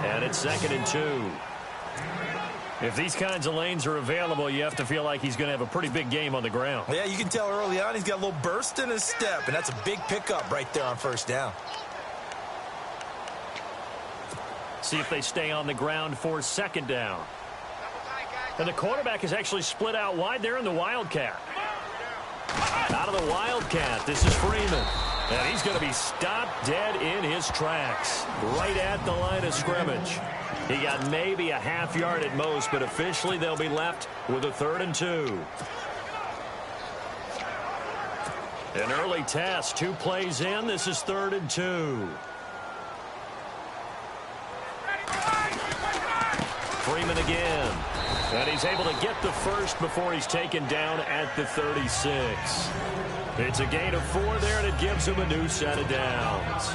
And it's 2nd and 2. If these kinds of lanes are available, you have to feel like he's going to have a pretty big game on the ground. Yeah, you can tell early on he's got a little burst in his step, and that's a big pickup right there on 1st down. See if they stay on the ground for 2nd down. And the quarterback is actually split out wide there in the Wildcat. Out of the Wildcat, this is Freeman. And he's going to be stopped dead in his tracks, right at the line of scrimmage. He got maybe a half yard at most, but officially they'll be left with a 3rd and 2. An early test, 2 plays in. This is 3rd and 2. Freeman again. And he's able to get the first before he's taken down at the 36. It's a gain of 4 there, and it gives him a new set of downs.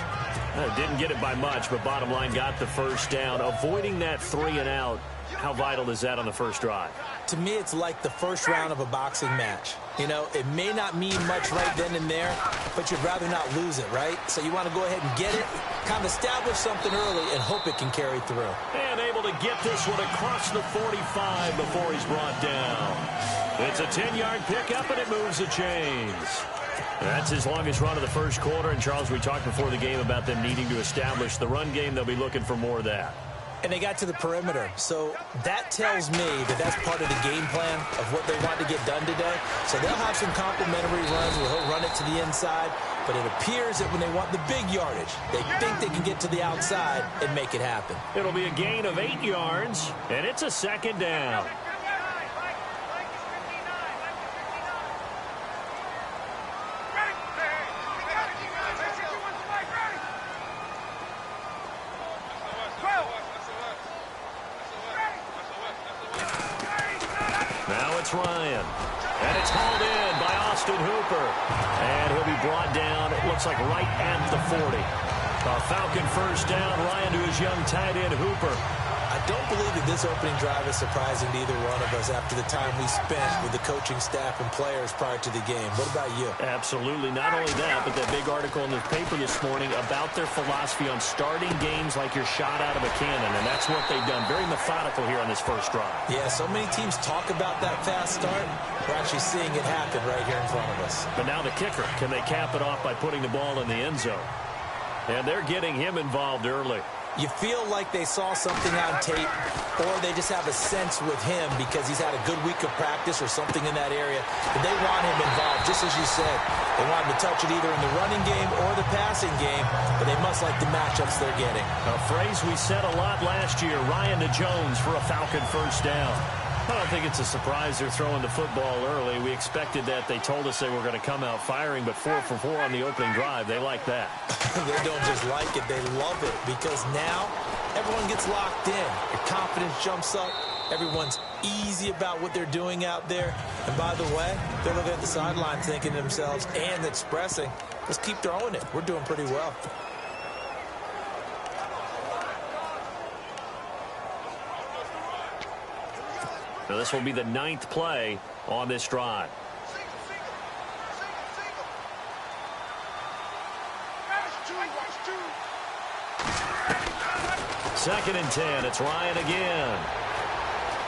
Didn't get it by much, but bottom line got the 1st down. Avoiding that 3 and out, how vital is that on the first drive? To me, it's like the first round of a boxing match. You know, it may not mean much right then and there, but you'd rather not lose it, right? So you want to go ahead and get it, kind of establish something early, and hope it can carry through. And able to get this one across the 45 before he's brought down. It's a 10-yard pickup, and it moves the chains. That's his longest run of the first quarter. And, Charles, we talked before the game about them needing to establish the run game. They'll be looking for more of that. And they got to the perimeter. So that tells me that that's part of the game plan of what they want to get done today. So they'll have some complimentary runs where he'll run it to the inside. But it appears that when they want the big yardage, they think they can get to the outside and make it happen. It'll be a gain of 8 yards, and it's a 2nd down. Ryan. And it's hauled in by Austin Hooper. And he'll be brought down, it looks like right at the 40. A Falcon 1st down. Ryan to his young tight end, Hooper. I don't believe that this opening drive is surprising to either one of us after the time we spent with the coaching staff and players prior to the game. What about you? Absolutely. Not only that, but that big article in the paper this morning about their philosophy on starting games like you're shot out of a cannon, and that's what they've done. Very methodical here on this first drive. Yeah, so many teams talk about that fast start. We're actually seeing it happen right here in front of us. But now the kicker. Can they cap it off by putting the ball in the end zone? And they're getting him involved early. You feel like they saw something on tape, or they just have a sense with him because he's had a good week of practice or something in that area. But they want him involved, just as you said. They want him to touch it either in the running game or the passing game, but they must like the matchups they're getting. A phrase we said a lot last year, Ryan to Jones for a Falcon 1st down. I don't think it's a surprise they're throwing the football early. We expected that. They told us they were going to come out firing, but 4 for 4 on the opening drive. They like that. They don't just like it. They love it because now everyone gets locked in. Your confidence jumps up. Everyone's easy about what they're doing out there. And by the way, they're looking at the sideline thinking to themselves and expressing, let's keep throwing it. We're doing pretty well. So this will be the 9th play on this drive. Second and 10. It's Ryan again.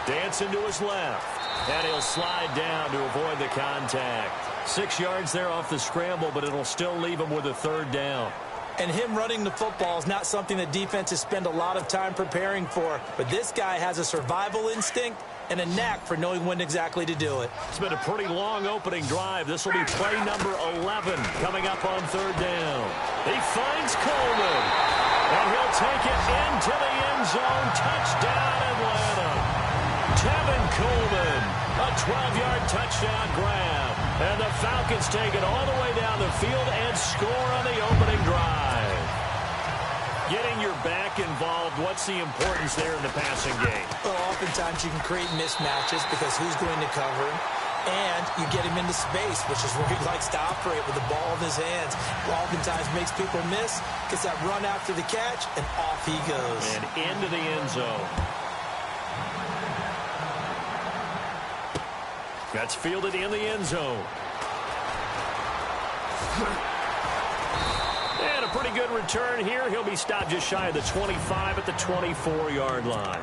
Dancing to his left. And he'll slide down to avoid the contact. 6 yards there off the scramble, but it'll still leave him with a 3rd down. And him running the football is not something that defenses spend a lot of time preparing for. But this guy has a survival instinct and a knack for knowing when exactly to do it. It's been a pretty long opening drive. This will be play number 11 coming up on 3rd down. He finds Coleman, and he'll take it into the end zone. Touchdown, Atlanta. Tevin Coleman, a 12-yard touchdown grab. And the Falcons take it all the way down the field and score on the opening drive. Getting your back involved, what's the importance there in the passing game? Well, oftentimes you can create mismatches because who's going to cover him? And you get him into space, which is where he likes to operate with the ball in his hands. Oftentimes makes people miss, gets that run after the catch, and off he goes. And into the end zone. That's fielded in the end zone. And a pretty good return here. He'll be stopped just shy of the 25 at the 24-yard line.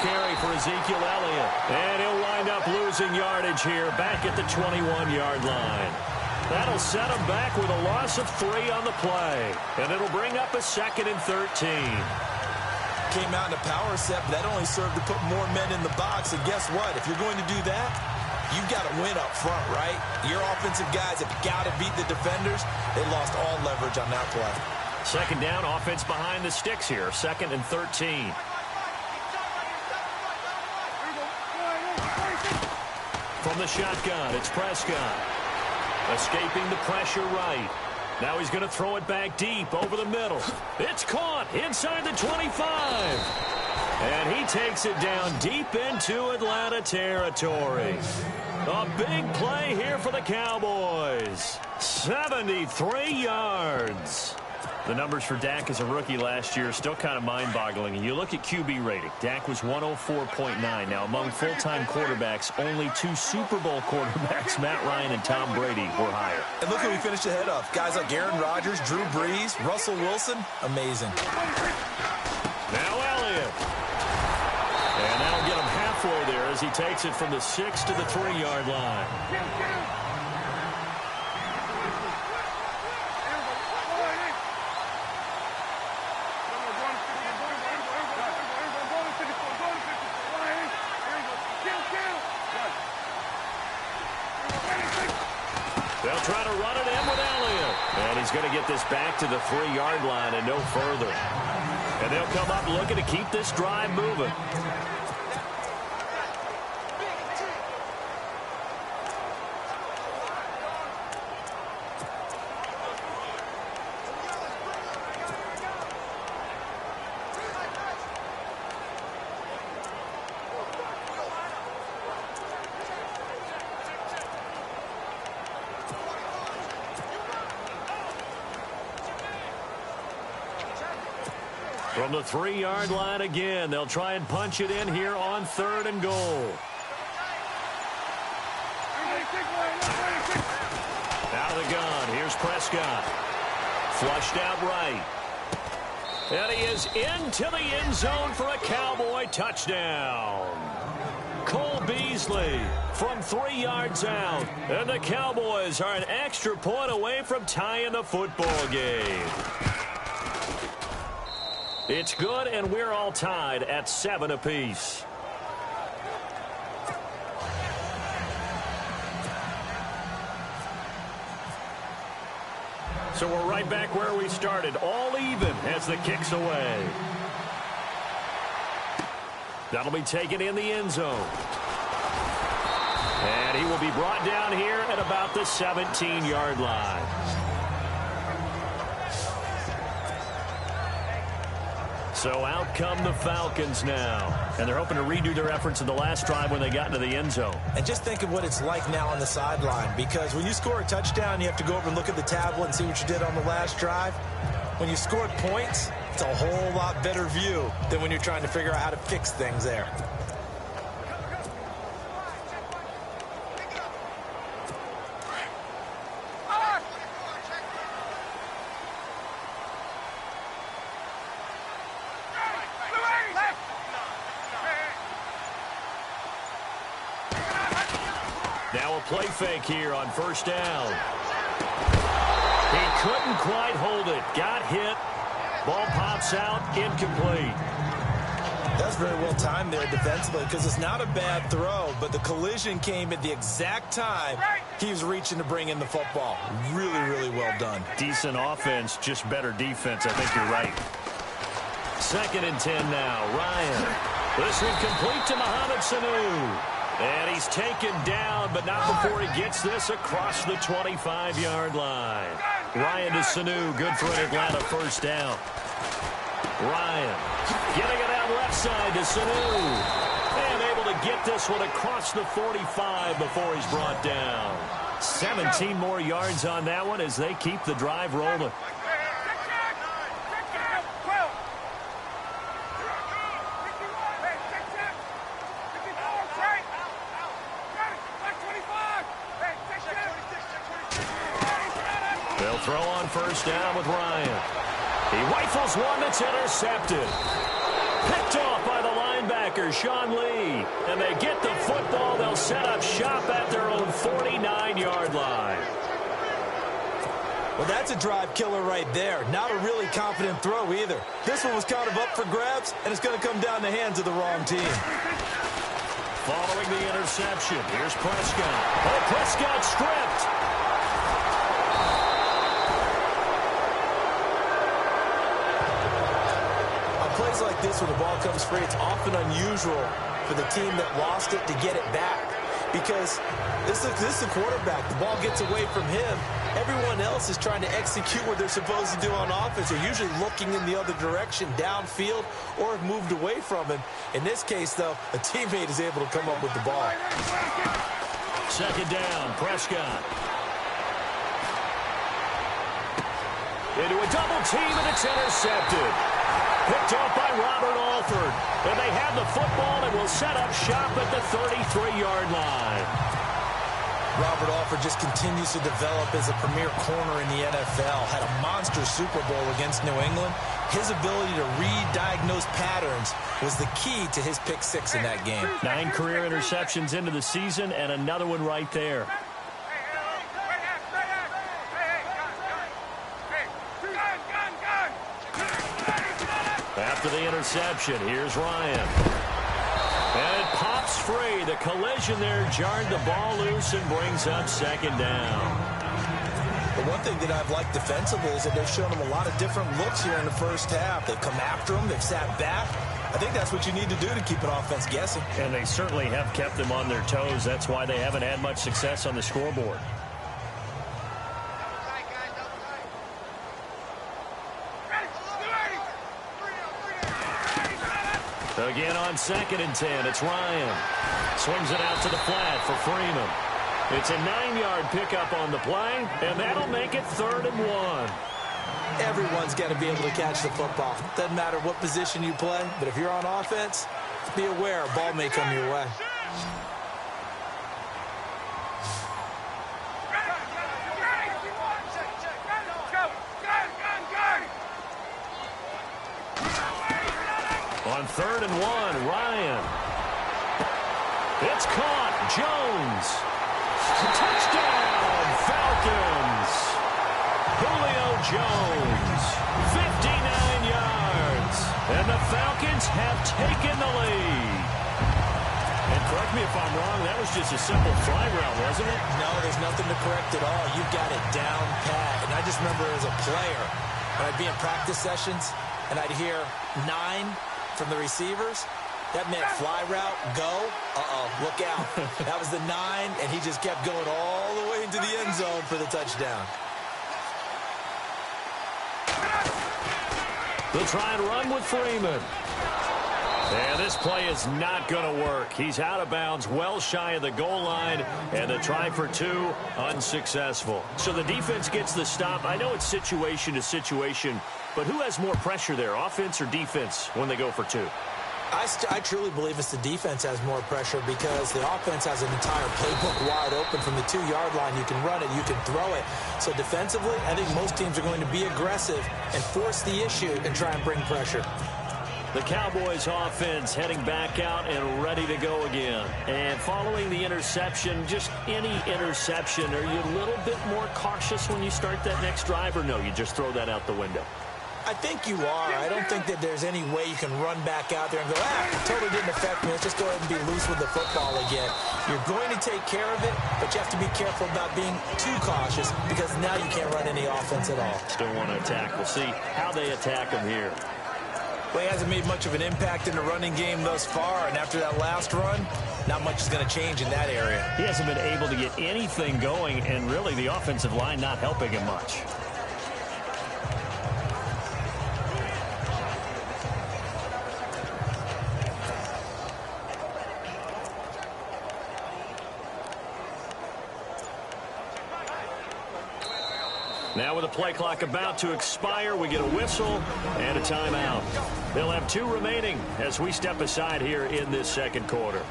Carry for Ezekiel Elliott. And he'll wind up losing yardage here back at the 21-yard line. That'll set him back with a loss of 3 on the play. And it'll bring up a 2nd and 13. Came out in a power set, but that only served to put more men in the box. And guess what? If you're going to do that, you've got to win up front, right? Your offensive guys have got to beat the defenders. They lost all leverage on that play. 2nd down, offense behind the sticks here. 2nd and 13. From the shotgun, it's Prescott. Escaping the pressure right. Now he's going to throw it back deep over the middle. It's caught inside the 25. And he takes it down deep into Atlanta territory. A big play here for the Cowboys. 73 yards. The numbers for Dak as a rookie last year are still kind of mind-boggling. And you look at QB rating. Dak was 104.9. Now, among full-time quarterbacks, only 2 Super Bowl quarterbacks, Matt Ryan and Tom Brady, were higher. And look who we finished ahead of. Guys like Aaron Rodgers, Drew Brees, Russell Wilson. Amazing. Now Elliott. And that'll get him halfway there as he takes it from the 6 to the 3-yard line. They'll try to run it in with Elliott. And he's going to get this back to the 3-yard line and no further. And they'll come up looking to keep this drive moving. From the 3-yard line again, they'll try and punch it in here on 3rd and goal. Out of the gun, here's Prescott. Flushed out right. And he is into the end zone for a Cowboy touchdown. Cole Beasley from 3 yards out. And the Cowboys are an extra point away from tying the football game. It's good, and we're all tied at 7 apiece. So we're right back where we started, all even as the kick's away. That'll be taken in the end zone. And he will be brought down here at about the 17-yard line. So out come the Falcons now. And they're hoping to redo their efforts in the last drive when they got into the end zone. And just think of what it's like now on the sideline. Because when you score a touchdown, you have to go over and look at the tablet and see what you did on the last drive. When you scored points, it's a whole lot better view than when you're trying to figure out how to fix things there. Now a play fake here on 1st down. He couldn't quite hold it. Got hit. Ball pops out. Incomplete. That's very well timed there defensively because it's not a bad throw, but the collision came at the exact time he was reaching to bring in the football. Really, really well done. Decent offense, just better defense. I think you're right. 2nd and 10 now. Ryan. This one complete to Mohamed Sanu. And he's taken down, but not before he gets this across the 25-yard line. Ryan to Sanu, good for an Atlanta first down. Ryan getting it out left side to Sanu. And able to get this one across the 45 before he's brought down. 17 more yards on that one as they keep the drive rolling. They'll throw on first down with Ryan. He rifles one that's intercepted. Picked off by the linebacker, Sean Lee. And they get the football. They'll set up shop at their own 49-yard line. Well, that's a drive killer right there. Not a really confident throw either. This one was kind of up for grabs, and it's going to come down the hands of the wrong team. Following the interception, here's Prescott. Oh, Prescott stripped. Plays like this, when the ball comes free, it's often unusual for the team that lost it to get it back. Because this is the quarterback. The ball gets away from him. Everyone else is trying to execute what they're supposed to do on offense. They're usually looking in the other direction, downfield, or have moved away from him. In this case, though, a teammate is able to come up with the ball. Second down, Prescott. Into a double team, and it's intercepted. Picked off by Robert Alford. And they have the football and will set up shop at the 33-yard line. Robert Alford just continues to develop as a premier corner in the NFL. Had a monster Super Bowl against New England. His ability to read, diagnose patterns was the key to his pick six in that game. 9 career interceptions into the season and another one right there. After the interception, here's Ryan. And it pops free. The collision there jarred the ball loose and brings up second down. The one thing that I've liked defensively is that they've shown them a lot of different looks here in the first half. They've come after them. They've sat back. I think that's what you need to do to keep an offense guessing. And they certainly have kept them on their toes. That's why they haven't had much success on the scoreboard. Again on 2nd and 10, it's Ryan. Swings it out to the flat for Freeman. It's a 9-yard pickup on the play, and that'll make it 3rd and 1. Everyone's got to be able to catch the football. Doesn't matter what position you play, but if you're on offense, be aware a ball may come your way. On 3rd and 1, Ryan. It's caught. Jones. Touchdown, Falcons. Julio Jones, 59 yards. And the Falcons have taken the lead. And correct me if I'm wrong, that was just a simple fly route, wasn't it? No, there's nothing to correct at all. You've got it down pat. And I just remember as a player, when I'd be in practice sessions, and I'd hear 9 from the receivers, that meant fly route, go, look out. That was the 9, and he just kept going all the way into the end zone for the touchdown. They'll try and run with Freeman. And this play is not going to work. He's out of bounds, well shy of the goal line, and the try for 2, unsuccessful. So the defense gets the stop. I know it's situation to situation, but who has more pressure there, offense or defense, when they go for 2? I truly believe it's the defense has more pressure because the offense has an entire playbook wide open from the 2-yard line. You can run it, you can throw it. So defensively, I think most teams are going to be aggressive and force the issue and try and bring pressure. The Cowboys offense heading back out and ready to go again. And following the interception, just any interception, are you a little bit more cautious when you start that next drive, or no, you just throw that out the window? I think you are. I don't think that there's any way you can run back out there and go, it totally didn't affect me. Let's just go ahead and be loose with the football again. You're going to take care of it, but you have to be careful about being too cautious because now you can't run any offense at all. Still want to attack. We'll see how they attack them here. Well, he hasn't made much of an impact in the running game thus far, and after that last run, not much is going to change in that area. He hasn't been able to get anything going, and really the offensive line not helping him much. Now with the play clock about to expire, we get a whistle and a timeout. They'll have 2 remaining as we step aside here in this second quarter.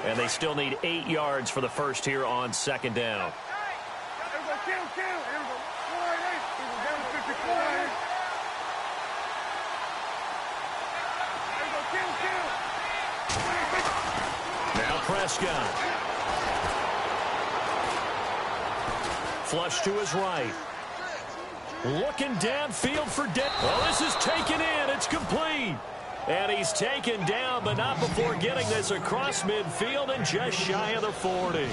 And they still need 8 yards for the first here on second down. Now Prescott. Flush to his right. Looking downfield for Denver. Well, this is taken in. It's complete. And he's taken down, but not before getting this across midfield and just shy of the 40.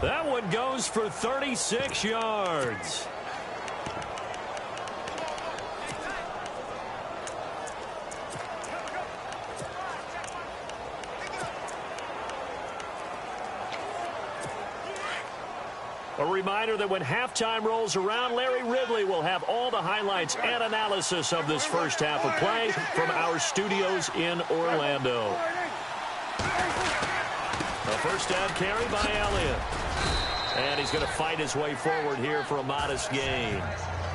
That one goes for 36 yards. A reminder that when halftime rolls around, Larry Ridley will have all the highlights and analysis of this first half of play from our studios in Orlando. A first down carry by Elliott. And he's going to fight his way forward here for a modest gain.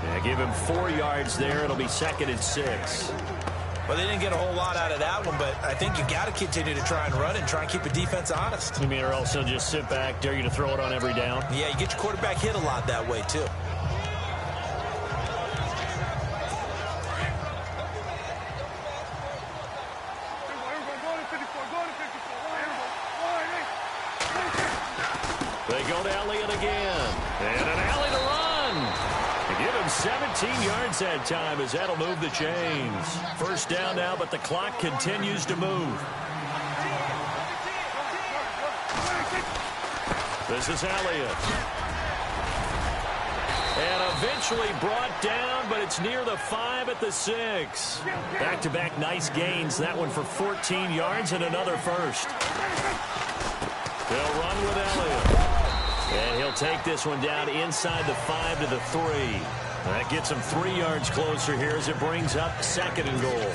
Yeah, give him 4 yards there. It'll be 2nd and 6. Well, they didn't get a whole lot out of that one, but I think you got to continue to try and run and try and keep the defense honest. You mean, or also just sit back, dare you to throw it on every down? Yeah, you get your quarterback hit a lot that way, too. They go to Elliott again. And an alley to run. They give him 17 yards that time as that'll move the chains. First down now, but the clock continues to move. This is Elliott. And eventually brought down, but it's near the 5 at the 6. Back-to-back nice gains. That one for 14 yards and another first. They'll run with Elliott. And he'll take this one down inside the 5 to the 3. That gets him 3 yards closer here as it brings up 2nd and goal.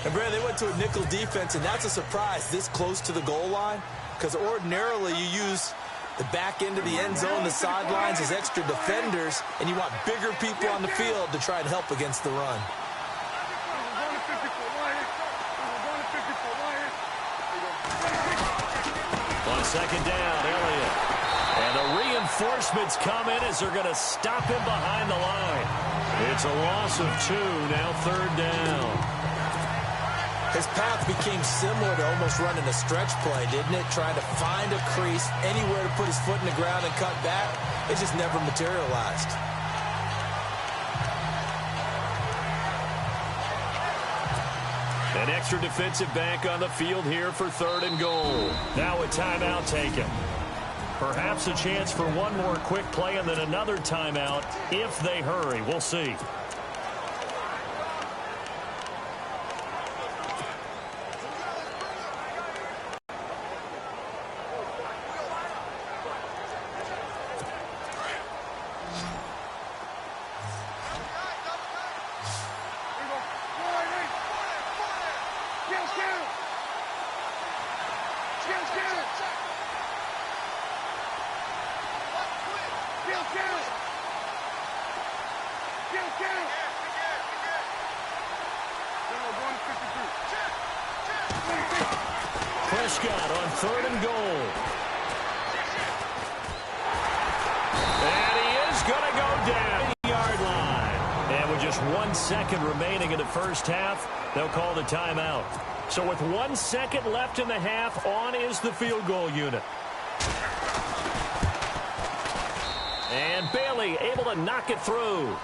And, Brad, they went to a nickel defense, and that's a surprise this close to the goal line, because ordinarily you use the back end of the end zone, the sidelines as extra defenders, and you want bigger people on the field to try and help against the run. On second down, Elliott. And the reinforcements come in as they're going to stop him behind the line. It's a loss of 2, now 3rd down. His path became similar to almost running a stretch play, didn't it? Trying to find a crease, anywhere to put his foot in the ground and cut back. It just never materialized. An extra defensive back on the field here for 3rd and goal. Now a timeout taken. Perhaps a chance for one more quick play and then another timeout if they hurry. We'll see. Prescott on 3rd and goal. And he is going to go down the yard line. And with just 1 second remaining in the first half, they'll call the timeout. So with 1 second left in the half, on is the field goal unit. And Bailey able to knock it through.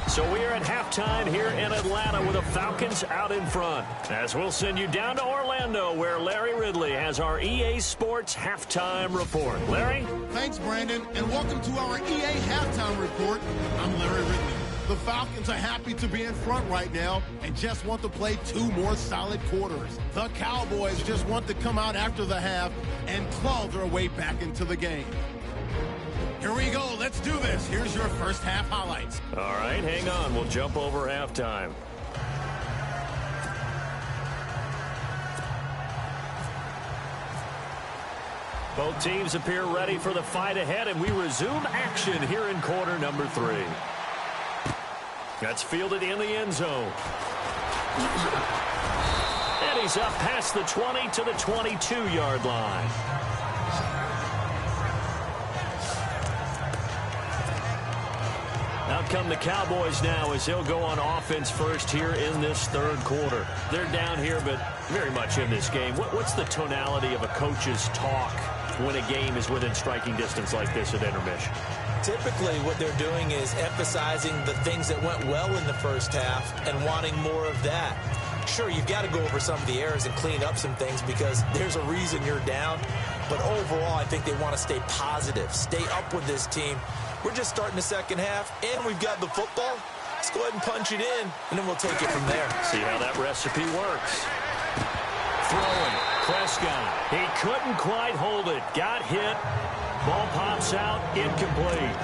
So we are at halftime here in Atlanta with the Falcons out in front. As we'll send you down to Orlando where Larry Ridley has our EA Sports halftime report. Larry? Thanks, Brandon, and welcome to our EA halftime report. I'm Larry Ridley. The Falcons are happy to be in front right now and just want to play 2 more solid quarters. The Cowboys just want to come out after the half and claw their way back into the game. Here we go. Let's do this. Here's your first half highlights. All right, hang on. We'll jump over halftime. Both teams appear ready for the fight ahead, and we resume action here in quarter number 3. That's fielded in the end zone. And he's up past the 20 to the 22-yard line. Out come the Cowboys now as they'll go on offense first here in this third quarter. They're down here, but very much in this game. What's the tonality of a coach's talk when a game is within striking distance like this at intermission? Typically, what they're doing is emphasizing the things that went well in the first half and wanting more of that. Sure, you've got to go over some of the errors and clean up some things because there's a reason you're down. But overall, I think they want to stay positive, stay up with this team. We're just starting the second half, and we've got the football. Let's go ahead and punch it in, and then we'll take it from there. See how that recipe works. Throwing. Prescott. He couldn't quite hold it. Got hit. Ball pops out. Incomplete.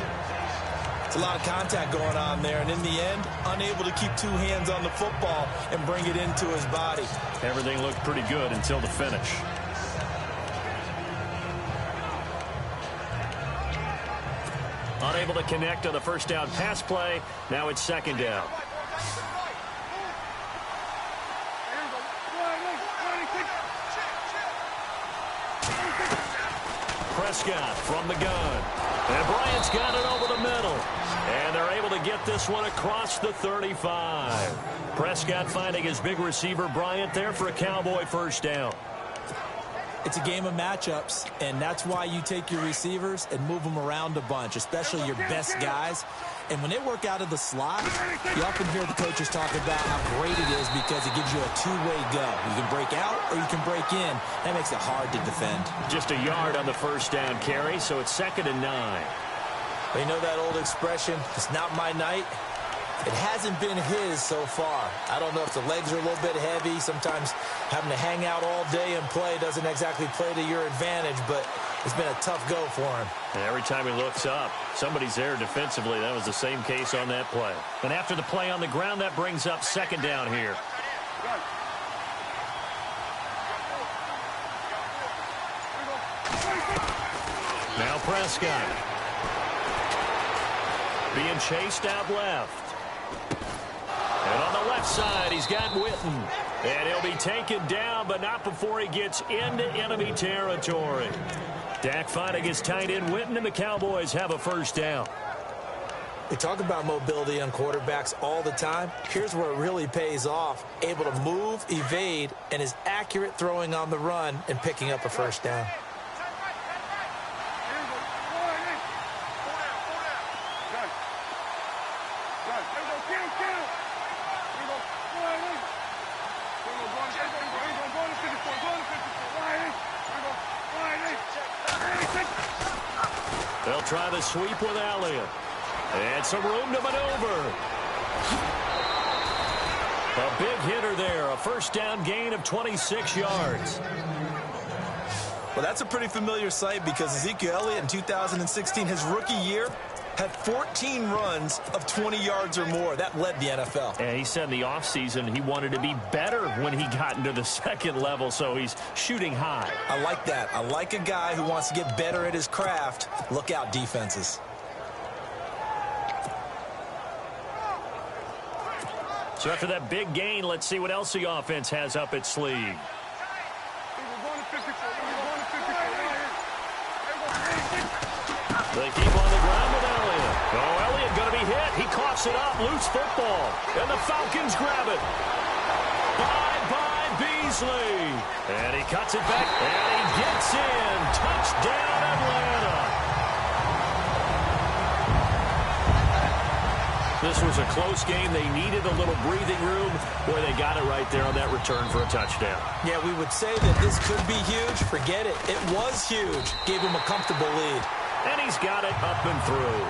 It's a lot of contact going on there, and in the end, unable to keep 2 hands on the football and bring it into his body. Everything looked pretty good until the finish. Unable to connect on the first down pass play. Now it's second down. Prescott from the gun. And Bryant's got it over the middle. And they're able to get this one across the 35. Prescott finding his big receiver Bryant there for a Cowboy first down. It's a game of matchups, and that's why you take your receivers and move them around a bunch, especially your best guys. And when they work out of the slot, you often hear the coaches talk about how great it is because it gives you a 2-way go. You can break out or you can break in. That makes it hard to defend. Just a yard on the first down carry, so it's 2nd and 9. But you know that old expression, it's not my night? It hasn't been his so far. I don't know if the legs are a little bit heavy. Sometimes having to hang out all day and play doesn't exactly play to your advantage, but it's been a tough go for him. And every time he looks up, somebody's there defensively. That was the same case on that play. And after the play on the ground, that brings up second down here. Now Prescott. Being chased out left. And on the left side, he's got Witten. And he'll be taken down, but not before he gets into enemy territory. Dak finding his tight end Witten, and the Cowboys have a first down. We talk about mobility on quarterbacks all the time. Here's where it really pays off. Able to move, evade, and is accurate throwing on the run and picking up a first down. They'll try the sweep with Elliott. And some room to maneuver. A big hitter there. A first down gain of 26 yards. Well, that's a pretty familiar sight because Ezekiel Elliott in 2016, his rookie year, had 14 runs of 20 yards or more. That led the NFL. And he said in the offseason he wanted to be better when he got into the second level, so he's shooting high. I like that. I like a guy who wants to get better at his craft. Look out, defenses. So after that big gain, let's see what else the offense has up its sleeve. They keep on the ground with Elliott. Oh, Elliott going to be hit. He coughs it up. Loose football. And the Falcons grab it. Bye-bye, Beasley. And he cuts it back. And he gets in. Touchdown, Atlanta. This was a close game. They needed a little breathing room. Boy, they got it right there on that return for a touchdown. Yeah, we would say that this could be huge. Forget it. It was huge. Gave him a comfortable lead. And he's got it up and through.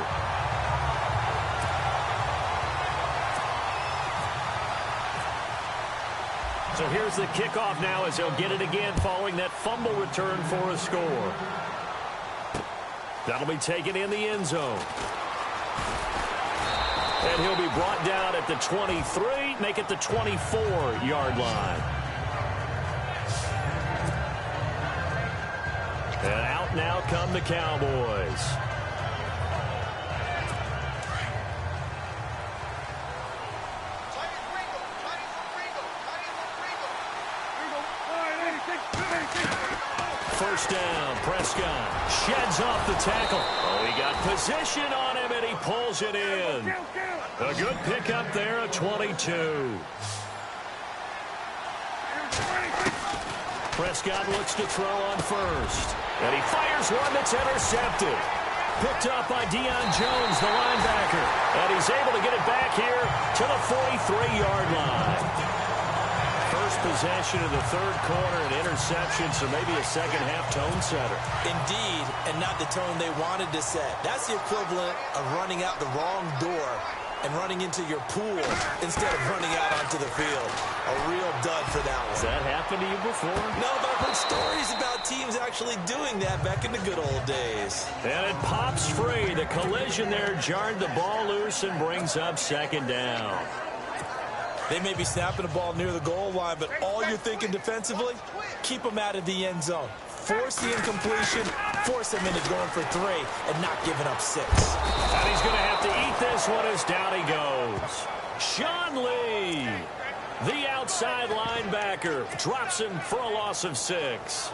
So here's the kickoff now as he'll get it again following that fumble return for a score. That'll be taken in the end zone. And he'll be brought down at the 23, make it the 24-yard line. And out now come the Cowboys. First down, Prescott sheds off the tackle. Oh, he got position on him, and he pulls it in. A good pickup there at 22. Prescott looks to throw on first. And he fires one that's intercepted. Picked up by Deion Jones, the linebacker. And he's able to get it back here to the 43-yard line. First possession of the third quarter, an interception, so maybe a second-half tone setter. Indeed, and not the tone they wanted to set. That's the equivalent of running out the wrong door and running into your pool instead of running out onto the field. A real dud for that one. Has that happened to you before? No, but I've heard stories about teams actually doing that back in the good old days. And it pops free. The collision there jarred the ball loose and brings up second down. They may be snapping the ball near the goal line, but all you're thinking defensively, keep them out of the end zone. Force the incompletion, force them into going for 3, and not giving up 6. And he's going to have to eat this one as down he goes. Sean Lee, the outside linebacker, drops him for a loss of 6.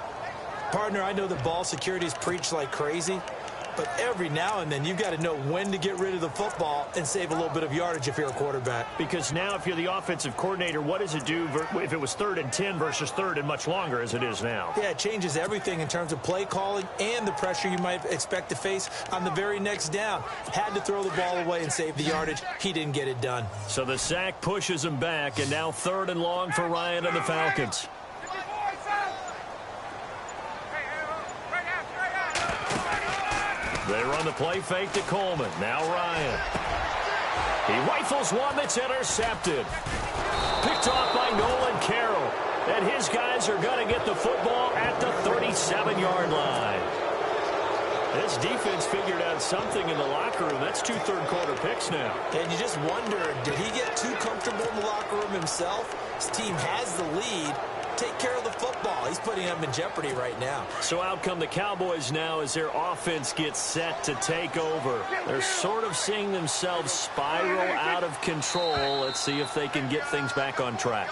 Partner, I know the ball security is preached like crazy, but every now and then you've got to know when to get rid of the football and save a little bit of yardage if you're a quarterback. Because now if you're the offensive coordinator, what does it do if it was 3rd and 10 versus 3rd and much longer as it is now? Yeah, it changes everything in terms of play calling and the pressure you might expect to face on the very next down. Had to throw the ball away and save the yardage. He didn't get it done. So the sack pushes him back, and now 3rd and long for Ryan and the Falcons. They run the play fake to Coleman. Now Ryan. He rifles one that's intercepted. Picked off by Nolan Carroll. And his guys are going to get the football at the 37-yard line. This defense figured out something in the locker room. That's 2 third-quarter picks now. And you just wonder, did he get too comfortable in the locker room himself? His team has the lead. Take care of the football. He's putting them in jeopardy right now. So out come the Cowboys now as their offense gets set to take over. They're sort of seeing themselves spiral out of control. Let's see if they can get things back on track.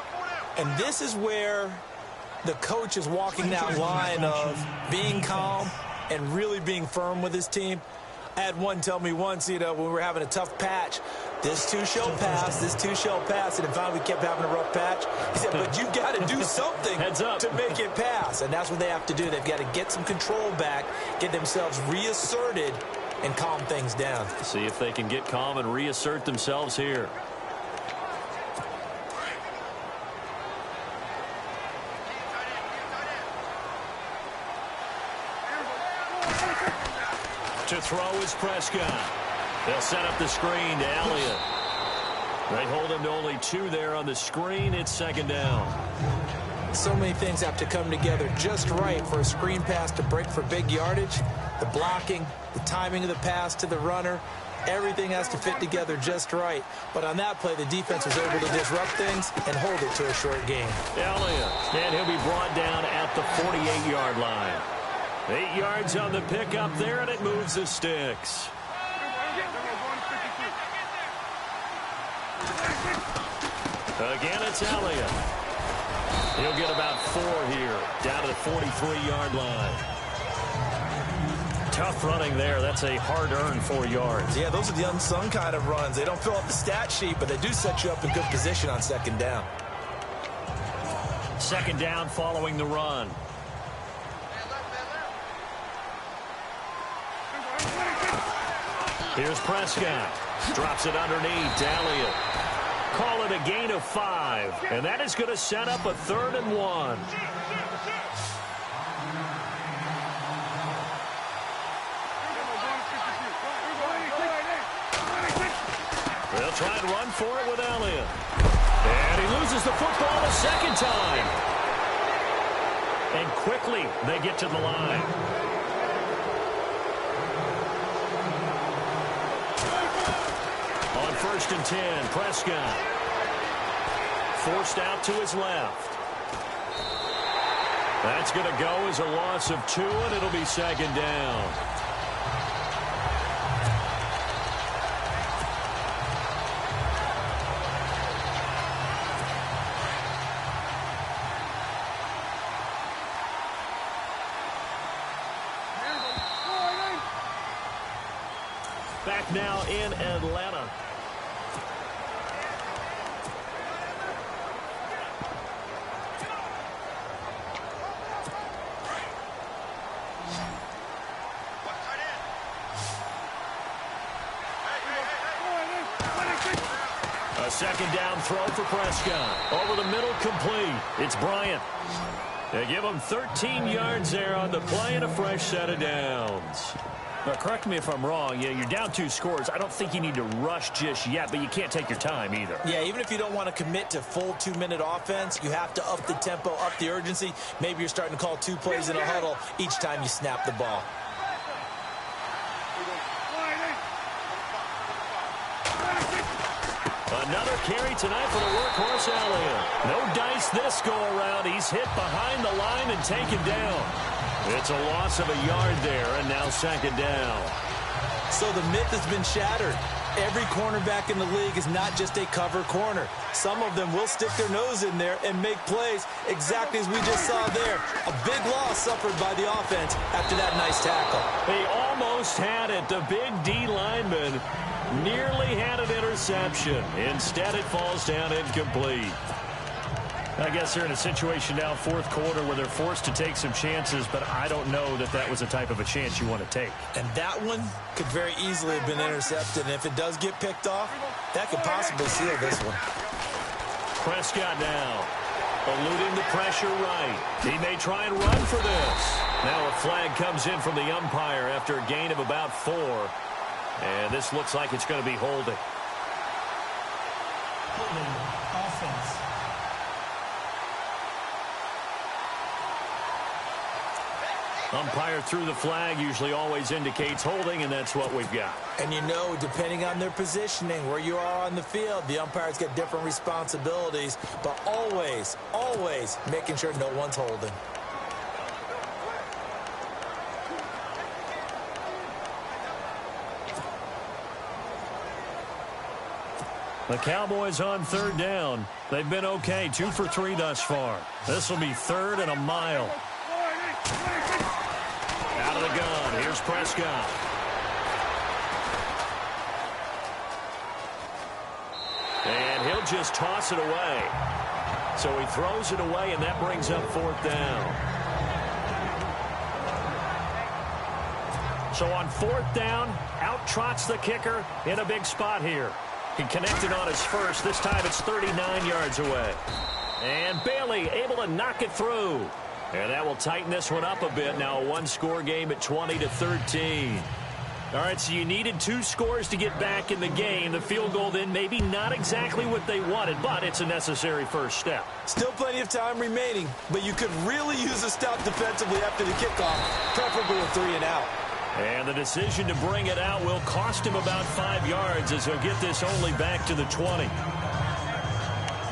And this is where the coach is walking that line of being calm and really being firm with his team. I had one tell me once, when we were having a tough patch, this too shall pass, this too shall pass. And then finally we kept having a rough patch. He said, but you've got to do something to make it pass. And that's what they have to do. They've got to get some control back, get themselves reasserted, and calm things down. See if they can get calm and reassert themselves here. To throw is Prescott. They'll set up the screen to Elliott. They hold him to only 2 there on the screen. It's 2nd down. So many things have to come together just right for a screen pass to break for big yardage. The blocking, the timing of the pass to the runner, everything has to fit together just right. But on that play, the defense was able to disrupt things and hold it to a short game. Elliott, and he'll be brought down at the 48-yard line. 8 yards on the pickup there, and it moves the sticks. Again, it's Elliott. He'll get about 4 here, down to the 43-yard line. Tough running there. That's a hard-earned 4 yards. Yeah, those are the unsung kind of runs. They don't fill up the stat sheet, but they do set you up in good position on 2nd down. 2nd down following the run. Here's Prescott. Drops it underneath to Elliott. Call it a gain of 5. And that is going to set up a 3rd and 1. They'll try and run for it with Elliott. And he loses the football a second time. And quickly they get to the line. On 1st and 10, Prescott. Forced out to his left. That's going to go as a loss of 2, and it'll be 2nd down. Back now in Atlanta. A 2nd down throw for Prescott. Over the middle, complete. It's Bryant. They give him 13 yards there on the play and a fresh set of downs. Now, correct me if I'm wrong. Yeah, you're down 2 scores. I don't think you need to rush just yet, but you can't take your time either. Yeah, even if you don't want to commit to full 2-minute offense, you have to up the tempo, up the urgency. Maybe you're starting to call 2 plays in a huddle each time you snap the ball. Another carry tonight for the workhorse Elliott. No dice this go-around. He's hit behind the line and taken down. It's a loss of a yard there, and now 2nd down. So the myth has been shattered. Every cornerback in the league is not just a cover corner. Some of them will stick their nose in there and make plays exactly as we just saw there. A big loss suffered by the offense after that nice tackle. They almost had it. The big D lineman nearly had an interception. Instead, it falls down incomplete. I guess they're in a situation now, 4th quarter, where they're forced to take some chances, but I don't know that that was the type of a chance you want to take. And that one could very easily have been intercepted, and if it does get picked off, that could possibly seal this one. Prescott now, eluding the pressure right. He may try and run for this. Now a flag comes in from the umpire after a gain of about 4. And this looks like it's going to be holding. Offense. Umpire threw the flag, usually always indicates holding, and that's what we've got. And you know, depending on their positioning, where you are on the field, the umpires get different responsibilities, but always, always making sure no one's holding. The Cowboys on 3rd down. They've been okay, 2 for 3 thus far. This will be 3rd and a mile. Out of the gun, here's Prescott. And he'll just toss it away. So he throws it away, and that brings up 4th down. So on 4th down, out trots the kicker in a big spot here. He connected on his first. This time it's 39 yards away. And Bailey able to knock it through. And that will tighten this one up a bit. Now a 1-score game at 20-13. All right, so you needed 2 scores to get back in the game. The field goal then maybe not exactly what they wanted, but it's a necessary first step. Still plenty of time remaining, but you could really use a stop defensively after the kickoff, preferably a 3-and-out. And the decision to bring it out will cost him about 5 yards as he'll get this only back to the 20.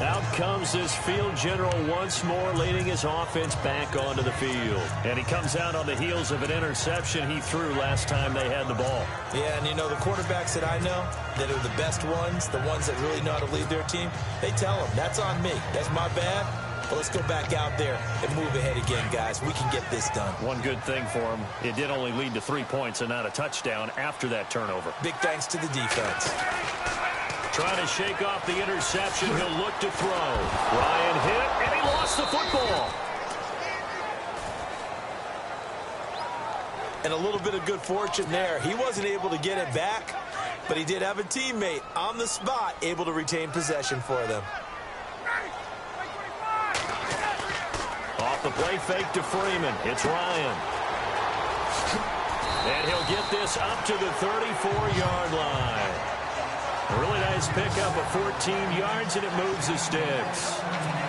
Out comes this field general once more, leading his offense back onto the field. And he comes out on the heels of an interception he threw last time they had the ball. Yeah, and you know, the quarterbacks that I know that are the best ones, the ones that really know how to lead their team, they tell them, that's on me. That's my bad. Well, let's go back out there and move ahead again, guys. We can get this done. One good thing for him, it did only lead to 3 points and not a touchdown after that turnover. Big thanks to the defense. Trying to shake off the interception. He'll look to throw. Ryan hit, and he lost the football. And a little bit of good fortune there. He wasn't able to get it back, but he did have a teammate on the spot able to retain possession for them. Off the play fake to Freeman. It's Ryan. And he'll get this up to the 34-yard line. A really nice pickup of 14 yards, and it moves the sticks.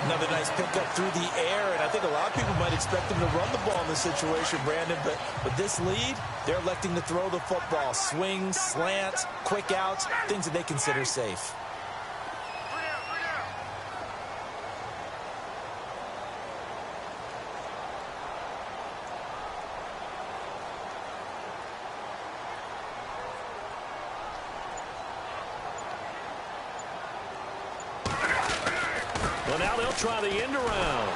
Another nice pickup through the air, and I think a lot of people might expect him to run the ball in this situation, Brandon, but with this lead, they're electing to throw the football. Swings, slants, quick outs, things that they consider safe. Well, now they'll try the end around.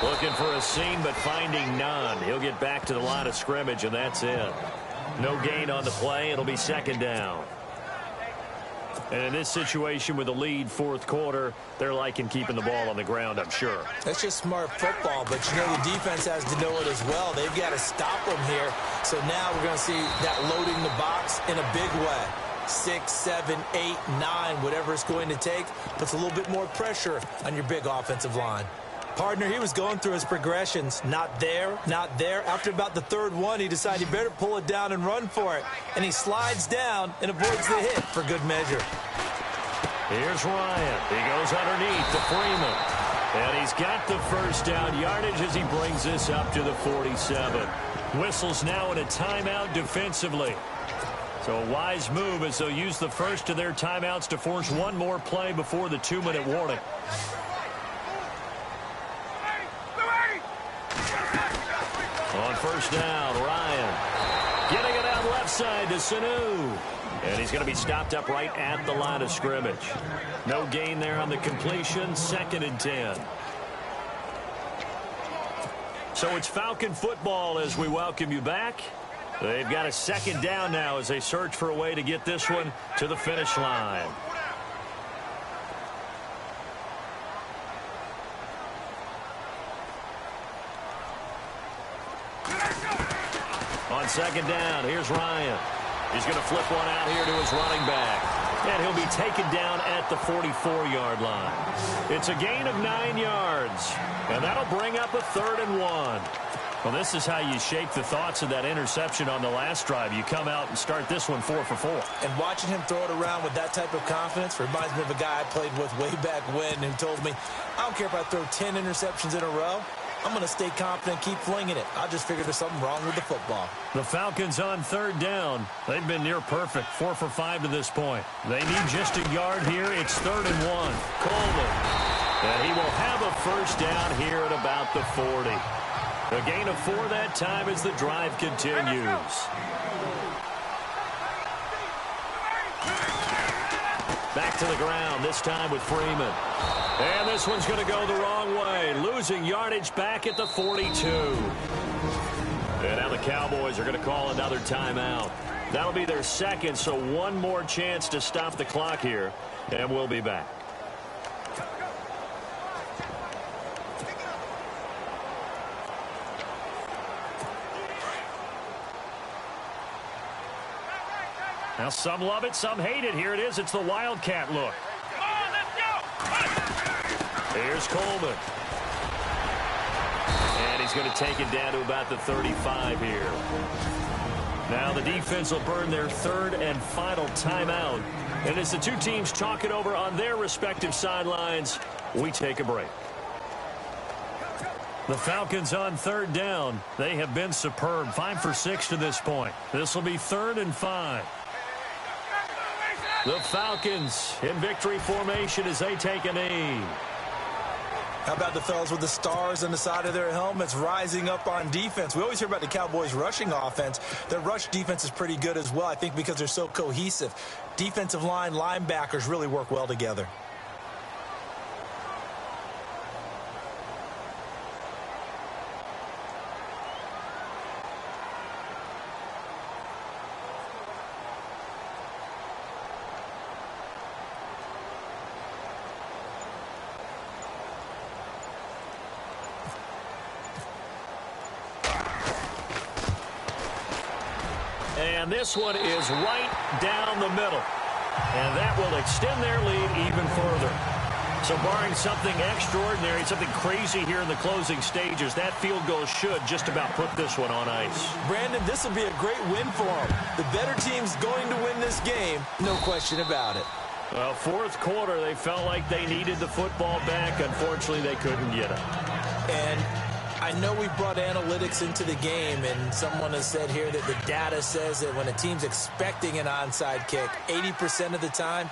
Looking for a seam, but finding none. He'll get back to the line of scrimmage, and that's it. No gain on the play. It'll be second down. And in this situation with the lead fourth quarter, they're liking keeping the ball on the ground, I'm sure. That's just smart football, but you know the defense has to know it as well. They've got to stop them here. So now we're going to see that loading the box in a big way. 6, 7, 8, 9, whatever it's going to take, puts a little bit more pressure on your big offensive line. Partner, he was going through his progressions. Not there, not there. After about the third one, he decided he better pull it down and run for it. And he slides down and avoids the hit for good measure. Here's Ryan. He goes underneath to Freeman. And he's got the first down yardage as he brings this up to the 47. Whistles now in a timeout defensively. So a wise move as they'll use the first of their timeouts to force one more play before the 2-minute warning. On first down, Ryan getting it out left side to Sanu. And he's going to be stopped up right at the line of scrimmage. No gain there on the completion, 2nd and 10. So it's Falcon football as we welcome you back. They've got a second down now as they search for a way to get this one to the finish line. On second down, here's Ryan. He's going to flip one out here to his running back. And he'll be taken down at the 44-yard line. It's a gain of 9 yards. And that'll bring up a 3rd and 1. Well, this is how you shape the thoughts of that interception on the last drive. You come out and start this one 4 for 4. And watching him throw it around with that type of confidence reminds me of a guy I played with way back when who told me, I don't care if I throw 10 interceptions in a row. I'm going to stay confident, keep flinging it. I just figured there's something wrong with the football. The Falcons on 3rd down. They've been near perfect, 4 for 5 to this point. They need just a yard here. It's 3rd and 1. Coleman. And he will have a first down here at about the 40. A gain of 4 that time as the drive continues. Back to the ground, this time with Freeman. And this one's going to go the wrong way. Losing yardage back at the 42. And now the Cowboys are going to call another timeout. That'll be their second, so one more chance to stop the clock here. And we'll be back. Now some love it, some hate it. Here it is. It's the Wildcat look. Here's Coleman. And he's going to take it down to about the 35 here. Now the defense will burn their 3rd and final timeout. And as the two teams talk it over on their respective sidelines, we take a break. The Falcons on 3rd down. They have been superb. 5 for 6 to this point. This will be 3rd and 5. The Falcons in victory formation as they take a knee. How about the fellas with the stars on the side of their helmets rising up on defense? We always hear about the Cowboys' rushing offense. Their rush defense is pretty good as well, I think, because they're so cohesive. Defensive line, linebackers really work well together. And this one is right down the middle. And that will extend their lead even further. So barring something extraordinary, something crazy here in the closing stages, that field goal should just about put this one on ice. Brandon, this will be a great win for them. The better team's going to win this game, no question about it. Well, fourth quarter, they felt like they needed the football back. Unfortunately, they couldn't get it. And I know we brought analytics into the game, and someone has said here that the data says that when a team's expecting an onside kick, 80% of the time,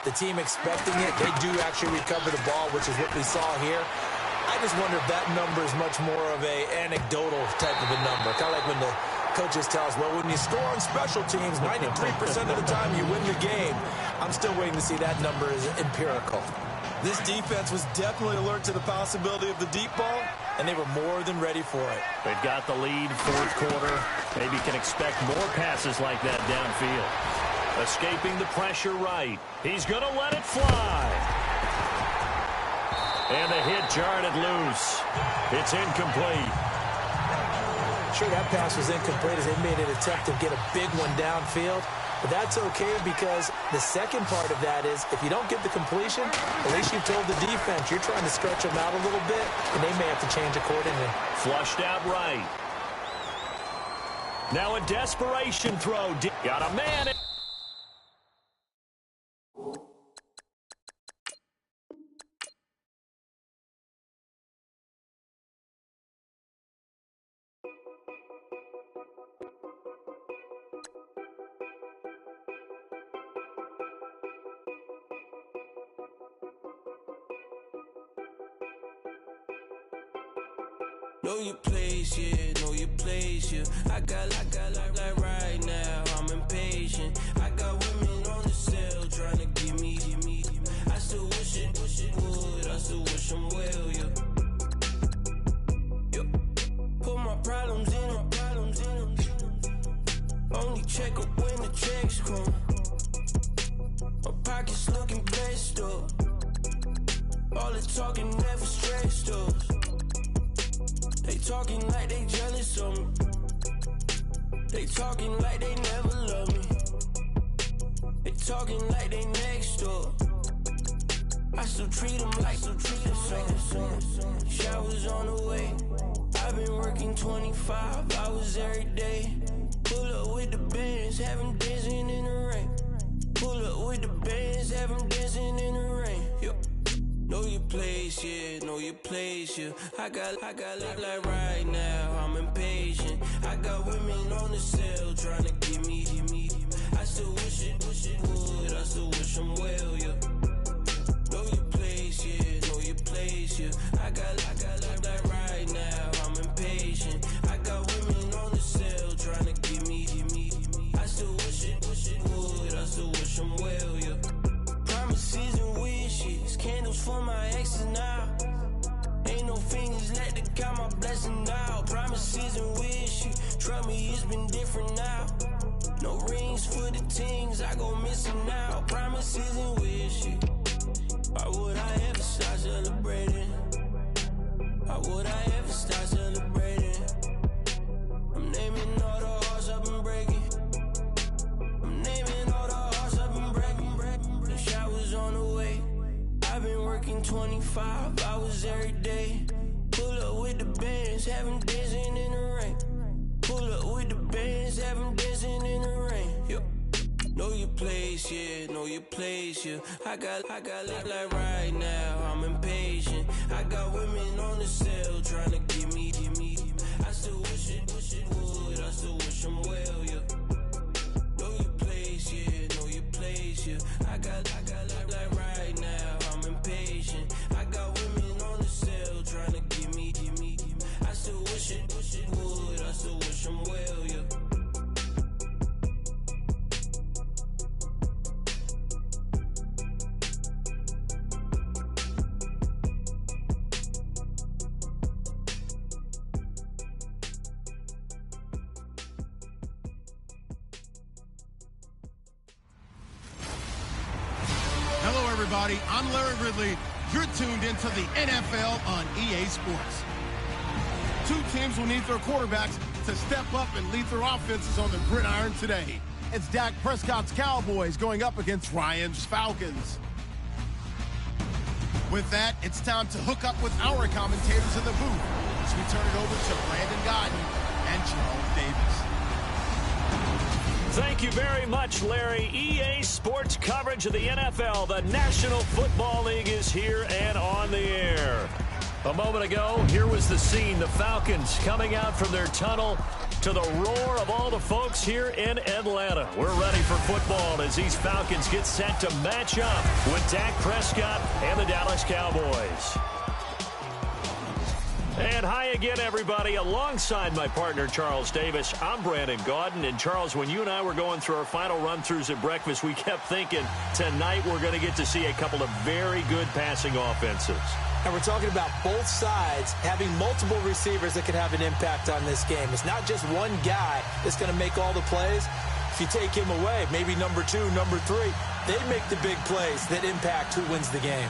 the team expecting it, they do actually recover the ball, which is what we saw here. I just wonder if that number is much more of a anecdotal type of a number. Kind of like when the coaches tell us, well, when you score on special teams, 93% of the time you win the game. I'm still waiting to see that number is empirical. This defense was definitely alert to the possibility of the deep ball, and they were more than ready for it. They've got the lead fourth quarter. Maybe can expect more passes like that downfield. Escaping the pressure right. He's going to let it fly. And the hit jarred it loose. It's incomplete. Sure, that pass was incomplete as they made an attempt to get a big one downfield. But that's okay because the second part of that is if you don't get the completion, at least you've told the defense you're trying to stretch them out a little bit, and they may have to change accordingly. Flushed out right. Now a desperation throw. Got a man. Know your place, yeah, know your place, yeah. I got like right now, I'm impatient. I got women on the cell trying to give me. I still wish it would, I still wish them well, yeah. Put my problems in them. Only check up when the checks come. My pockets looking blessed up. All the talking never stressed us. They talking like they jealous of me. They talking like they never love me. They talking like they next door. I still treat them like some. Showers on the way. I've been working 25 hours every day. Pull up with the bands, have them dancing in the rain. Pull up with the bands, have them dancing in the rain. Yo. Know your place, yeah, know your place, yeah. I got like right now, I'm impatient. I got women on the cell trying to give me. I still wish it would, I still wish them well, yeah. Know your place, yeah, know your place, yeah. I got like right now, I'm impatient. I got women on the cell trying to give me. I still wish it would, I still wish them well, yeah. Promises and wishes, candles for my exes now. Ain't no fingers left to count my blessing now. Promises and wishes, trust me, it's been different now. No rings for the things, I go missing now. Promises and wishes, why would I ever start celebrating? Why would I ever start celebrating? I'm naming all the hearts I've been breaking. I'm naming all the hearts I've been breaking. The showers on the way. I've been working 25 hours every day. Pull up with the bands, have them dancing in the rain. Pull up with the bands, have them dancing in the rain. Yo. Know your place, yeah, know your place, yeah. I got like right now, I'm impatient. I got women on the cell trying to give me. I still wish it would, I still wish them well, yeah. Know your place, yeah, know your place, yeah. I got like right now, I'm impatient. I got women on the cell trying to give me. I still wish it would, I still wish them well, yeah. Hello, everybody. I'm Larry Ridley. You're tuned into the NFL on EA Sports. Two teams will need their quarterbacks to step up and lead their offenses on the gridiron today. It's Dak Prescott's Cowboys going up against Ryan's Falcons. With that, it's time to hook up with our commentators in the booth as we turn it over to Brandon Godden and Charles Davis. Thank you very much, Larry. EA Sports coverage of the NFL. The National Football League is here and on the air. A moment ago, here was the scene. The Falcons coming out from their tunnel to the roar of all the folks here in Atlanta. We're ready for football as these Falcons get set to match up with Dak Prescott and the Dallas Cowboys. And hi again, everybody. Alongside my partner, Charles Davis, I'm Brandon Gaudin. And, Charles, when you and I were going through our final run-throughs at breakfast, we kept thinking tonight we're going to get to see a couple of very good passing offenses. And we're talking about both sides having multiple receivers that can have an impact on this game. It's not just one guy that's going to make all the plays. If you take him away, maybe number 2, number 3, they make the big plays that impact who wins the game.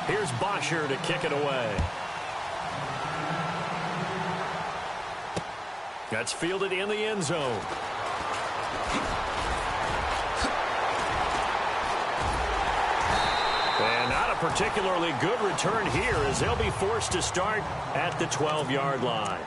Here's Bosher to kick it away. That's fielded in the end zone. And not a particularly good return here as they'll be forced to start at the 12-yard line.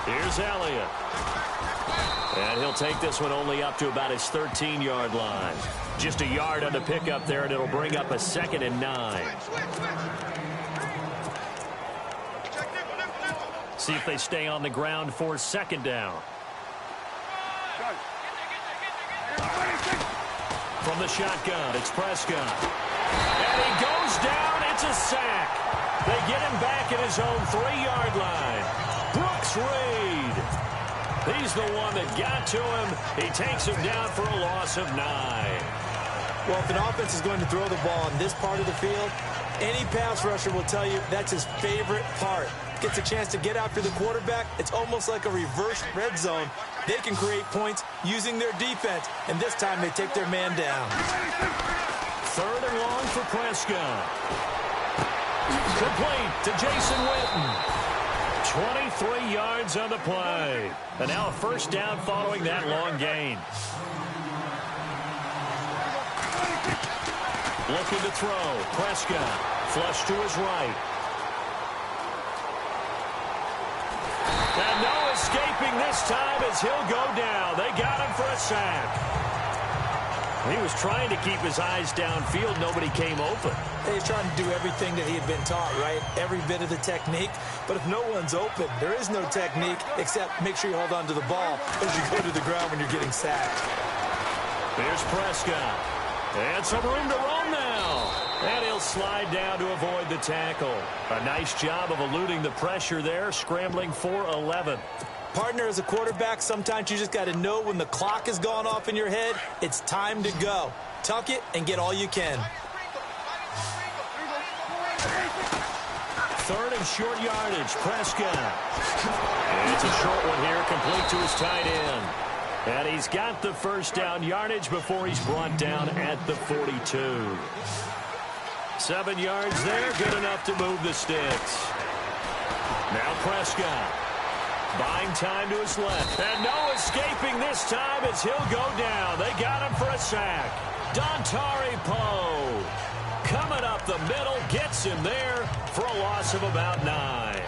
Here's Elliott. And he'll take this one only up to about his 13-yard line. Just a yard on the pickup there, and it'll bring up a 2nd and 9. See if they stay on the ground for 2nd down. From the shotgun, it's Prescott. And he goes down. It's a sack. They get him back at his own 3-yard line. Brooks Reed. He's the one that got to him. He takes him down for a loss of 9. Well, if an offense is going to throw the ball in this part of the field, any pass rusher will tell you that's his favorite part. Gets a chance to get after the quarterback. It's almost like a reverse red zone. They can create points using their defense, and this time they take their man down. 3rd and long for Prescott. Complete to Jason Witten. 23 yards on the play. And now a 1st down following that long gain. Looking to throw. Prescott. Flush to his right. And no escaping this time as he'll go down. They got him for a sack. He was trying to keep his eyes downfield. Nobody came open. He's trying to do everything that he had been taught, right? Every bit of the technique. But if no one's open, there is no technique except make sure you hold on to the ball as you go to the ground when you're getting sacked. Here's Prescott. And some room to roam now. And he'll slide down to avoid the tackle. A nice job of eluding the pressure there, scrambling for 11. Partner, as a quarterback, sometimes you just got to know when the clock has gone off in your head, it's time to go. Tuck it and get all you can. 3rd and short yardage, Prescott. And it's a short one here, complete to his tight end. And he's got the 1st down yardage before he's brought down at the 42. 7 yards there, good enough to move the sticks. Now Prescott. Buying time to his left. And no escaping this time as he'll go down. They got him for a sack. Dontari Poe coming up the middle, gets him there for a loss of about 9.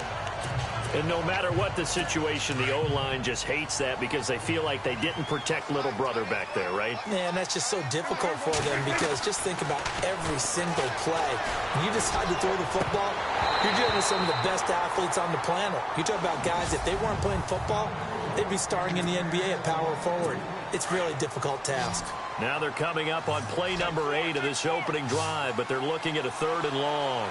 And no matter what the situation, the O-line just hates that because they feel like they didn't protect little brother back there, right? Man, that's just so difficult for them because just think about every single play. When you decide to throw the football, you're dealing with some of the best athletes on the planet. You talk about guys, if they weren't playing football, they'd be starring in the NBA at power forward. It's really a difficult task. Now they're coming up on play number 8 of this opening drive, but they're looking at a 3rd and long.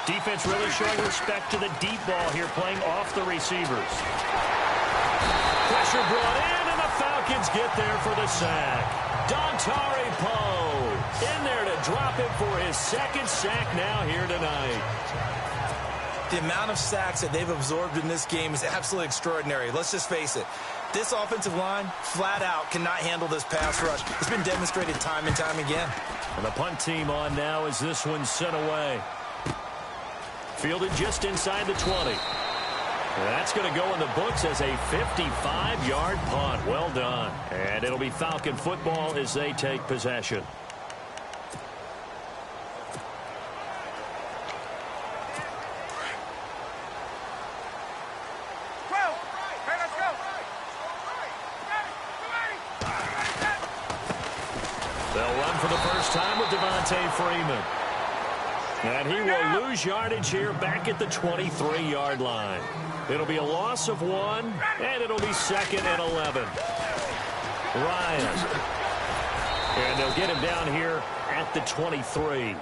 Defense really showing respect to the deep ball here, playing off the receivers. Pressure brought in, and the Falcons get there for the sack. Dontari Poe in there to drop it for his 2nd sack now here tonight. The amount of sacks that they've absorbed in this game is absolutely extraordinary. Let's just face it. This offensive line, flat out, cannot handle this pass rush. It's been demonstrated time and time again. And the punt team on now as this one's sent away. Fielded just inside the 20. That's going to go in the books as a 55-yard punt. Well done. And it'll be Falcon football as they take possession. run for the first time with Devontae Freeman. And he will lose yardage here back at the 23-yard line. It'll be a loss of 1, and it'll be 2nd and 11. Ryan. And they'll get him down here at the 23.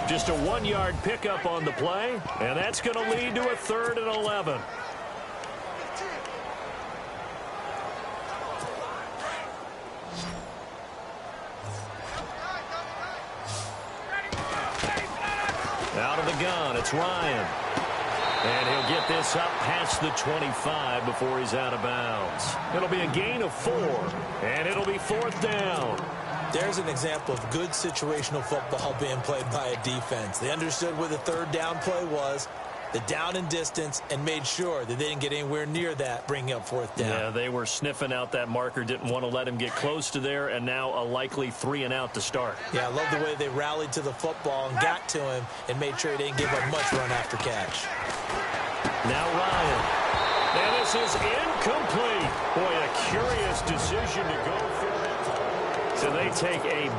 Just a 1-yard pickup on the play, and that's going to lead to a 3rd and 11. Out of the gun, it's Ryan. And he'll get this up past the 25 before he's out of bounds. It'll be a gain of 4, and it'll be 4th down. There's an example of good situational football being played by a defense. They understood where the 3rd down play was, the down and distance, and made sure that they didn't get anywhere near that, bringing up 4th down. Yeah, they were sniffing out that marker, didn't want to let him get close to there, and now a likely 3 and out to start. Yeah, I love the way they rallied to the football and got to him and made sure he didn't give up much run after catch. Now Ryan. And this is incomplete. Boy, a curious decision to go for it. So they take a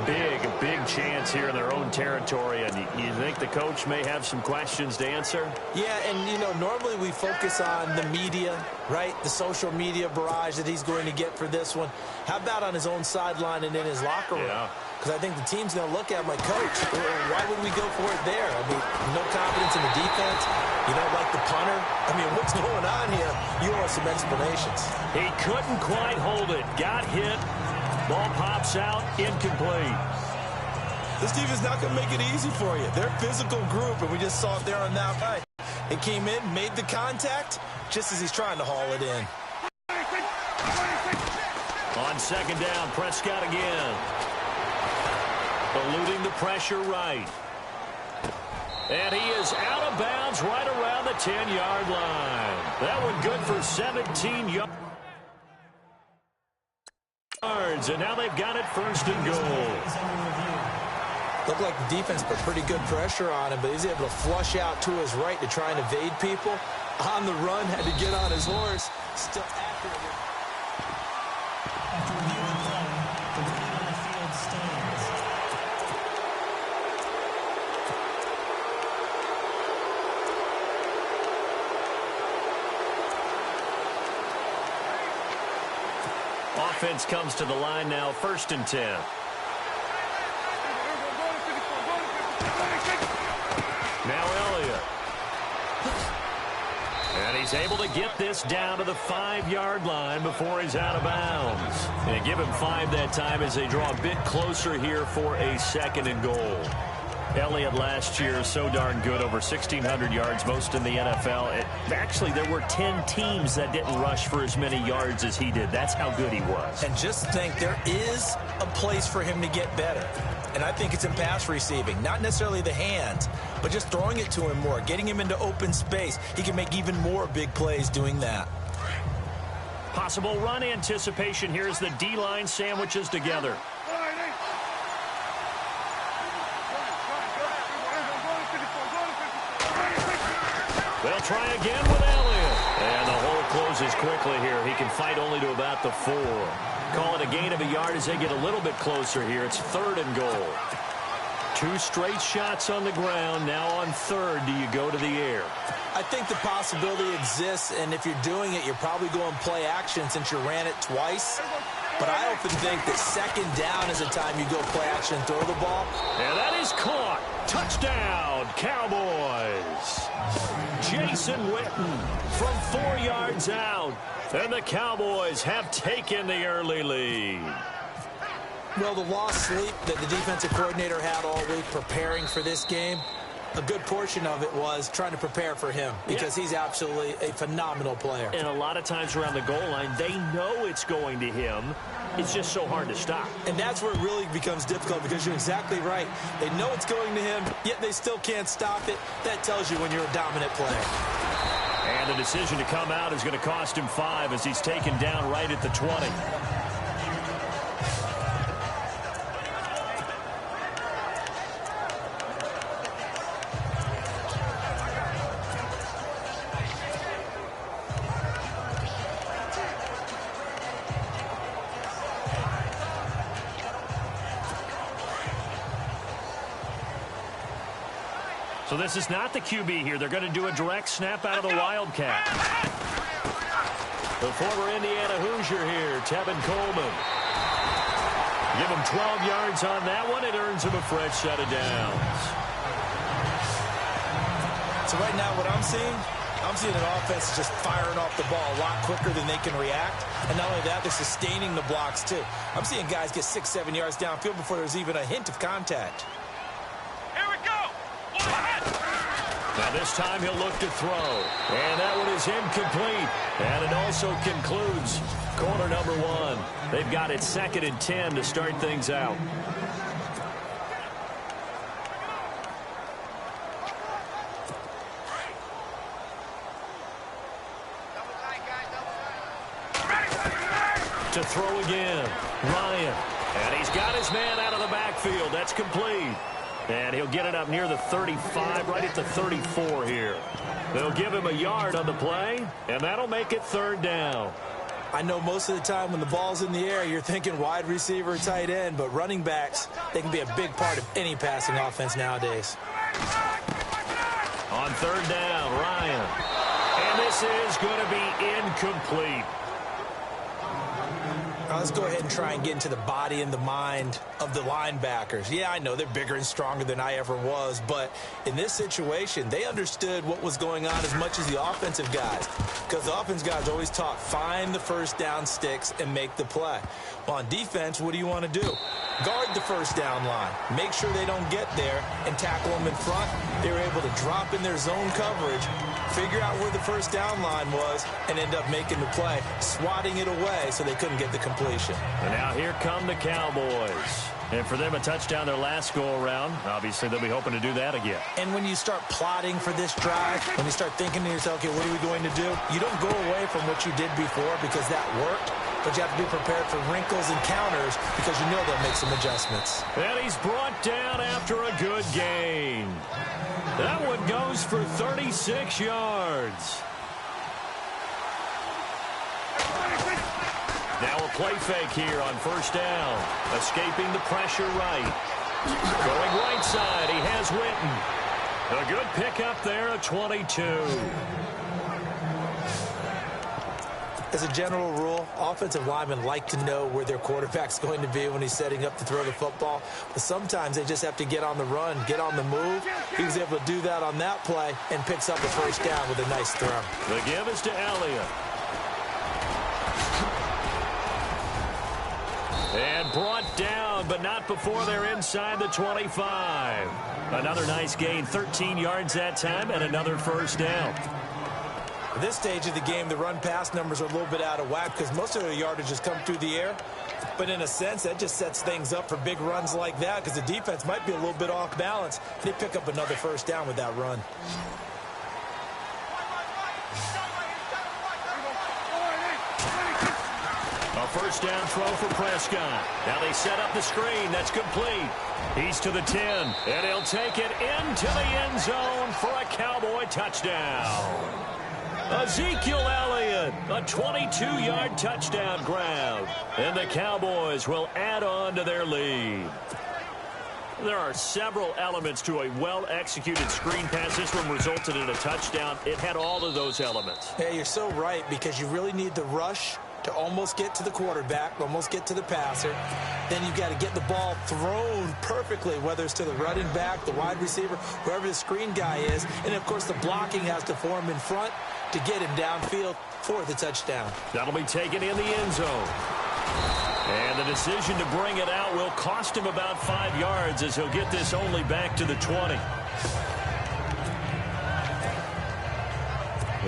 big chance here in their own territory, and you think the coach may have some questions to answer? Yeah, and, you know, normally we focus on the media, right? The social media barrage that he's going to get for this one. How about on his own sideline and in his locker room? Yeah. Because I think the team's going to look at him like, Coach, why would we go for it there? I mean, no confidence in the defense. You don't like the punter. I mean, what's going on here? You want some explanations. He couldn't quite hold it. Got hit. Ball pops out. Incomplete. This defense is not going to make it easy for you. They're a physical group, and we just saw it there on that play. It came in, made the contact, just as he's trying to haul it in. On 2nd down, Prescott again. Eluding the pressure right. And he is out of bounds right around the 10-yard line. That one good for 17 yards. And now they've got it 1st and goal. Looked like the defense put pretty good pressure on him, but he's able to flush out to his right to try and evade people. On the run, had to get on his horse. Still accurate. After reviewing play, the man on the field stands. Offense comes to the line now, 1st and 10. Now Elliott. And he's able to get this down to the 5-yard line before he's out of bounds. And give him 5 that time as they draw a bit closer here for a 2nd and goal. Elliott last year so darn good, over 1,600 yards, most in the NFL. Actually, there were 10 teams that didn't rush for as many yards as he did. That's how good he was. And just think, there is a place for him to get better. And I think it's in pass receiving. Not necessarily the hands, but just throwing it to him more, getting him into open space. He can make even more big plays doing that. Possible run anticipation here as the D-line sandwiches together. They'll try again with Elliott. And the hole closes quickly here. He can fight only to about the 4. Call it a gain of a yard as they get a little bit closer here. It's 3rd and goal. 2 straight shots on the ground. Now on 3rd, do you go to the air? I think the possibility exists, and if you're doing it, you're probably going play action since you ran it twice. But I often think that 2nd down is the time you go play action and throw the ball. And that is caught. Touchdown, Cowboys. Jason Witten from 4 yards out. And the Cowboys have taken the early lead. Well, the lost sleep that the defensive coordinator had all week preparing for this game, a good portion of it was trying to prepare for him because he's absolutely a phenomenal player. And a lot of times around the goal line, they know it's going to him. It's just so hard to stop. And that's where it really becomes difficult because you're exactly right. They know it's going to him, yet they still can't stop it. That tells you when you're a dominant player. And the decision to come out is going to cost him 5 as he's taken down right at the 20. So this is not the QB here. They're going to do a direct snap out of the Wildcat. The former Indiana Hoosier here, Tevin Coleman. Give him 12 yards on that one. It earns him a fresh set of downs. So right now what I'm seeing an offense just firing off the ball a lot quicker than they can react. And not only that, they're sustaining the blocks too. I'm seeing guys get 6-7 yards downfield before there's even a hint of contact. Here we go. Now this time he'll look to throw. And that one is incomplete. And it also concludes quarter number one. They've got it 2nd and 10 to start things out. To throw again, Ryan. And he's got his man out of the backfield. That's complete. And he'll get it up near the 35, right at the 34 here. They'll give him a yard on the play, and that'll make it 3rd down. I know most of the time when the ball's in the air, you're thinking wide receiver, tight end, but running backs, they can be a big part of any passing offense nowadays. On 3rd down, Ryan. And this is going to be incomplete. Now let's go ahead and try and get into the body and the mind of the linebackers. Yeah, I know they're bigger and stronger than I ever was, but in this situation, they understood what was going on as much as the offensive guys, because the offensive guys always taught, find the first down sticks and make the play. Well, on defense, what do you want to do? Guard the first down line. Make sure they don't get there and tackle them in front. They were able to drop in their zone coverage, figure out where the first down line was, and end up making the play, swatting it away so they couldn't get the completion. And now here come the Cowboys. And for them, a touchdown their last go-around. Obviously, they'll be hoping to do that again. And when you start plotting for this drive, when you start thinking to yourself, okay, what are we going to do? You don't go away from what you did before because that worked, but you have to be prepared for wrinkles and counters because you know they'll make some adjustments. And he's brought down after a good gain. That one goes for 36 yards. Now a play fake here on 1st down. Escaping the pressure right. Going right side, he has Witten. A good pickup there at 22. As a general rule, offensive linemen like to know where their quarterback's going to be when he's setting up to throw the football. But sometimes they just have to get on the run, get on the move. He was able to do that on that play and picks up the 1st down with a nice throw. The give is to Elliott. And brought down, but not before they're inside the 25. Another nice gain, 13 yards that time, and another 1st down. At this stage of the game, the run-pass numbers are a little bit out of whack because most of their yardage has come through the air. But in a sense, that just sets things up for big runs like that because the defense might be a little bit off balance. They pick up another 1st down with that run. A 1st down throw for Prescott. Now they set up the screen. That's complete. He's to the 10, and he'll take it into the end zone for a Cowboy touchdown. Ezekiel Elliott, a 22-yard touchdown grab. And the Cowboys will add on to their lead. There are several elements to a well-executed screen pass. This one resulted in a touchdown. It had all of those elements. Yeah, you're so right because you really need the rush to almost get to the quarterback, almost get to the passer. Then you've got to get the ball thrown perfectly, whether it's to the running back, the wide receiver, wherever the screen guy is. And, of course, the blocking has to form in front to get him downfield for the touchdown. That'll be taken in the end zone. And the decision to bring it out will cost him about 5 yards as he'll get this only back to the 20.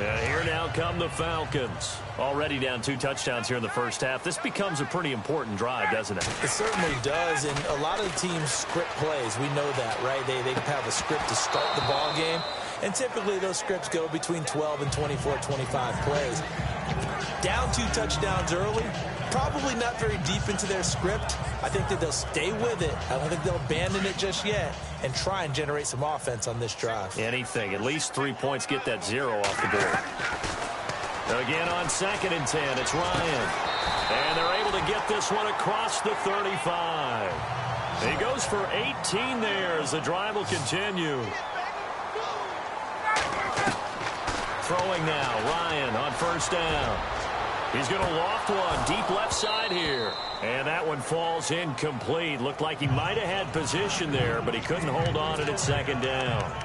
And here now come the Falcons. Already down 2 touchdowns here in the 1st half. This becomes a pretty important drive, doesn't it? It certainly does, and a lot of the teams script plays. We know that, right? They have a script to start the ball game, and typically those scripts go between 12 and 24, 25 plays. Down 2 touchdowns early, probably not very deep into their script. I think that they'll stay with it. I don't think they'll abandon it just yet and try and generate some offense on this drive. Anything. At least 3 points, get that 0 off the board. Again on 2nd and 10, it's Ryan. And they're able to get this one across the 35. He goes for 18 there as the drive will continue. throwing now. Ryan on first down. He's going to loft one deep left side here. And that one falls incomplete. Looked like he might have had position there, but he couldn't hold on at second down.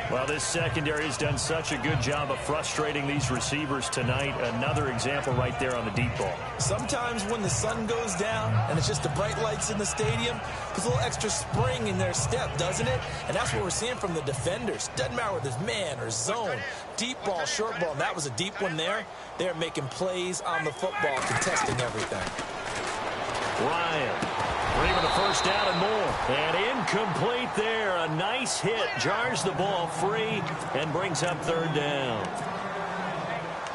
Well, this secondary has done such a good job of frustrating these receivers tonight. Another example right there on the deep ball. Sometimes when the sun goes down and it's just the bright lights in the stadium, there's a little extra spring in their step, doesn't it? And that's what we're seeing from the defenders. Doesn't matter whether it's man or zone, deep ball, short ball. And that was a deep one there. They're making plays on the football, contesting everything. Ryan. Bringing the first down and more. And incomplete there. A nice hit. Jars the ball free and brings up third down.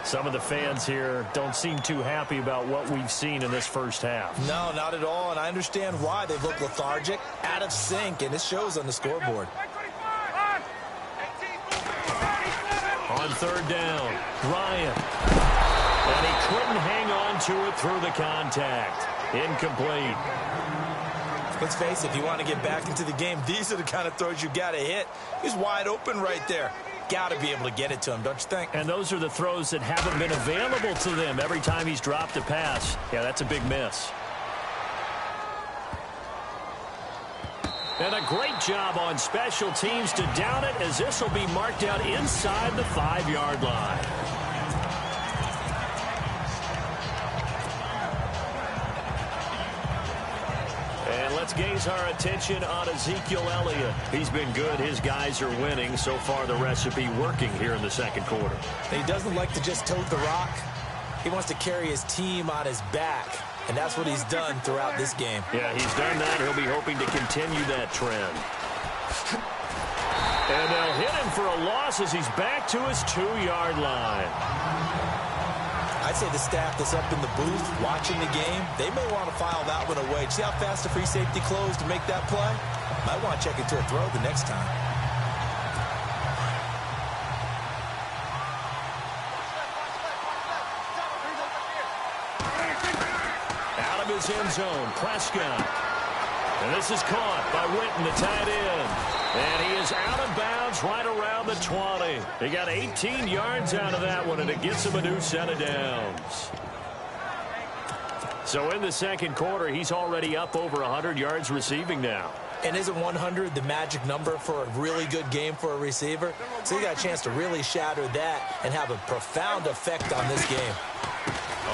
Some of the fans here don't seem too happy about what we've seen in this first half. No, not at all. And I understand why. They look lethargic, out of sync, and it shows on the scoreboard. On third down, Ryan. And he couldn't hang on to it through the contact. Incomplete. Let's face it, if you want to get back into the game, these are the kind of throws you got to hit. He's wide open right there. Got to be able to get it to him, don't you think? And those are the throws that haven't been available to them every time he's dropped a pass. Yeah, that's a big miss. And a great job on special teams to down it, as this will be marked out inside the 5-yard line. And let's gaze our attention on Ezekiel Elliott. He's been good. His guys are winning. So far, the recipe working here in the second quarter. He doesn't like to just tote the rock. He wants to carry his team on his back. And that's what he's done throughout this game. Yeah, he's done that. He'll be hoping to continue that trend. And they'll hit him for a loss as he's back to his 2-yard line. I'd say the staff that's up in the booth watching the game, they may want to file that one away. See how fast the free safety closed to make that play? Might want to check into a throw the next time. Out of his end zone, Prescott. And this is caught by Witten, the tight end. And he is out of bounds right around the 20. He got 18 yards out of that one, and it gets him a new set of downs. So in the second quarter, he's already up over 100 yards receiving now. And isn't 100 the magic number for a really good game for a receiver? So you got a chance to really shatter that and have a profound effect on this game.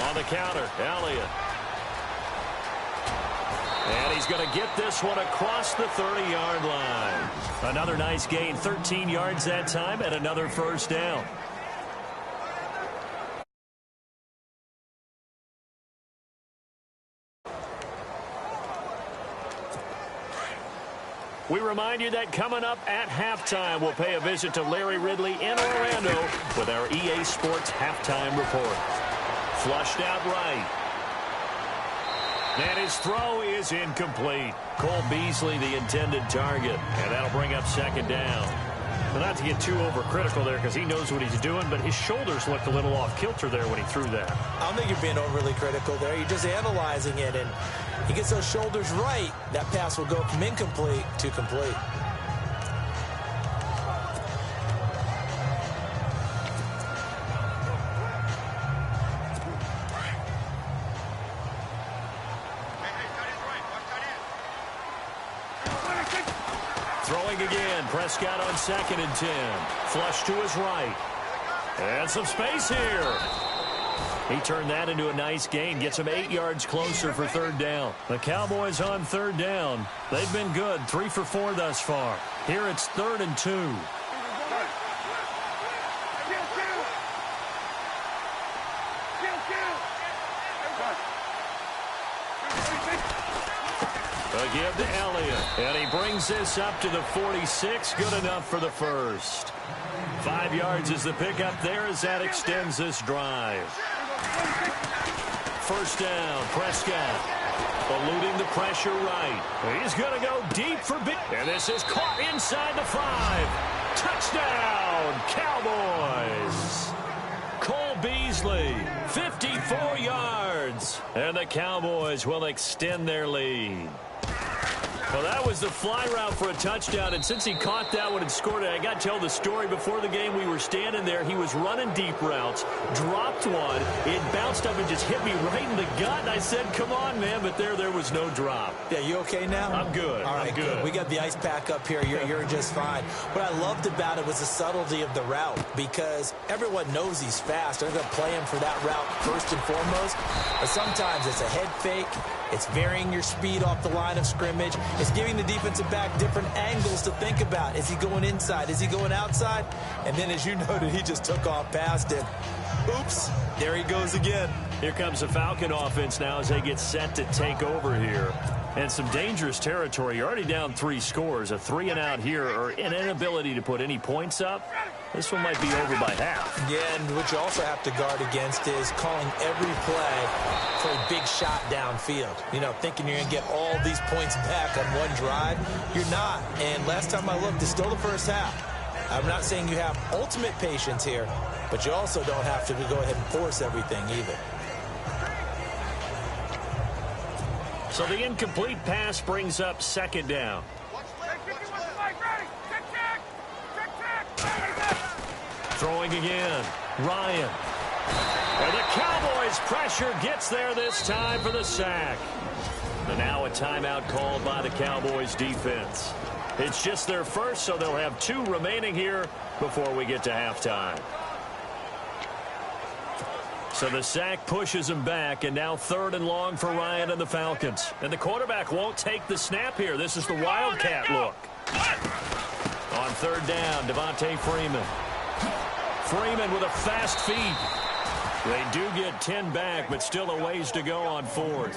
On the counter, Elliott. And he's going to get this one across the 30-yard line. Another nice gain, 13 yards that time, and another first down. We remind you that coming up at halftime, we'll pay a visit to Larry Ridley in Orlando with our EA Sports Halftime Report. Flushed out right. And his throw is incomplete. Cole Beasley, the intended target. And that'll bring up second down. Well, not to get too overcritical there because he knows what he's doing, but his shoulders looked a little off-kilter there when he threw that. I don't think you're being overly critical there. You're just analyzing it, and he gets those shoulders right. That pass will go from incomplete to complete. Throwing again, Prescott on 2nd and 10. Flush to his right. And some space here. He turned that into a nice gain. Gets him 8 yards closer for third down. The Cowboys on third down. They've been good. 3 for 4 thus far. Here it's 3rd and 2. A give to Elliott. And he brings this up to the 46. Good enough for the first. 5 yards is the pickup there as that extends this drive. First down, Prescott. Eluding the pressure right. He's going to go deep for big. And this is caught inside the 5. Touchdown, Cowboys. Cole Beasley, 54 yards. And the Cowboys will extend their lead. Well, that was the fly route for a touchdown, and since he caught that one and scored it, I got to tell the story. Before the game, we were standing there. He was running deep routes, dropped one. It bounced up and just hit me right in the gut, and I said, come on, man, but there was no drop. Yeah, you okay now? I'm good. All right, I'm good. We got the ice pack up here. You're just fine. What I loved about it was the subtlety of the route, because everyone knows he's fast. They're going to play him for that route first and foremost, but sometimes it's a head fake. It's varying your speed off the line of scrimmage. It's giving the defensive back different angles to think about. Is he going inside? Is he going outside? And then, as you noted, he just took off past him. Oops, there he goes again. Here comes the Falcon offense now as they get set to take over here. And some dangerous territory. You're already down 3 scores. A 3-and-out here, or an inability to put any points up. This one might be over by half. Yeah, and what you also have to guard against is calling every play for a big shot downfield. You know, thinking you're going to get all these points back on one drive. You're not. And last time I looked, it's still the first half. I'm not saying you have ultimate patience here, but you also don't have to go ahead and force everything either. So the incomplete pass brings up 2nd down. Throwing again. Ryan. And the Cowboys' pressure gets there this time for the sack. And now a timeout called by the Cowboys defense. It's just their first, so they'll have 2 remaining here before we get to halftime. So the sack pushes him back, and now 3rd and long for Ryan and the Falcons. And the quarterback won't take the snap here. This is the Wildcat look. On 3rd down, Devontae Freeman. Freeman with a fast feet. They do get 10 back, but still a ways to go on 4th.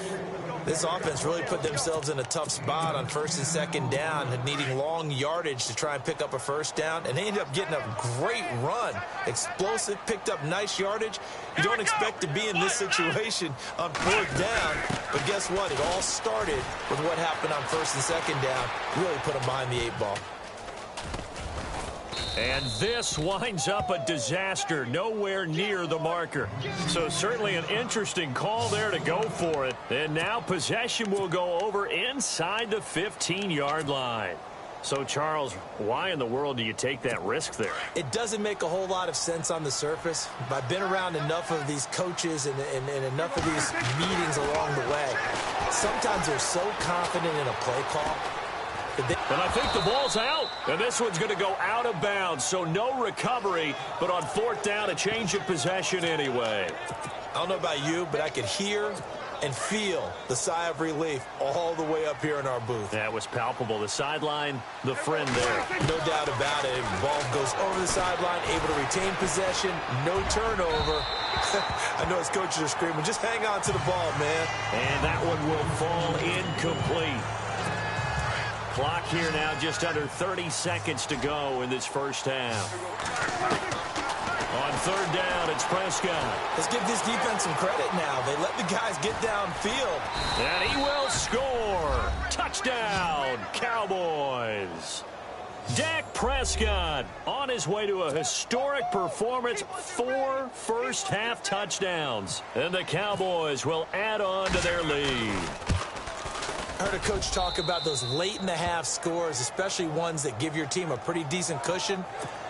This offense really put themselves in a tough spot on 1st and 2nd down, needing long yardage to try and pick up a 1st down, and they ended up getting a great run. Explosive, picked up nice yardage. You don't expect to be in this situation on 4th down, but guess what? It all started with what happened on 1st and 2nd down. Really put them behind the 8 ball. And this winds up a disaster, nowhere near the marker. So certainly an interesting call there to go for it. And now possession will go over inside the 15-yard line. So, Charles, why in the world do you take that risk there? It doesn't make a whole lot of sense on the surface. I've been around enough of these coaches and enough of these meetings along the way. Sometimes they're so confident in a play call. And I think the ball's out. And this one's going to go out of bounds, so no recovery. But on 4th down, a change of possession anyway. I don't know about you, but I could hear and feel the sigh of relief all the way up here in our booth. That was palpable. The sideline, the friend there. No doubt about it. Ball goes over the sideline, able to retain possession, no turnover. I know his coaches are screaming, just hang on to the ball, man. And that one will fall incomplete. Clock here now, just under 30 seconds to go in this first half. On 3rd down, it's Prescott. Let's give this defense some credit now. They let the guys get downfield. And he will score. Touchdown, Cowboys. Dak Prescott on his way to a historic performance, 4 first-half touchdowns. And the Cowboys will add on to their lead. I heard a coach talk about those late-in-the-half scores, especially ones that give your team a pretty decent cushion.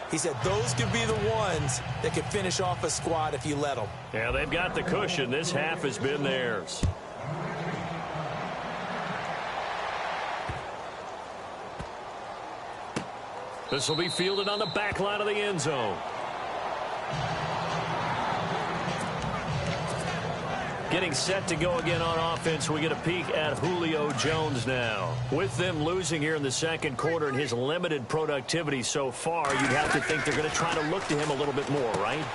He said those could be the ones that could finish off a squad if you let them. Yeah, they've got the cushion. This half has been theirs. This will be fielded on the back line of the end zone. Getting set to go again on offense, we get a peek at Julio Jones now. With them losing here in the 2nd quarter and his limited productivity so far, you'd have to think they're going to try to look to him a little bit more, right?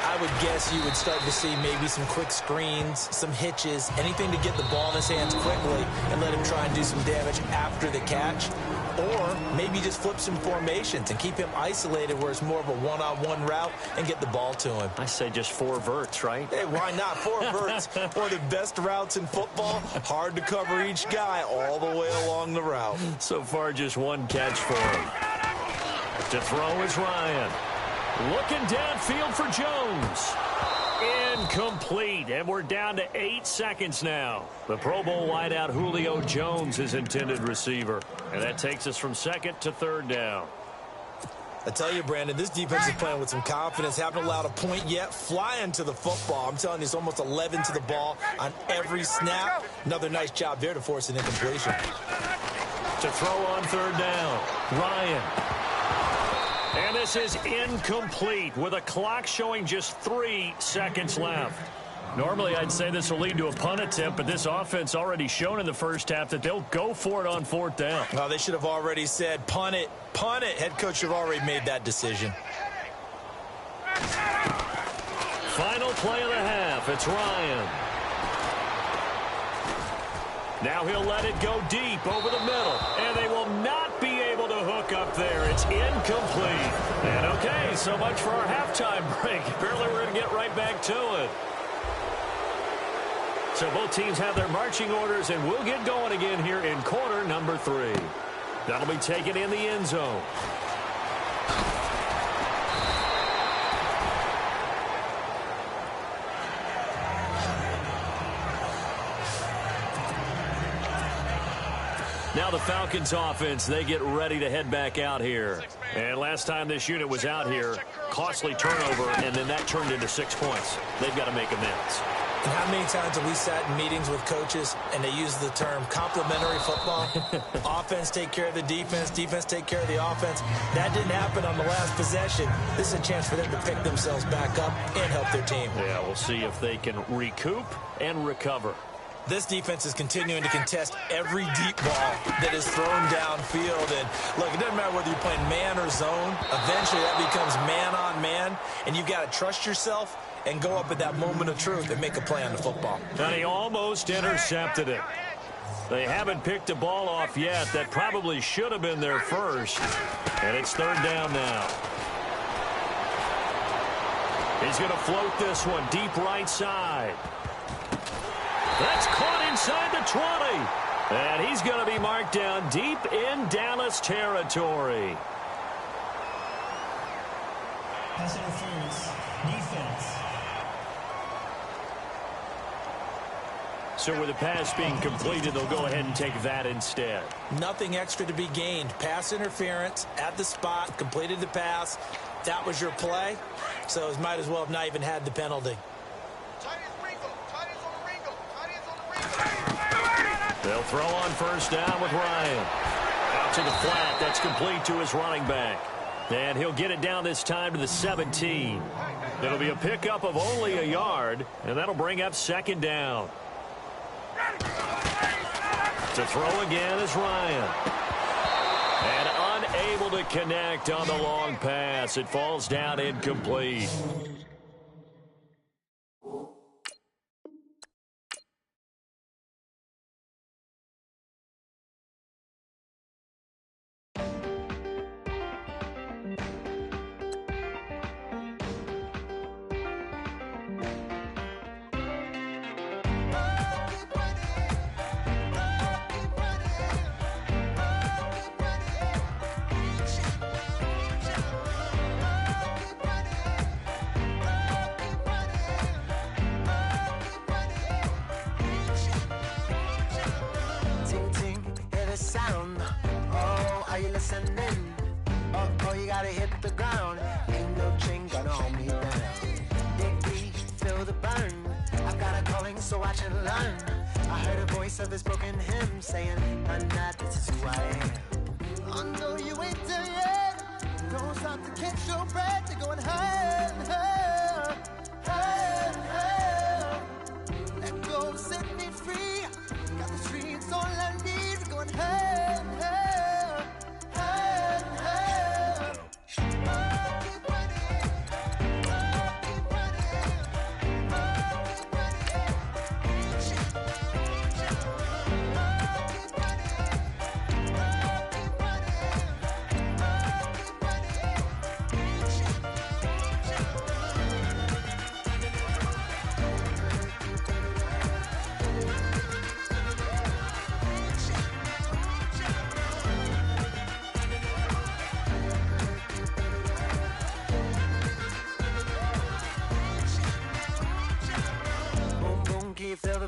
I would guess you would start to see maybe some quick screens, some hitches, anything to get the ball in his hands quickly and let him try and do some damage after the catch. Or maybe just flip some formations and keep him isolated where it's more of a one-on-one route and get the ball to him. I say just 4 verts, right? Hey, why not? 4 verts, one of the best routes in football. Hard to cover each guy all the way along the route. So far, just 1 catch for him. To throw is Ryan. Looking downfield for Jones. incomplete, and we're down to 8 seconds now. The Pro Bowl wideout Julio Jones is intended receiver, and that takes us from second to third down. I tell you, Brandon, this defense is playing with some confidence. Haven't allowed a point yet. Flying to the football. I'm telling you, it's almost 11 to the ball on every snap. Another nice job there to force an incompletion. To throw on third down, Ryan. And this is incomplete with a clock showing just 3 seconds left. Normally, I'd say this will lead to a punt attempt, but this offense already shown in the first half that they'll go for it on fourth down. Well, they should have already said, punt it, punt it. Head coach should have already made that decision. Final play of the half. It's Ryan. Now he'll let it go deep over the middle, and they will not be able to hook up there. It's incomplete. And okay, so much for our halftime break. Apparently we're going to get right back to it. So both teams have their marching orders, and we'll get going again here in quarter number 3. That'll be taken in the end zone. Now the Falcons offense, they get ready to head back out here. And last time this unit was out here, costly turnover, and then that turned into 6 points. They've got to make amends. And how many times have we sat in meetings with coaches and they use the term complementary football? Offense take care of the defense, defense take care of the offense. That didn't happen on the last possession. This is a chance for them to pick themselves back up and help their team. Yeah, we'll see if they can recoup and recover. This defense is continuing to contest every deep ball that is thrown downfield. And, look, it doesn't matter whether you're playing man or zone. Eventually that becomes man on man, and you've got to trust yourself and go up at that moment of truth and make a play on the football. And he almost intercepted it. They haven't picked a ball off yet. That probably should have been their first. And it's third down now. He's going to float this one deep right side. That's caught inside the 20. And he's going to be marked down deep in Dallas territory. Pass interference. Defense. So with the pass being completed, they'll go ahead and take that instead. Nothing extra to be gained. Pass interference at the spot, completed the pass. That was your play. So it might as well have not even had the penalty. They'll throw on first down with Ryan. Out to the flat. That's complete to his running back. And he'll get it down this time to the 17. It'll be a pickup of only a yard, and that'll bring up second down. To throw again is Ryan. And unable to connect on the long pass. It falls down incomplete. Oh, you gotta hit the ground. Ain't no chain gonna hold me down. Dig deep, feel the burn. I've got a calling, so watch and learn. I heard a voice of this broken hymn saying, "None that this is who I am." I know you ain't there yet. Don't stop to catch your breath. You're going higher, higher, higher, higher. Let go, set me free. Got the streets all I need. We're going higher, higher, higher, higher.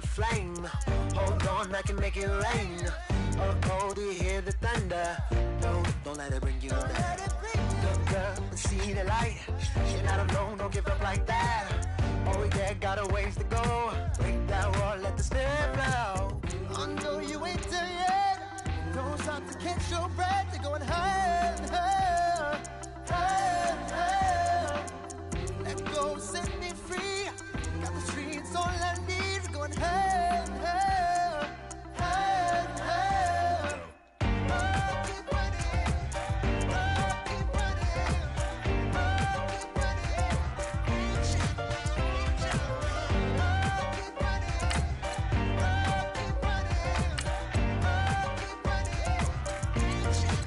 the flame. Hold on, I can make it rain. Oh, do you hear the thunder? No, don't let it bring you down. Look up and see the light. You're not alone, don't give up like that. Oh yeah, got a ways to go. Break that wall, let the spirit flow. I know you ain't there yet. Don't stop to catch your breath. You're going higher, higher, higher, higher. Let go, set me free. Got the streets, all I need is going higher, higher, higher, higher. Oh, keep running. Oh, keep running. Oh, keep running. Reach out, reach out. Oh, keep running. Oh, keep running. Oh, keep running. Reach out, reach out.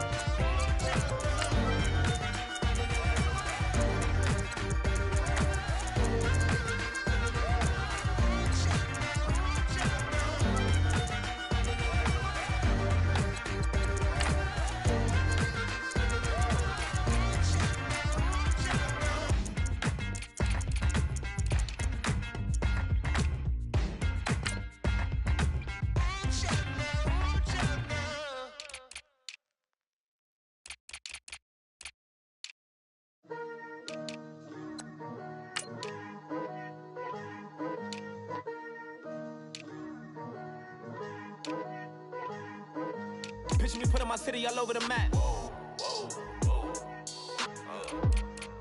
Picture me putting my city all over the map.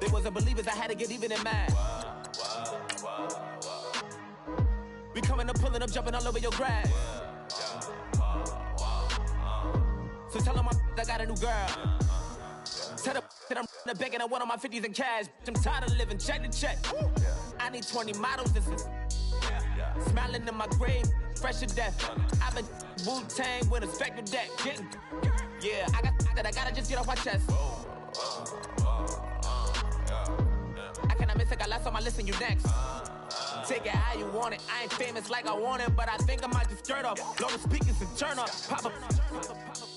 They wasn't believers, I had to get even in mad. We coming up, pulling up, jumping all over your grass. So tell them I got a new girl. Tell them that I'm begging, I want all my 50s in cash. I'm tired of living check to check. I need 20 models, this is smiling in my grave, fresh to death. I've been Wu-Tang with a spectral deck. Yeah, I gotta just get off my chest. I cannot miss it, got last on my list and you next. Take it how you want it, I ain't famous like I want it, but I think I might just skirt off. Blow the speakers and turn up, pop up.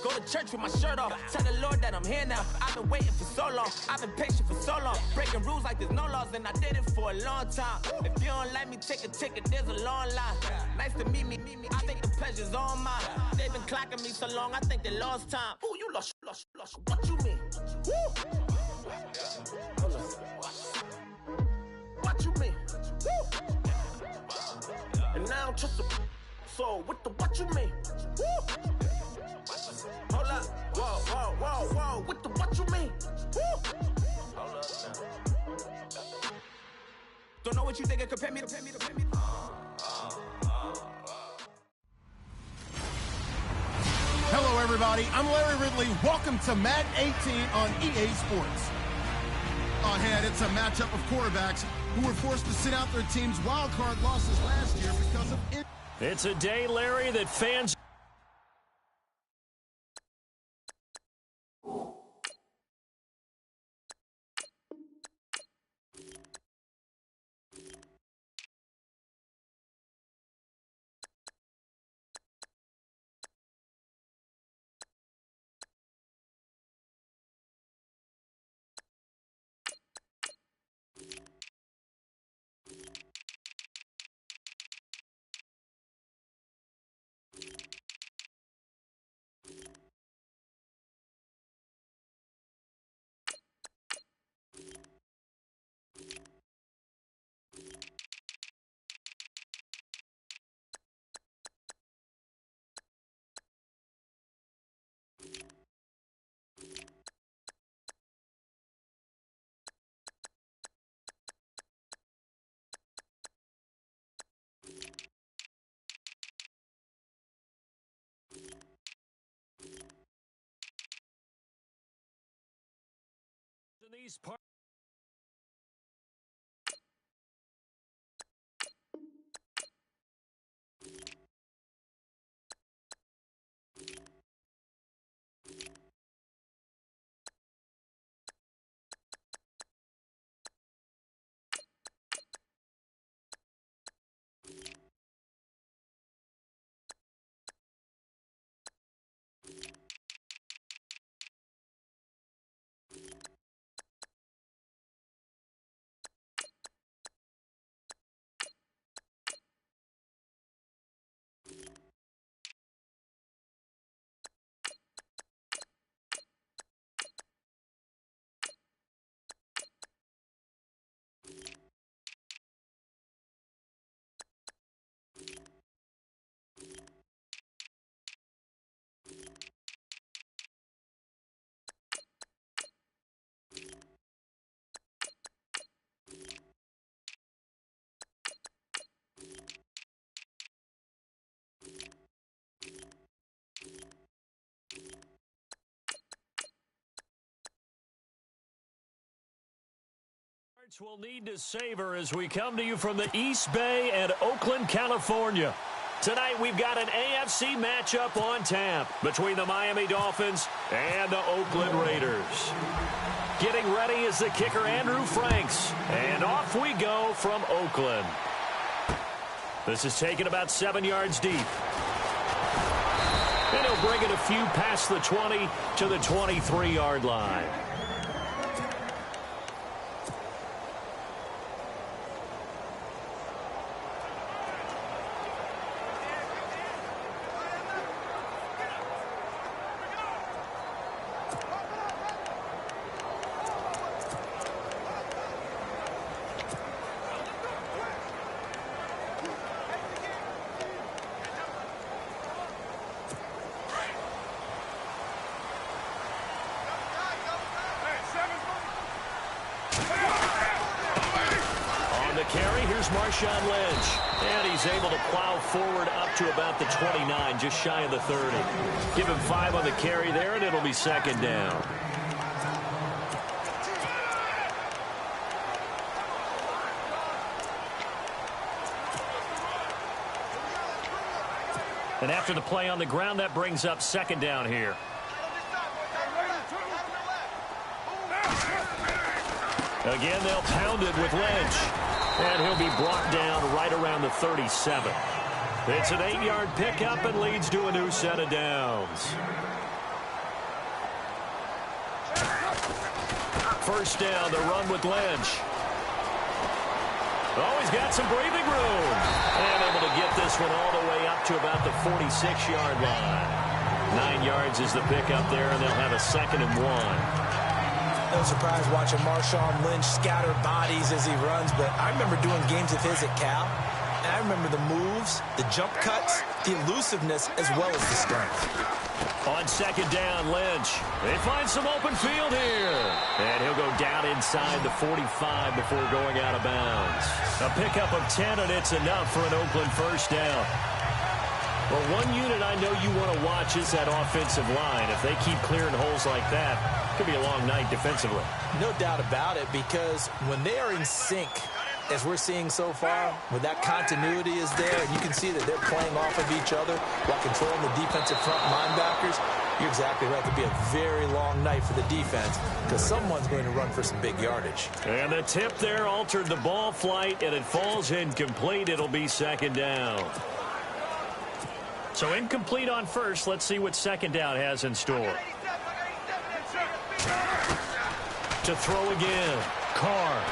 Go to church with my shirt off, tell the Lord that I'm here now. I've been waiting for so long, I've been patient for so long. Breaking rules like there's no laws, and I did it for a long time. If you don't like me, take a ticket, there's a long line. Nice to meet me, I think the pleasure's all mine. They've been clocking me so long, I think they lost time. Ooh, you lost, what you mean? Woo! Hold on. What you mean? Woo! And now I don't trust the so what you mean? Woo! Hold up, whoa, what you mean? Woo! Hold up now. Don't know what you think, compare me. Hello, everybody. I'm Larry Ridley. Welcome to Madden 18 on EA Sports. Ahead, it's a matchup of quarterbacks who were forced to sit out their team's wildcard losses last year because of it. It's a day, Larry, that fans... in these parts. We'll need to savor as we come to you from the East Bay and Oakland, California. Tonight we've got an AFC matchup on tap between the Miami Dolphins and the Oakland Raiders. Getting ready is the kicker Andrew Franks, and off we go from Oakland. This is taken about 7 yards deep. And he'll bring it a few past the 20 to the 23-yard line. Carry, here's Marshawn Lynch, and he's able to plow forward up to about the 29, just shy of the 30. Give him 5 on the carry there, and it'll be second down. And after the play on the ground, that brings up second down here. Again, they'll pound it with Lynch. And he'll be brought down right around the 37. It's an 8-yard pickup and leads to a new set of downs. First down, the run with Lynch. Oh, he's got some breathing room. And able to get this one all the way up to about the 46-yard line. 9 yards is the pickup there, and they'll have a 2nd and 1. No surprise watching Marshawn Lynch scatter bodies as he runs, but I remember doing games of his at Cal, and I remember the moves, the jump cuts, the elusiveness, as well as the strength. On second down, Lynch. They find some open field here. And he'll go down inside the 45 before going out of bounds. A pickup of 10, and it's enough for an Oakland first down. Well, one unit I know you want to watch is that offensive line. If they keep clearing holes like that, it could be a long night defensively. No doubt about it, because when they are in sync, as we're seeing so far, when that continuity is there, and you can see that they're playing off of each other while controlling the defensive front linebackers, you're exactly right. It could be a very long night for the defense because someone's going to run for some big yardage. And the tip there altered the ball flight, and it falls incomplete. It'll be second down. So incomplete on first. Let's see what second down has in store. To throw again. Carr.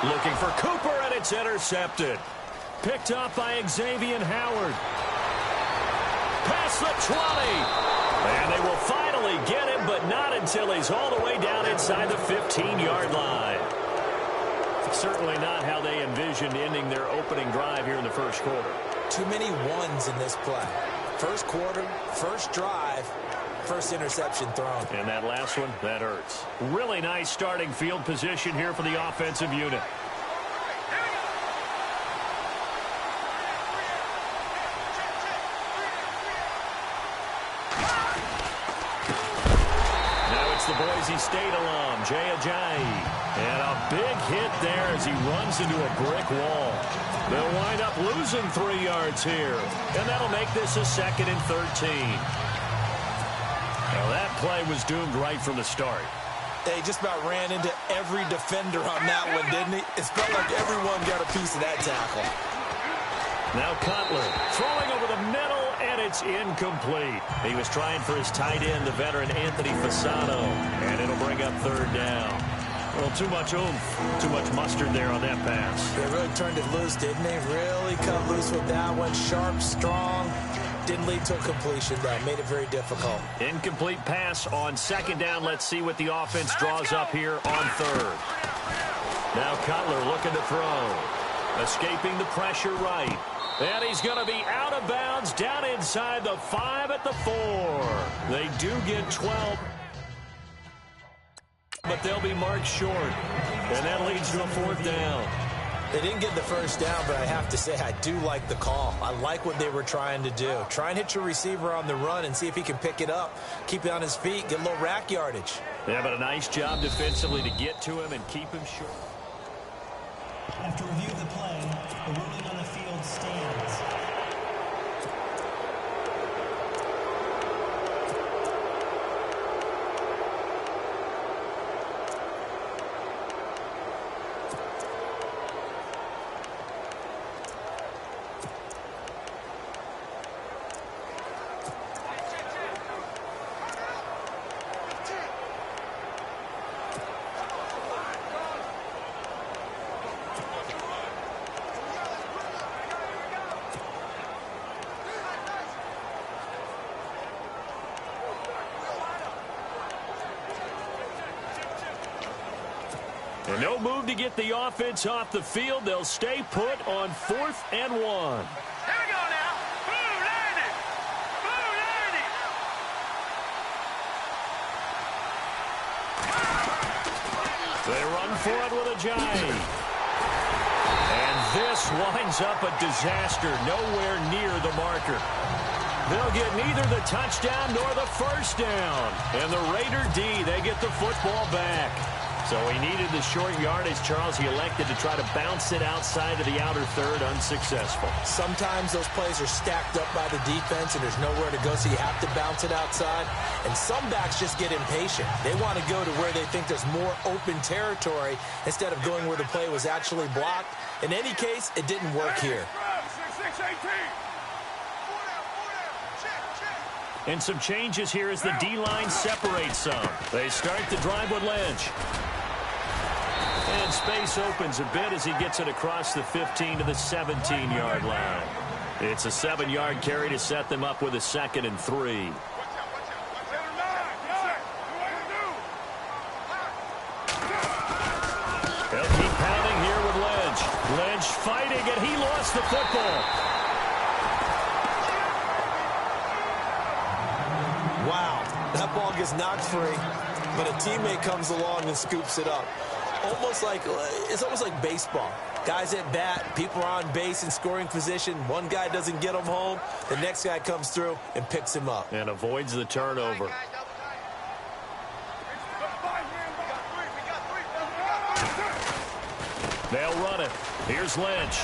Looking for Cooper, and it's intercepted. Picked up by Xavier Howard. Past the 20. And they will finally get him, but not until he's all the way down inside the 15-yard line. Certainly not how they envisioned ending their opening drive here in the first quarter. Too many ones in this play. First quarter, first drive, first interception thrown. And that last one, that hurts. Really nice starting field position here for the offensive unit. Now it's the Boise State alum, Jay Ajayi. And a big hit there as he runs into a brick wall. They'll wind up losing 3 yards here. And that'll make this a 2nd and 13. Now that play was doomed right from the start. They just about ran into every defender on that one, didn't he? It felt like everyone got a piece of that tackle. Now Cutler throwing over the middle, and it's incomplete. He was trying for his tight end, the veteran Anthony Fasano, and it'll bring up third down. Well, too much oomph, too much mustard there on that pass. They really turned it loose, didn't they? Really cut loose with that one. Sharp, strong. Didn't lead to a completion, though. Made it very difficult. Incomplete pass on second down. Let's see what the offense draws up here on third. Now Cutler looking to throw. Escaping the pressure right. And he's going to be out of bounds down inside the 5 at the 4. They do get 12. But they'll be marked short. And that leads to a fourth down. They didn't get the first down, but I have to say I do like the call. I like what they were trying to do. Try and hit your receiver on the run and see if he can pick it up. Keep it on his feet. Get a little rack yardage. Yeah, but a nice job defensively to get to him and keep him short. After review of the play, the ruling on the field stands. And no move to get the offense off the field. They'll stay put on 4th and 1. Here we go now. Boom, learn it. Boom, learn it. They run for it with a jive. And this winds up a disaster. Nowhere near the marker. They'll get neither the touchdown nor the first down. And the Raider D, they get the football back. So he needed the short yardage, Charles. He elected to try to bounce it outside of the outer third, unsuccessful. Sometimes those plays are stacked up by the defense and there's nowhere to go, so you have to bounce it outside. And some backs just get impatient. They want to go to where they think there's more open territory instead of going where the play was actually blocked. In any case, it didn't work here. And some changes here as the D-line separates some. They start the drive with Lynch. And space opens a bit as he gets it across the 15 to the 17-yard line. It's a 7-yard carry to set them up with a 2nd and 3. They'll keep pounding here with Lynch. Lynch fighting, and he lost the football. Wow, that ball gets knocked free, but a teammate comes along and scoops it up. It's almost like baseball. Guys at bat, people are on base in scoring position. One guy doesn't get him home. The next guy comes through and picks him up. And avoids the turnover. They'll run it. Here's Lynch.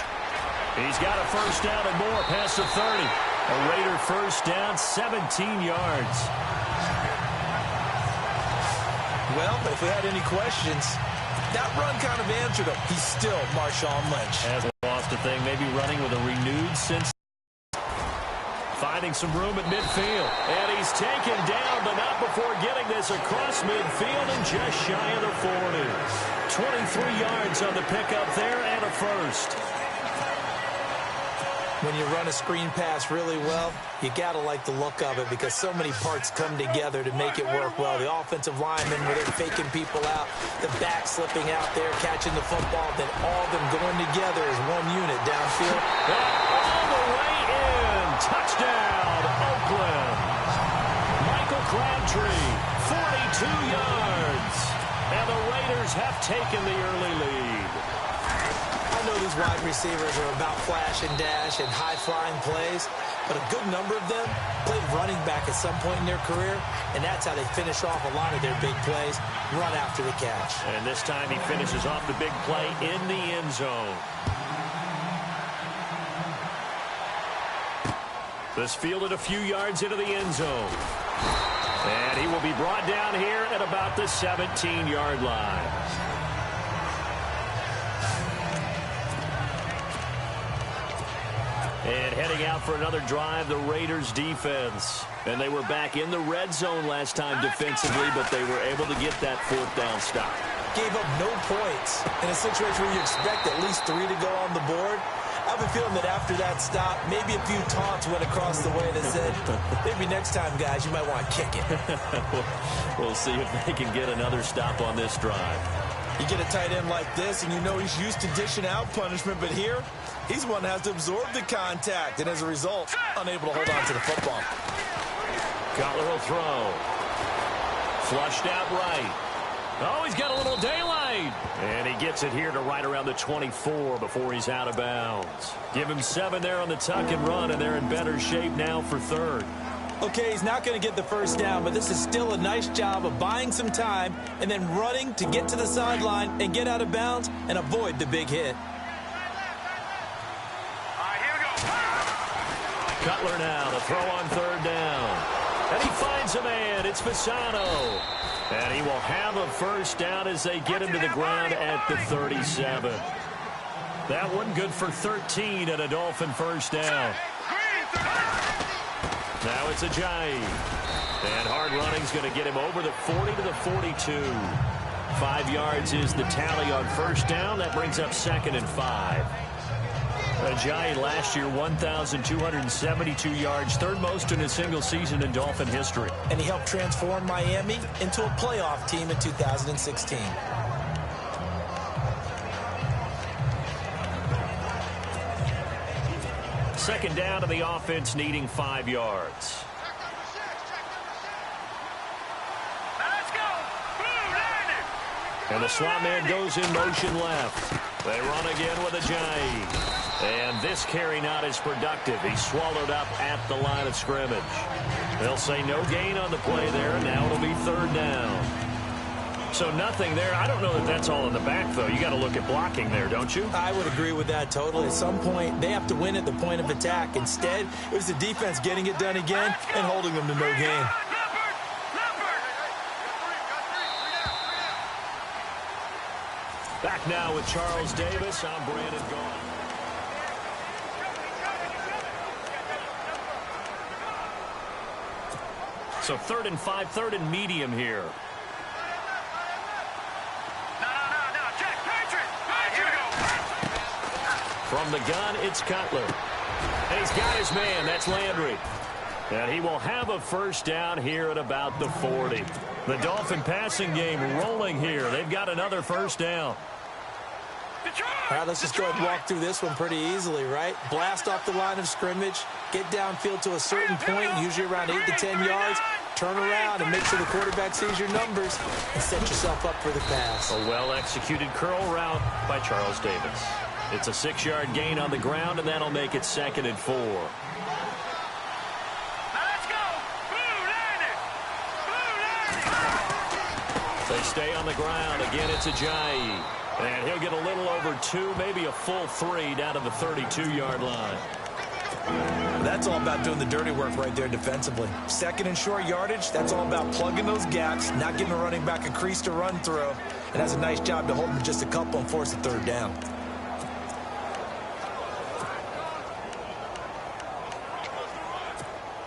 He's got a first down and more past the 30. A Raider first down, 17 yards. Well, if we had any questions, that run kind of answered him. He's still Marshawn Lynch. Hasn't lost a thing, maybe running with a renewed sense. Finding some room at midfield. And he's taken down, but not before getting this across midfield and just shy of the 40. 23 yards on the pickup there and a first. When you run a screen pass really well, you got to like the look of it because so many parts come together to make it work well. The offensive linemen, where they're faking people out, the back slipping out there, catching the football, then all of them going together as one unit downfield. All the way in. Touchdown, Oakland. Michael Crabtree, 42 yards. And the Raiders have taken the early lead. I know these wide receivers are about flash and dash and high-flying plays, but a good number of them played running back at some point in their career, and that's how they finish off a lot of their big plays, run after the catch. And this time he finishes off the big play in the end zone. This fielded a few yards into the end zone. And he will be brought down here at about the 17-yard line. And heading out for another drive, the Raiders defense. And they were back in the red zone last time defensively, but they were able to get that 4th down stop. Gave up no points in a situation where you expect at least 3 to go on the board. I have a feeling that after that stop, maybe a few taunts went across the way that said, maybe next time, guys, you might want to kick it. We'll see if they can get another stop on this drive. You get a tight end like this, and you know he's used to dishing out punishment, but here, he's one that has to absorb the contact, and as a result, unable to hold on to the football. Cutler will throw. Flushed out right. Oh, he's got a little daylight. And he gets it here to right around the 24 before he's out of bounds. Give him 7 there on the tuck and run, and they're in better shape now for 3rd. Okay, he's not going to get the first down, but this is still a nice job of buying some time and then running to get to the sideline and get out of bounds and avoid the big hit. Cutler now to throw on third down. And he finds a man. It's Fasano. And he will have a first down as they get him to the ground at the 37. That one good for 13 and a Dolphin first down. Now it's Ajayi. And hard running's going to get him over the 40 to the 42. 5 yards is the tally on first down. That brings up 2nd and 5. Ajayi last year, 1,272 yards, third most in a single season in Dolphin history. And he helped transform Miami into a playoff team in 2016. Second down to the offense, needing 5 yards. And the slot man goes in motion left. They run again with Ajayi. And this carry not as productive. He's swallowed up at the line of scrimmage. They'll say no gain on the play there, and now it'll be third down. So nothing there. I don't know that that's all in the back, though. You got to look at blocking there, don't you? I would agree with that totally. At some point, they have to win at the point of attack. Instead, it was the defense getting it done again and holding them to no gain. Back now with Charles Davis. I'm Brandon Gault. So 3rd and 5, 3rd and medium here. From the gun, it's Cutler. And he's got his man. That's Landry. And he will have a first down here at about the 40. The Dolphin passing game rolling here. They've got another first down. All right, let's just go ahead and walk through this one pretty easily, right? Blast off the line of scrimmage, get downfield to a certain point, usually around 8 to 10 yards, turn around and make sure the quarterback sees your numbers and set yourself up for the pass. A well-executed curl route by Charles Davis. It's a 6-yard gain on the ground, and that'll make it 2nd and 4. They stay on the ground. Again, it's Ajayi. And he'll get a little over 2, maybe a full 3 down to the 32-yard line. That's all about doing the dirty work right there defensively. 2nd and short yardage, that's all about plugging those gaps, not giving a running back a crease to run through. And that's a nice job to hold him just a couple and force a third down.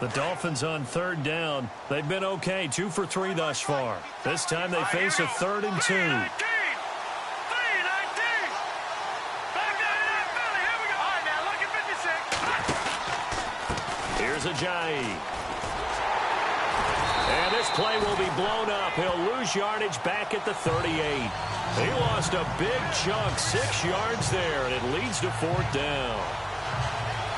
The Dolphins on third down. They've been okay, 2 for 3 thus far. This time they face a 3rd and 2. Here's Ajayi. And this play will be blown up. He'll lose yardage back at the 38. He lost a big chunk, 6 yards there, and it leads to 4th down.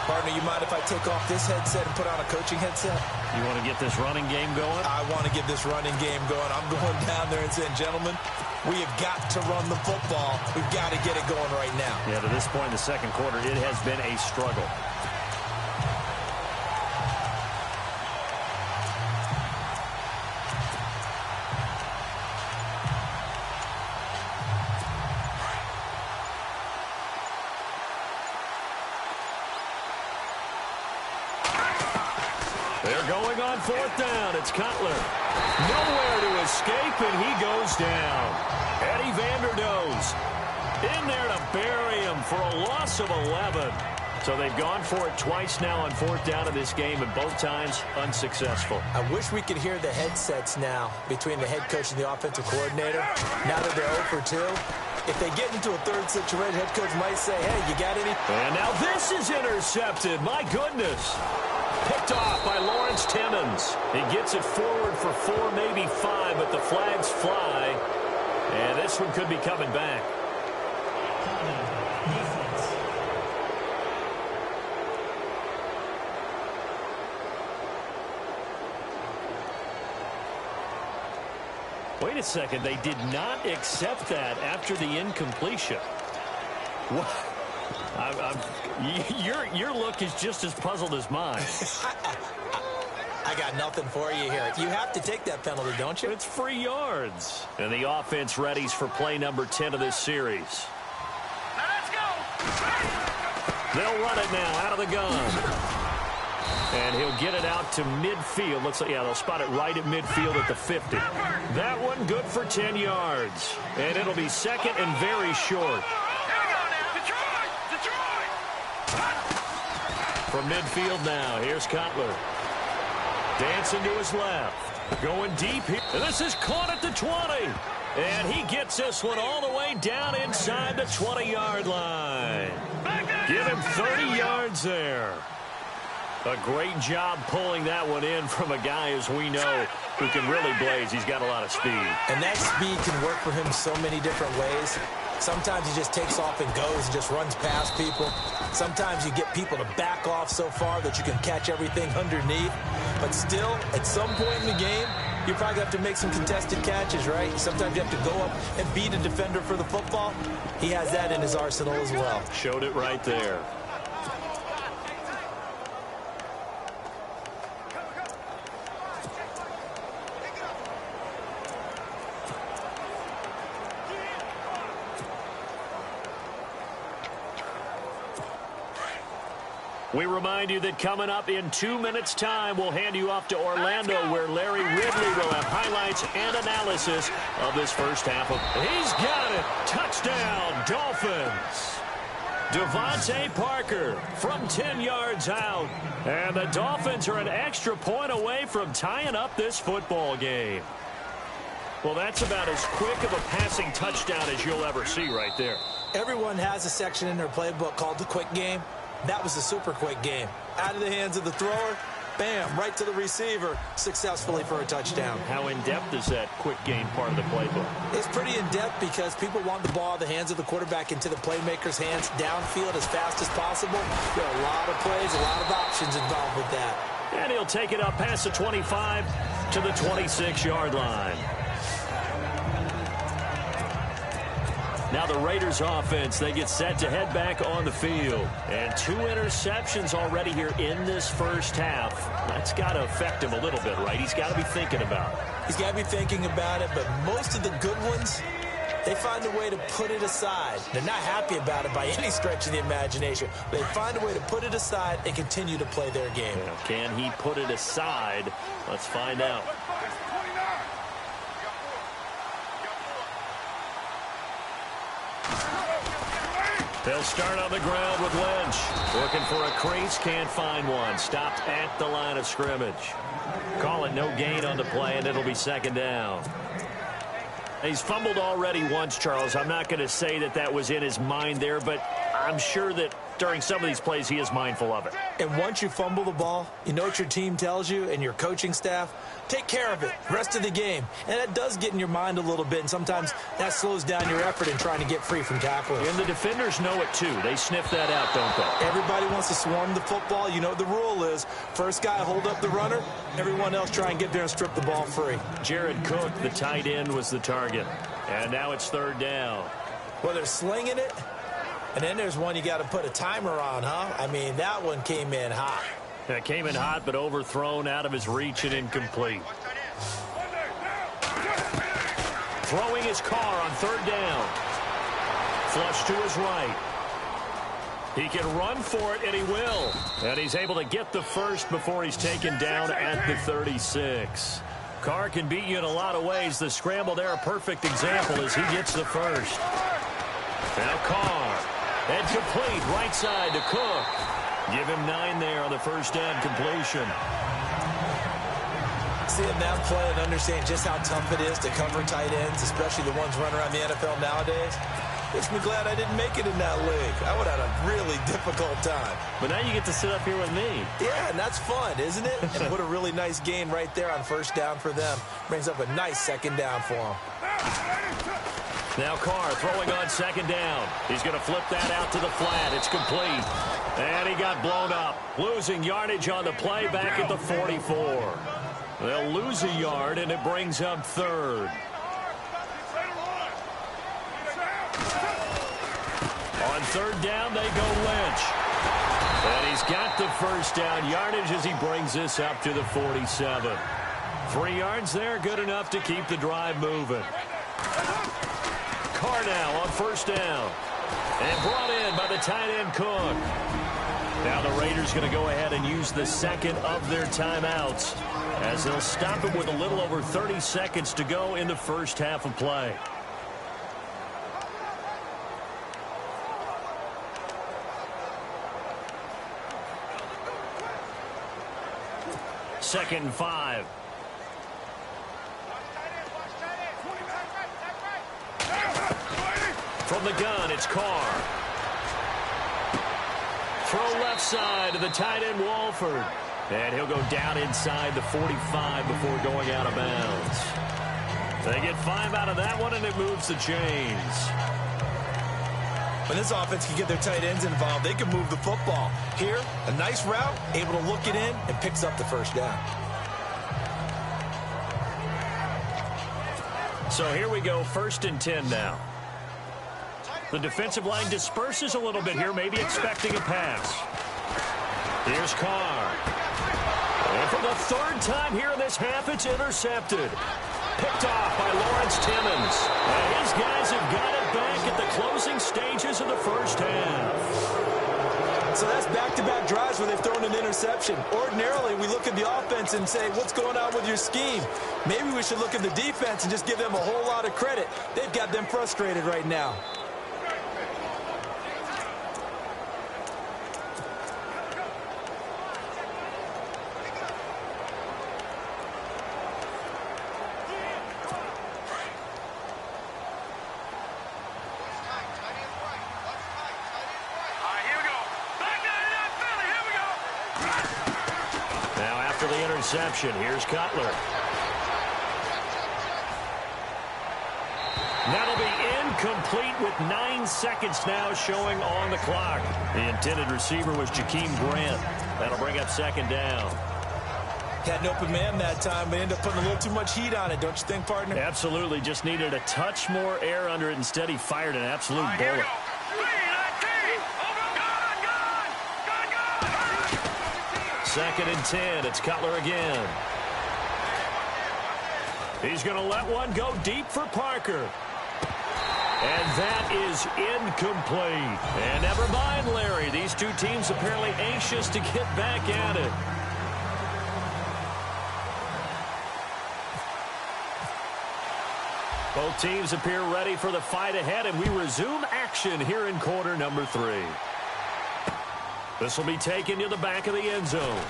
Partner, you mind if I take off this headset and put on a coaching headset? You want to get this running game going? I want to get this running game going. I'm going down there and saying, gentlemen, we have got to run the football. We've got to get it going right now. Yeah, to this point in the second quarter, it has been a struggle. They're going on 4th down. It's Cutler. Nowhere to escape, and he goes down. Eddie Vanderdoes in there to bury him for a loss of 11. So they've gone for it twice now on 4th down in this game, and both times unsuccessful. I wish we could hear the headsets now between the head coach and the offensive coordinator. Now that they're 0 for 2, if they get into a third situation, head coach might say, hey, you got any? And now this is intercepted. My goodness. Picked off by Lawrence Timmons. He gets it forward for 4, maybe 5, but the flags fly. And this one could be coming back. Wait a second. They did not accept that after the incompletion. What? Your look is just as puzzled as mine. I got nothing for you here. You have to take that penalty, don't you? It's free yards. And the offense readies for play number 10 of this series. Now let's go. They'll run it now out of the gun. And he'll get it out to midfield. Looks like, yeah, they'll spot it right at midfield at the 50. That one good for 10 yards. And it'll be second and very short. From midfield now, here's Cutler. Dancing to his left. Going deep here. And this is caught at the 20. And he gets this one all the way down inside the 20-yard line. Give him 30 yards there. A great job pulling that one in from a guy, as we know, who can really blaze. He's got a lot of speed. And that speed can work for him so many different ways. Sometimes he just takes off and goes and just runs past people. Sometimes you get people to back off so far that you can catch everything underneath. But still, at some point in the game, you probably have to make some contested catches, right? Sometimes you have to go up and beat a defender for the football. He has that in his arsenal as well. Showed it right there. We remind you that coming up in 2 minutes' time, we'll hand you off to Orlando, where Larry Ridley will have highlights and analysis of this first half. He's got it. Touchdown, Dolphins. Devontae Parker from 10 yards out. And the Dolphins are an extra point away from tying up this football game. Well, that's about as quick of a passing touchdown as you'll ever see right there. Everyone has a section in their playbook called the quick game. That was a super quick game. Out of the hands of the thrower, bam, right to the receiver, successfully for a touchdown. How in-depth is that quick game part of the playbook? It's pretty in-depth because people want the ball out of the hands of the quarterback into the playmaker's hands downfield as fast as possible. There are a lot of plays, a lot of options involved with that. And he'll take it up past the 25 to the 26-yard line. Now the Raiders offense, they get set to head back on the field. And 2 interceptions already here in this first half. That's got to affect him a little bit, right? He's got to be thinking about it. He's got to be thinking about it, but most of the good ones, they find a way to put it aside. They're not happy about it by any stretch of the imagination. They find a way to put it aside and continue to play their game. Yeah, can he put it aside? Let's find out. They'll start on the ground with Lynch. Looking for a crease, can't find one. Stopped at the line of scrimmage. Call it no gain on the play, and it'll be second down. He's fumbled already once, Charles. I'm not going to say that that was in his mind there, but I'm sure that during some of these plays he is mindful of it. And once you fumble the ball, you know what your team tells you and your coaching staff? Take care of it rest of the game. And that does get in your mind a little bit, and sometimes that slows down your effort in trying to get free from tacklers. And the defenders know it too. They sniff that out, don't they? Everybody wants to swarm the football. You know what the rule is. First guy hold up the runner. Everyone else try and get there and strip the ball free. Jared Cook, the tight end, was the target. And now it's third down. Well, they're slinging it. And then there's one you got to put a timer on, huh? I mean, that one came in hot. That came in hot, but overthrown, out of his reach, and incomplete. Throwing his car on third down. Flush to his right. He can run for it, and he will. And he's able to get the first before he's taken down at the 36. Carr can beat you in a lot of ways. The scramble there, a perfect example as he gets the first. Now Carr. And complete, right side to Cook. Give him 9 there on the first down completion. Seeing that play and understand just how tough it is to cover tight ends, especially the ones running around the NFL nowadays, makes me glad I didn't make it in that league. I would have had a really difficult time. But now you get to sit up here with me. Yeah, and that's fun, isn't it? And put a really nice gain right there on first down for them. Brings up a nice second down for them. Now Carr throwing on second down. He's going to flip that out to the flat. It's complete. And he got blown up. Losing yardage on the play back at the 44. They'll lose a yard, and it brings up third. On third down, they go Lynch. And he's got the first down yardage as he brings this up to the 47. 3 yards there, good enough to keep the drive moving. Carr now on first down. And brought in by the tight end Cook. Now the Raiders going to go ahead and use the second of their timeouts as they'll stop it with a little over 30 seconds to go in the first half of play. Second and 5. From the gun, it's Carr. Throw left side to the tight end Walford. And he'll go down inside the 45 before going out of bounds. They get 5 out of that one, and it moves the chains. When this offense can get their tight ends involved, they can move the football. Here, a nice route, able to look it in, and picks up the first down. So here we go, 1st and 10 now. The defensive line disperses a little bit here, maybe expecting a pass. Here's Carr. And for the 3rd time here in this half, it's intercepted. Picked off by Lawrence Timmons. And his guys have got it back at the closing stages of the first half. So that's back-to-back drives where they've thrown an interception. Ordinarily, we look at the offense and say, what's going on with your scheme? Maybe we should look at the defense and just give them a whole lot of credit. They've got them frustrated right now. Here's Cutler. That'll be incomplete with 9 seconds now showing on the clock. The intended receiver was Jakeem Grant. That'll bring up 2nd down. Had an open man that time, but ended up putting a little too much heat on it, don't you think, partner? Absolutely. Just needed a touch more air under it. Instead, he fired an absolute bullet. 2nd and 10. It's Cutler again. He's going to let one go deep for Parker. And that is incomplete. And never mind, Larry. These two teams apparently anxious to get back at it. Both teams appear ready for the fight ahead, and we resume action here in quarter number 3. This will be taken to the back of the end zone.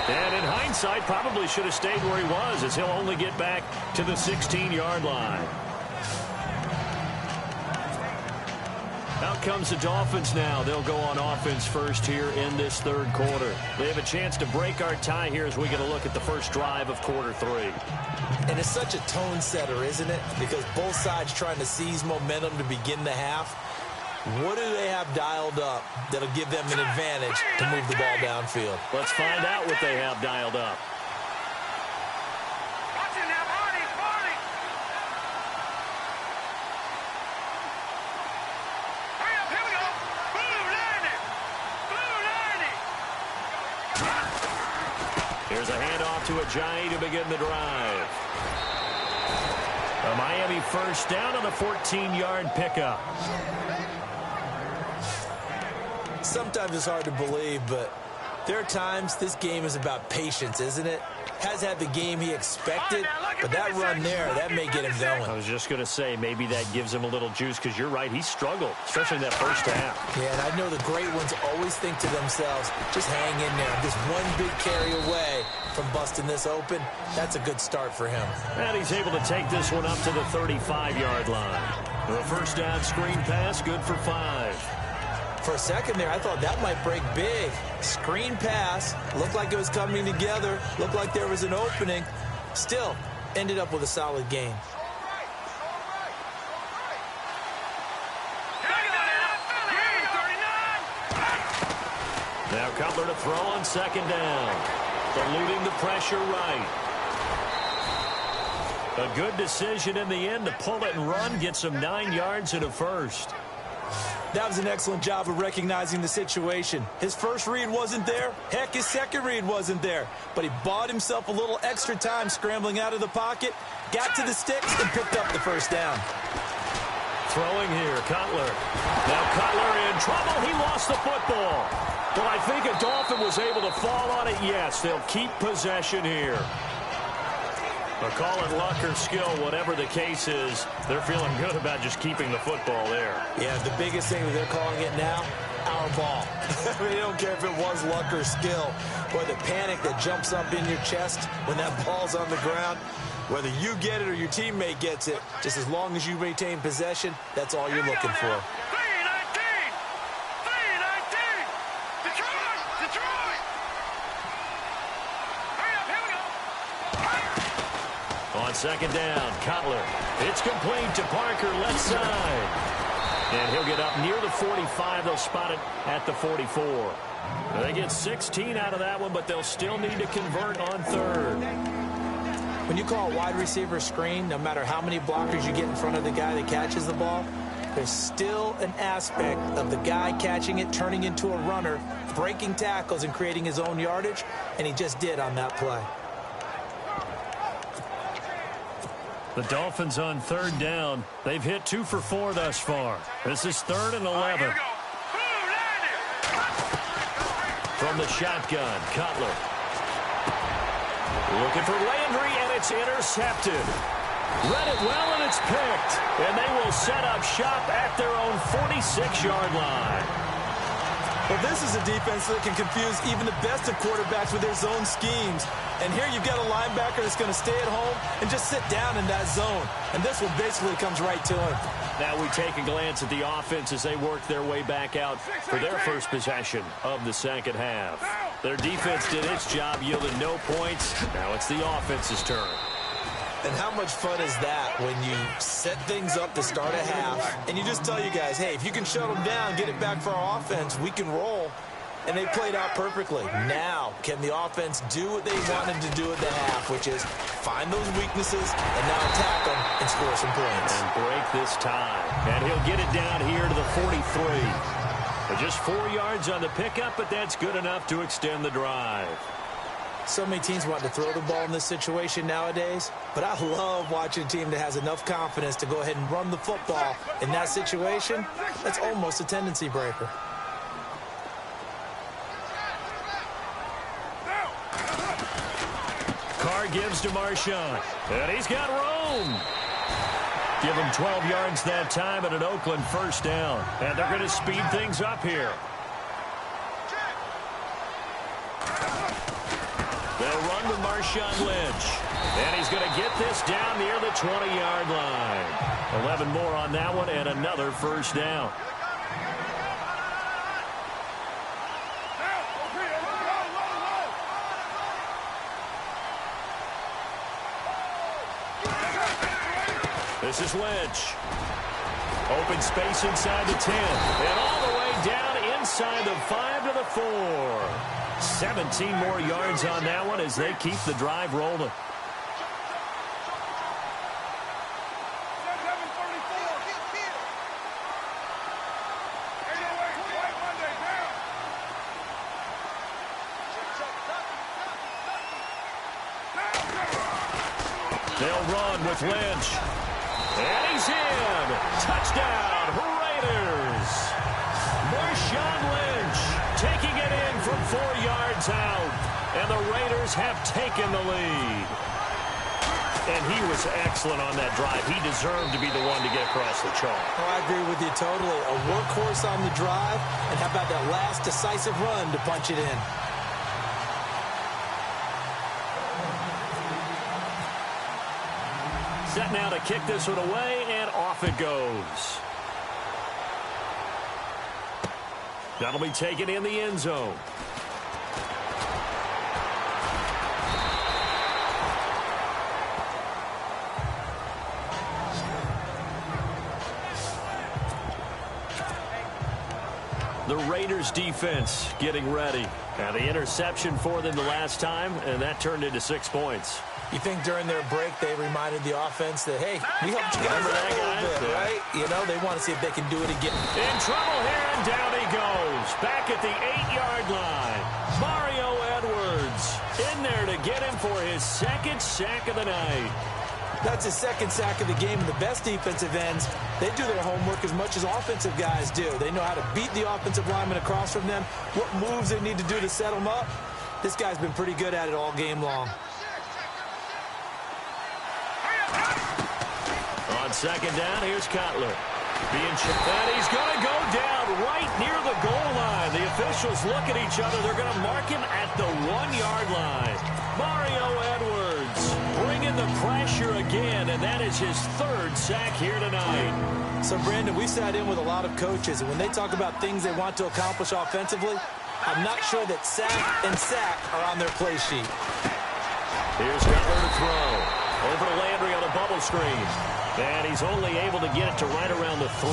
And in hindsight, probably should have stayed where he was, as he'll only get back to the 16-yard line. Out comes the Dolphins now. They'll go on offense first here in this 3rd quarter. They have a chance to break our tie here as we get a look at the first drive of quarter 3. And it's such a tone setter, isn't it? Because both sides trying to seize momentum to begin the half. What do they have dialed up that'll give them an advantage to move the ball downfield? Let's find out what they have dialed up. Here's a handoff to Ajayi to begin the drive. A Miami first down on a 14-yard pickup. Sometimes it's hard to believe, but there are times this game is about patience, isn't it? Has had the game he expected, but that run there, that may get him going. I was just going to say, maybe that gives him a little juice, because you're right, he struggled, especially in that first half. Yeah, and I know the great ones always think to themselves, just hang in there. I'm just one big carry away from busting this open. That's a good start for him. And he's able to take this one up to the 35-yard line. The first down screen pass, good for 5. For a second there, I thought that might break big. Screen pass, looked like it was coming together, looked like there was an opening. Still, ended up with a solid gain. Now Cutler to throw on 2nd down. Eluding the pressure right. A good decision in the end to pull it and run, get some 9 yards and a first. That was an excellent job of recognizing the situation. His first read wasn't there. Heck, his second read wasn't there. But he bought himself a little extra time scrambling out of the pocket, got to the sticks, and picked up the first down. Throwing here, Cutler. Now Cutler in trouble. He lost the football. But I think if Dolphin was able to fall on it, yes, they'll keep possession here. But call it luck or skill, whatever the case is, they're feeling good about just keeping the football there. Yeah, the biggest thing that they're calling it now, our ball. I mean, they don't care if it was luck or skill. Or the panic that jumps up in your chest when that ball's on the ground. Whether you get it or your teammate gets it, just as long as you retain possession, that's all you're looking for. On second down, Cutler. It's complete to Parker, left side. And he'll get up near the 45. They'll spot it at the 44. They get 16 out of that one, but they'll still need to convert on third. When you call a wide receiver screen, no matter how many blockers you get in front of the guy that catches the ball, there's still an aspect of the guy catching it, turning into a runner, breaking tackles and creating his own yardage, and he just did on that play. The Dolphins on third down. They've hit 2 for 4 thus far. This is 3rd and 11. From the shotgun, Cutler. Looking for Landry, and it's intercepted. Read it well, and it's picked. And they will set up shop at their own 46-yard line. Well, this is a defense that can confuse even the best of quarterbacks with their zone schemes. And here you've got a linebacker that's going to stay at home and just sit down in that zone. And this one basically comes right to him. Now we take a glance at the offense as they work their way back out for their first possession of the second half. Their defense did its job, yielded no points. Now it's the offense's turn. And how much fun is that when you set things up to start a half and you just tell you guys, hey, if you can shut them down, get it back for our offense, we can roll. And they played out perfectly. Now, can the offense do what they wanted to do at the half, which is find those weaknesses and now attack them and score some points. And break this tie. And he'll get it down here to the 43. But just 4 yards on the pickup, but that's good enough to extend the drive. So many teams want to throw the ball in this situation nowadays, but I love watching a team that has enough confidence to go ahead and run the football in that situation. That's almost a tendency breaker. Carr gives to Marshawn, and he's got room. Give him 12 yards that time and an Oakland first down. And they're going to speed things up here. They'll run with Marshawn Lynch. And he's going to get this down near the 20-yard line. 11 more on that one and another first down. This is Lynch. Open space inside the 10. And all the way down inside the 5 to the 4. 17 more yards on that one as they keep the drive rolling. They'll run with Lynch. And he's in. Touchdown, Raiders. Marshawn Lynch taking it in from 4 yards out. And the Raiders have taken the lead. And he was excellent on that drive. He deserved to be the one to get across the chalk. Oh, I agree with you totally. A workhorse on the drive. And how about that last decisive run to punch it in? Set now to kick this one away, and off it goes. That'll be taken in the end zone. The Raiders defense getting ready. Now the interception for them the last time, and that turned into 6 points. You think during their break they reminded the offense that, hey, we helped you guys out a little bit, right? You know, they want to see if they can do it again. In trouble here, and down he goes. Back at the 8-yard line. Mario Edwards in there to get him for his second sack of the night. That's his second sack of the game. And the best defensive ends, they do their homework as much as offensive guys do. They know how to beat the offensive lineman across from them, what moves they need to do to set them up. This guy's been pretty good at it all game long. On second down, here's Cutler. And he's going to go down right near the goal line. The officials look at each other. They're going to mark him at the 1-yard line. Mario Edwards bringing the pressure again, and that is his third sack here tonight. So, Brandon, we sat in with a lot of coaches, and when they talk about things they want to accomplish offensively, I'm not sure that sack and sack are on their play sheet. Here's Cutler to throw. Over to Landry on the bubble screen. And he's only able to get it to right around the 3.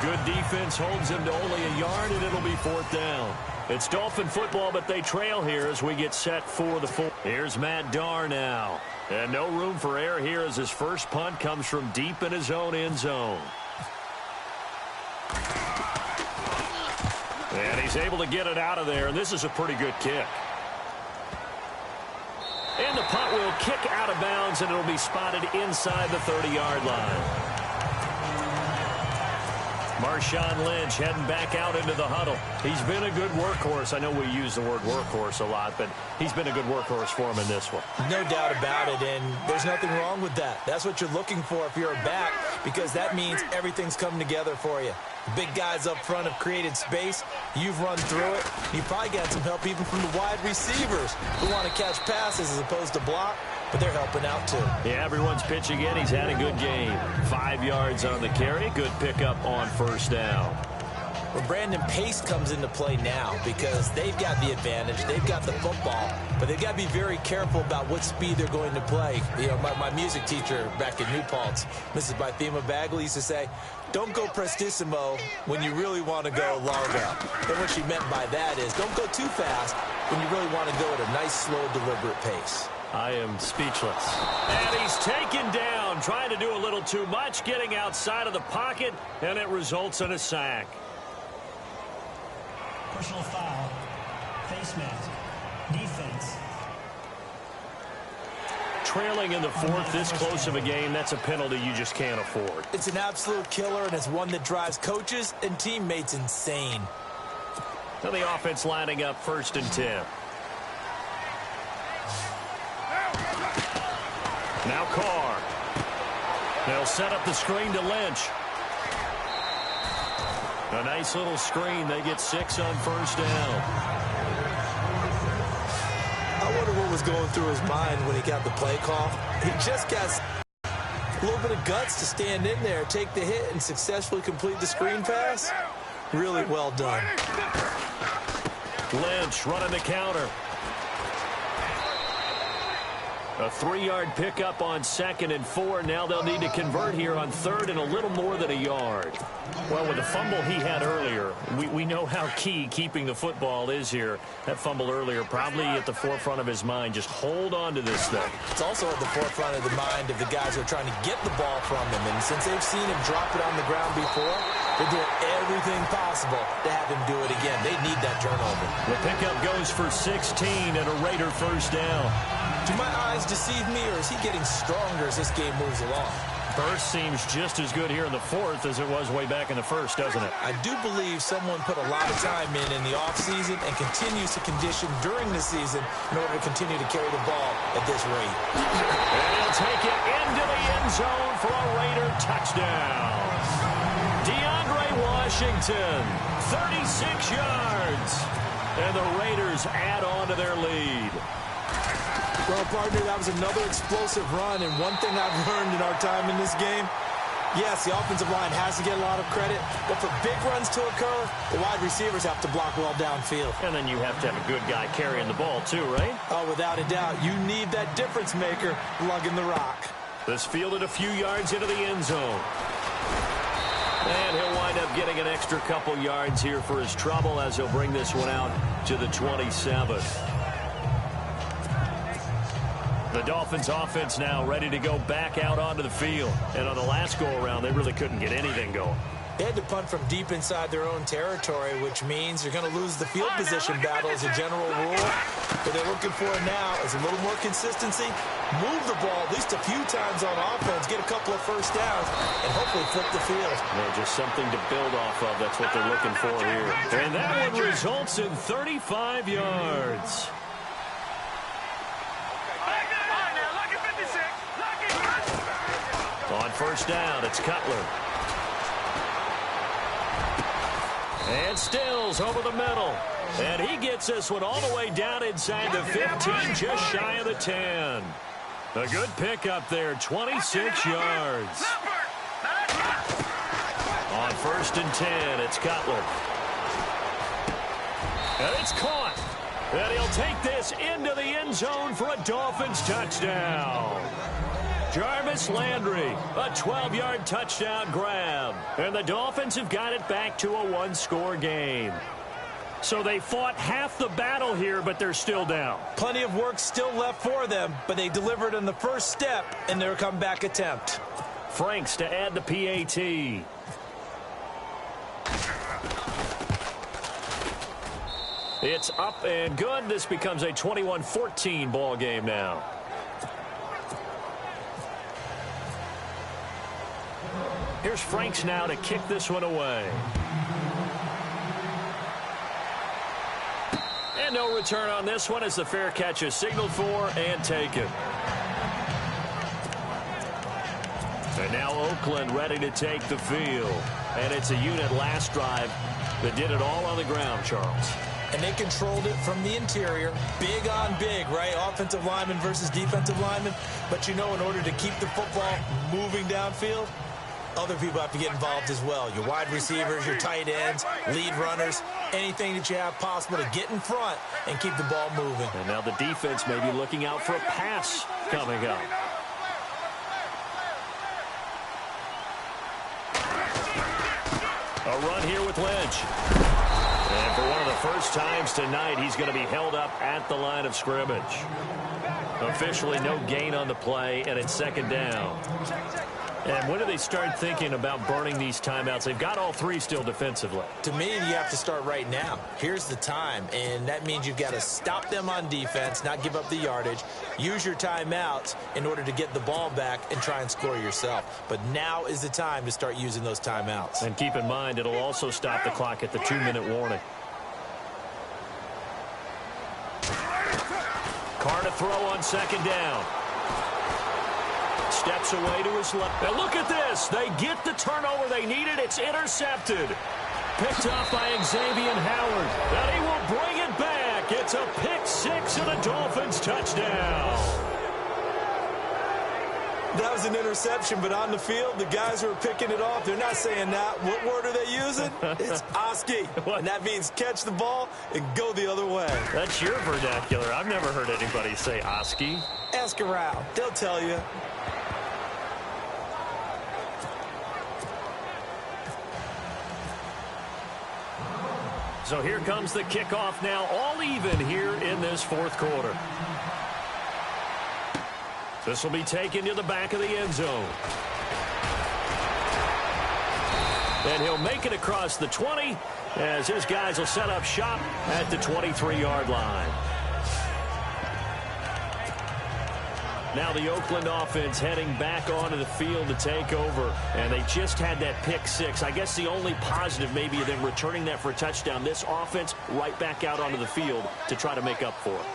Good defense holds him to only a yard, and it'll be 4th down. It's Dolphin football, but they trail here as we get set for the 4th. Here's Matt Darr now. And no room for error here as his first punt comes from deep in his own end zone. And he's able to get it out of there, and this is a pretty good kick. And the punt will kick out of bounds, and it'll be spotted inside the 30-yard line. Marshawn Lynch heading back out into the huddle. He's been a good workhorse. I know we use the word workhorse a lot, but he's been a good workhorse for him in this one. No doubt about it, and there's nothing wrong with that. That's what you're looking for if you're a back, because that means everything's coming together for you. The big guys up front have created space. You've run through it. You probably got some help even from the wide receivers who want to catch passes as opposed to block, but they're helping out too. Yeah, everyone's pitching in. He's had a good game. 5 yards on the carry. Good pickup on first down. Well, Brandon, pace comes into play now because they've got the advantage. They've got the football, but they've got to be very careful about what speed they're going to play. You know, my music teacher back in New Paltz, Mrs. Bythema Bagley, used to say, don't go prestissimo when you really want to go largo. And what she meant by that is don't go too fast when you really want to go at a nice, slow, deliberate pace. I am speechless. And he's taken down, trying to do a little too much, getting outside of the pocket, and it results in a sack. Personal foul. Face mask. Defense. Trailing in the 4th, this close of a game, that's a penalty you just can't afford. It's an absolute killer, and it's one that drives coaches and teammates insane. Now the offense lining up 1st and 10. Now Carr. They'll set up the screen to Lynch. A nice little screen. They get 6 on first down. I wonder what was going through his mind when he got the play call. He just got a little bit of guts to stand in there, take the hit, and successfully complete the screen pass. Really well done. Lynch running the counter. A 3-yard pickup on 2nd and 4. Now they'll need to convert here on 3rd and a little more than a yard. Well, with the fumble he had earlier, we know how key keeping the football is here. That fumble earlier probably at the forefront of his mind. Just hold on to this thing. It's also at the forefront of the mind of the guys who are trying to get the ball from him. And since they've seen him drop it on the ground before, they're doing everything possible to have him do it again. They need that turnover. The pickup goes for 16 and a Raider first down. Do my eyes deceive me, or is he getting stronger as this game moves along? Burst seems just as good here in the 4th as it was way back in the 1st, doesn't it? I do believe someone put a lot of time in the offseason and continues to condition during the season in order to continue to carry the ball at this rate. And he'll take it into the end zone for a Raider touchdown. DeAndre Washington, 36 yards. And the Raiders add on to their lead. Well, partner, that was another explosive run, and one thing I've learned in our time in this game, yes, the offensive line has to get a lot of credit, but for big runs to occur, the wide receivers have to block well downfield. And then you have to have a good guy carrying the ball too, right? Oh, without a doubt. You need that difference maker lugging the rock. This fielded a few yards into the end zone. And he'll wind up getting an extra couple yards here for his trouble as he'll bring this one out to the 27. The Dolphins offense now ready to go back out onto the field. And on the last go-around, they really couldn't get anything going. They had to punt from deep inside their own territory, which means you're going to lose the field position battle as a general rule. What they're looking for now is a little more consistency, move the ball at least a few times on offense, get a couple of first downs, and hopefully flip the field. Yeah, just something to build off of. That's what they're looking for here. And that one results in 35 yards. On first down, it's Cutler. And Stills over the middle. And he gets this one all the way down inside the 15, just shy of the 10. A good pickup there, 26 yards. On first and 10, it's Cutler. And it's caught. And he'll take this into the end zone for a Dolphins touchdown. Jarvis Landry, a 12-yard touchdown grab. And the Dolphins have got it back to a one-score game. So they fought half the battle here, but they're still down. Plenty of work still left for them, but they delivered in the first step in their comeback attempt. Franks to add the PAT. It's up and good. This becomes a 21-14 ball game now. Here's Franks now to kick this one away. And no return on this one as the fair catch is signaled for and taken. And now Oakland ready to take the field. And it's a unit last drive that did it all on the ground, Charles. And they controlled it from the interior. Big on big, right? Offensive lineman versus defensive lineman. But you know, in order to keep the football moving downfield, other people have to get involved as well. Your wide receivers, your tight ends, lead runners, anything that you have possible to get in front and keep the ball moving. And now the defense may be looking out for a pass coming up. A run here with Lynch. And for one of the first times tonight, he's going to be held up at the line of scrimmage. Officially no gain on the play, and it's second down. And when do they start thinking about burning these timeouts? They've got all three still defensively. To me, you have to start right now. Here's the time, and that means you've got to stop them on defense, not give up the yardage, use your timeouts in order to get the ball back and try and score yourself. But now is the time to start using those timeouts. And keep in mind, it'll also stop the clock at the 2-minute warning. Carr to throw on second down. Steps away to his left. Now look at this. They get the turnover they needed. It's intercepted. Picked up by Xavier Howard. And he will bring it back. It's a pick six and a Dolphins touchdown. That was an interception, but on the field, the guys who are picking it off, they're not saying that. What word are they using? It's Oski. And that means catch the ball and go the other way. That's your vernacular. I've never heard anybody say Oski. Ask around. They'll tell you. So here comes the kickoff now, all even here in this fourth quarter. This will be taken to the back of the end zone. And he'll make it across the 20 as his guys will set up shop at the 23-yard line. Now the Oakland offense heading back onto the field to take over. And they just had that pick six. I guess the only positive maybe them returning that for a touchdown. This offense right back out onto the field to try to make up for it.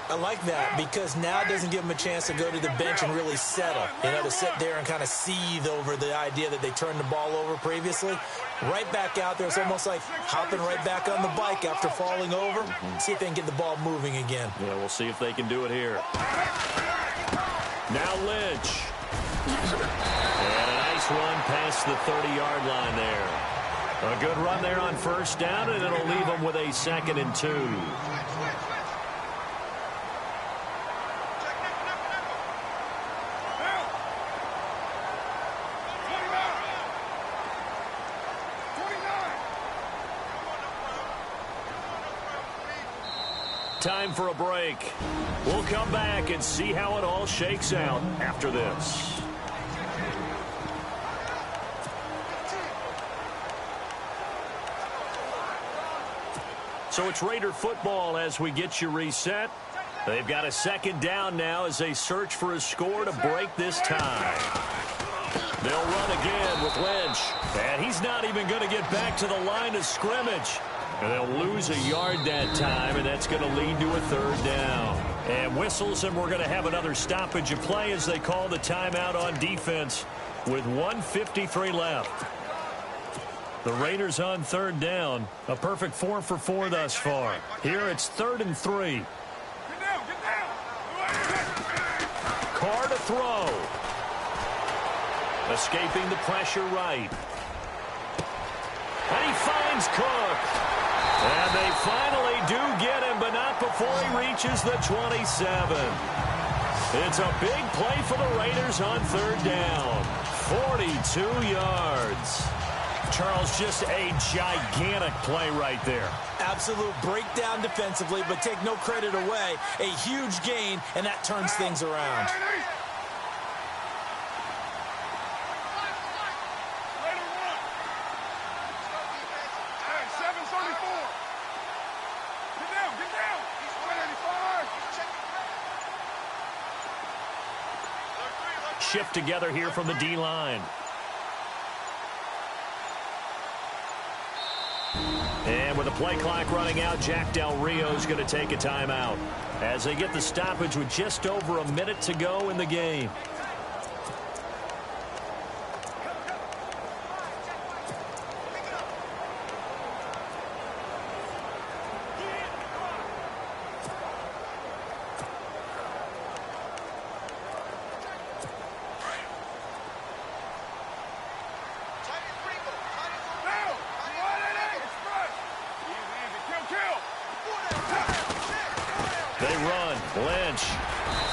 I like that because now it doesn't give them a chance to go to the bench and really settle. You know, to sit there and kind of seethe over the idea that they turned the ball over previously. Right back out there. It's almost like hopping right back on the bike after falling over. See if they can get the ball moving again. Yeah, we'll see if they can do it here. Now Lynch. And a nice run past the 30-yard line there. A good run there on first down, and it'll leave them with a 2nd and 2. time for a break. We'll come back and see how it all shakes out after this. So it's Raider football as we get you reset. They've got a second down now as they search for a score to break this tie. They'll run again with Lynch. And he's not even going to get back to the line of scrimmage. And they'll lose a yard that time, and that's going to lead to a third down. And whistles, and we're going to have another stoppage of play as they call the timeout on defense with 1:53 left. The Raiders on third down. A perfect 4 for 4 thus far. Here it's 3rd and 3. Carr to throw. Escaping the pressure right. And he finds Cook. And they finally do get him, but not before he reaches the 27. It's a big play for the Raiders on third down. 42 yards. Charles, just a gigantic play right there. Absolute breakdown defensively, but take no credit away. A huge gain, and that turns things around. Shift together here from the D-line. And with the play clock running out, Jack Del Rio is going to take a timeout as they get the stoppage with just over a minute to go in the game. Lynch,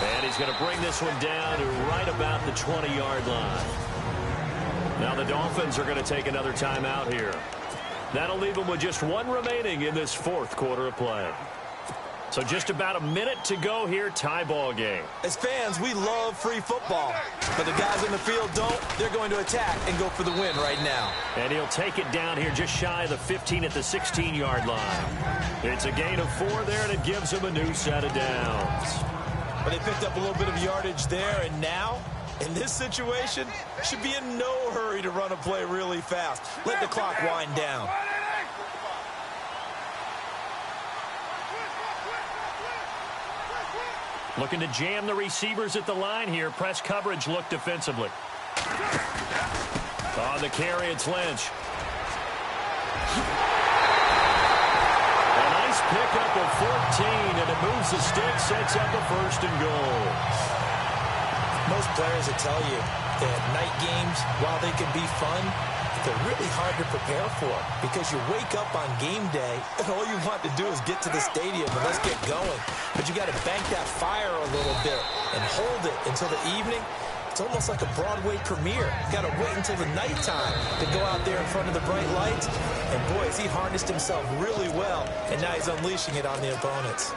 and he's going to bring this one down to right about the 20-yard line. Now the Dolphins are going to take another timeout here. That'll leave them with just one remaining in this fourth quarter of play. So just about a minute to go here, tie ball game. As fans, we love free football, but the guys on the field don't. They're going to attack and go for the win right now. And he'll take it down here just shy of the 15 at the 16-yard line. It's a gain of 4 there, and it gives him a new set of downs. But they picked up a little bit of yardage there, and now, in this situation, should be in no hurry to run a play really fast. Let the clock wind down. Looking to jam the receivers at the line here. Press coverage look defensively. On the carry, it's Lynch. A nice pickup of 14, and it moves the stick, sets up a 1st and goal. Most players will tell you that night games, while they can be fun, they're really hard to prepare for because you wake up on game day and all you want to do is get to the stadium and let's get going. But you got to bank that fire a little bit and hold it until the evening. It's almost like a Broadway premiere. You got to wait until the nighttime to go out there in front of the bright lights. And boy, has he harnessed himself really well, and now he's unleashing it on the opponents.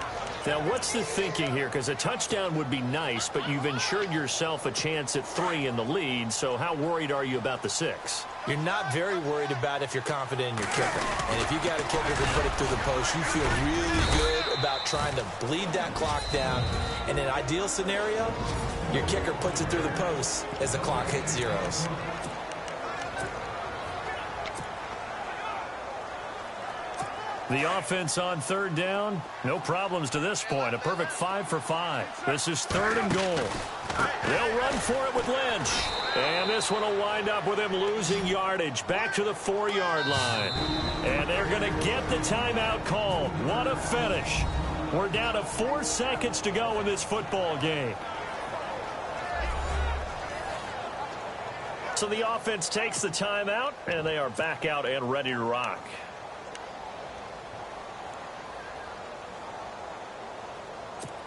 Now, what's the thinking here? Because a touchdown would be nice, but you've ensured yourself a chance at 3 in the lead, so how worried are you about the 6? You're not very worried about if you're confident in your kicker. And if you got a kicker who put it through the post, you feel really good about trying to bleed that clock down. In an ideal scenario, your kicker puts it through the post as the clock hits zeros. The offense on third down, no problems to this point. A perfect 5 for 5. This is 3rd and goal. They'll run for it with Lynch. And this one will wind up with him losing yardage back to the 4-yard line. And they're going to get the timeout called. What a finish. We're down to 4 seconds to go in this football game. So the offense takes the timeout, and they are back out and ready to rock.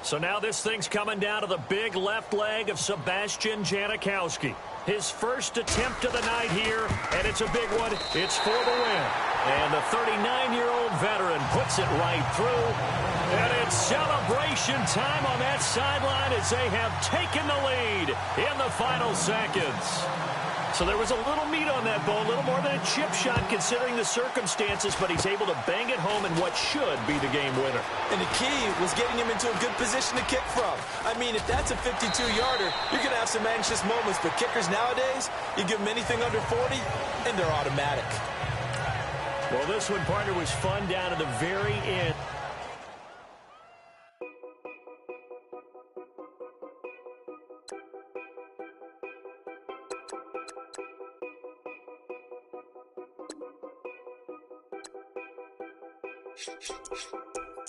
So now this thing's coming down to the big left leg of Sebastian Janikowski. His first attempt of the night here, and it's a big one. It's for the win. And the 39-year-old veteran puts it right through. And it's celebration time on that sideline as they have taken the lead in the final seconds. So there was a little meat on that ball, a little more than a chip shot considering the circumstances, but he's able to bang it home in what should be the game winner. And the key was getting him into a good position to kick from. I mean, if that's a 52-yarder, you're going to have some anxious moments, but kickers nowadays, you give them anything under 40, and they're automatic. Well, this one, partner, was fun down to the very end.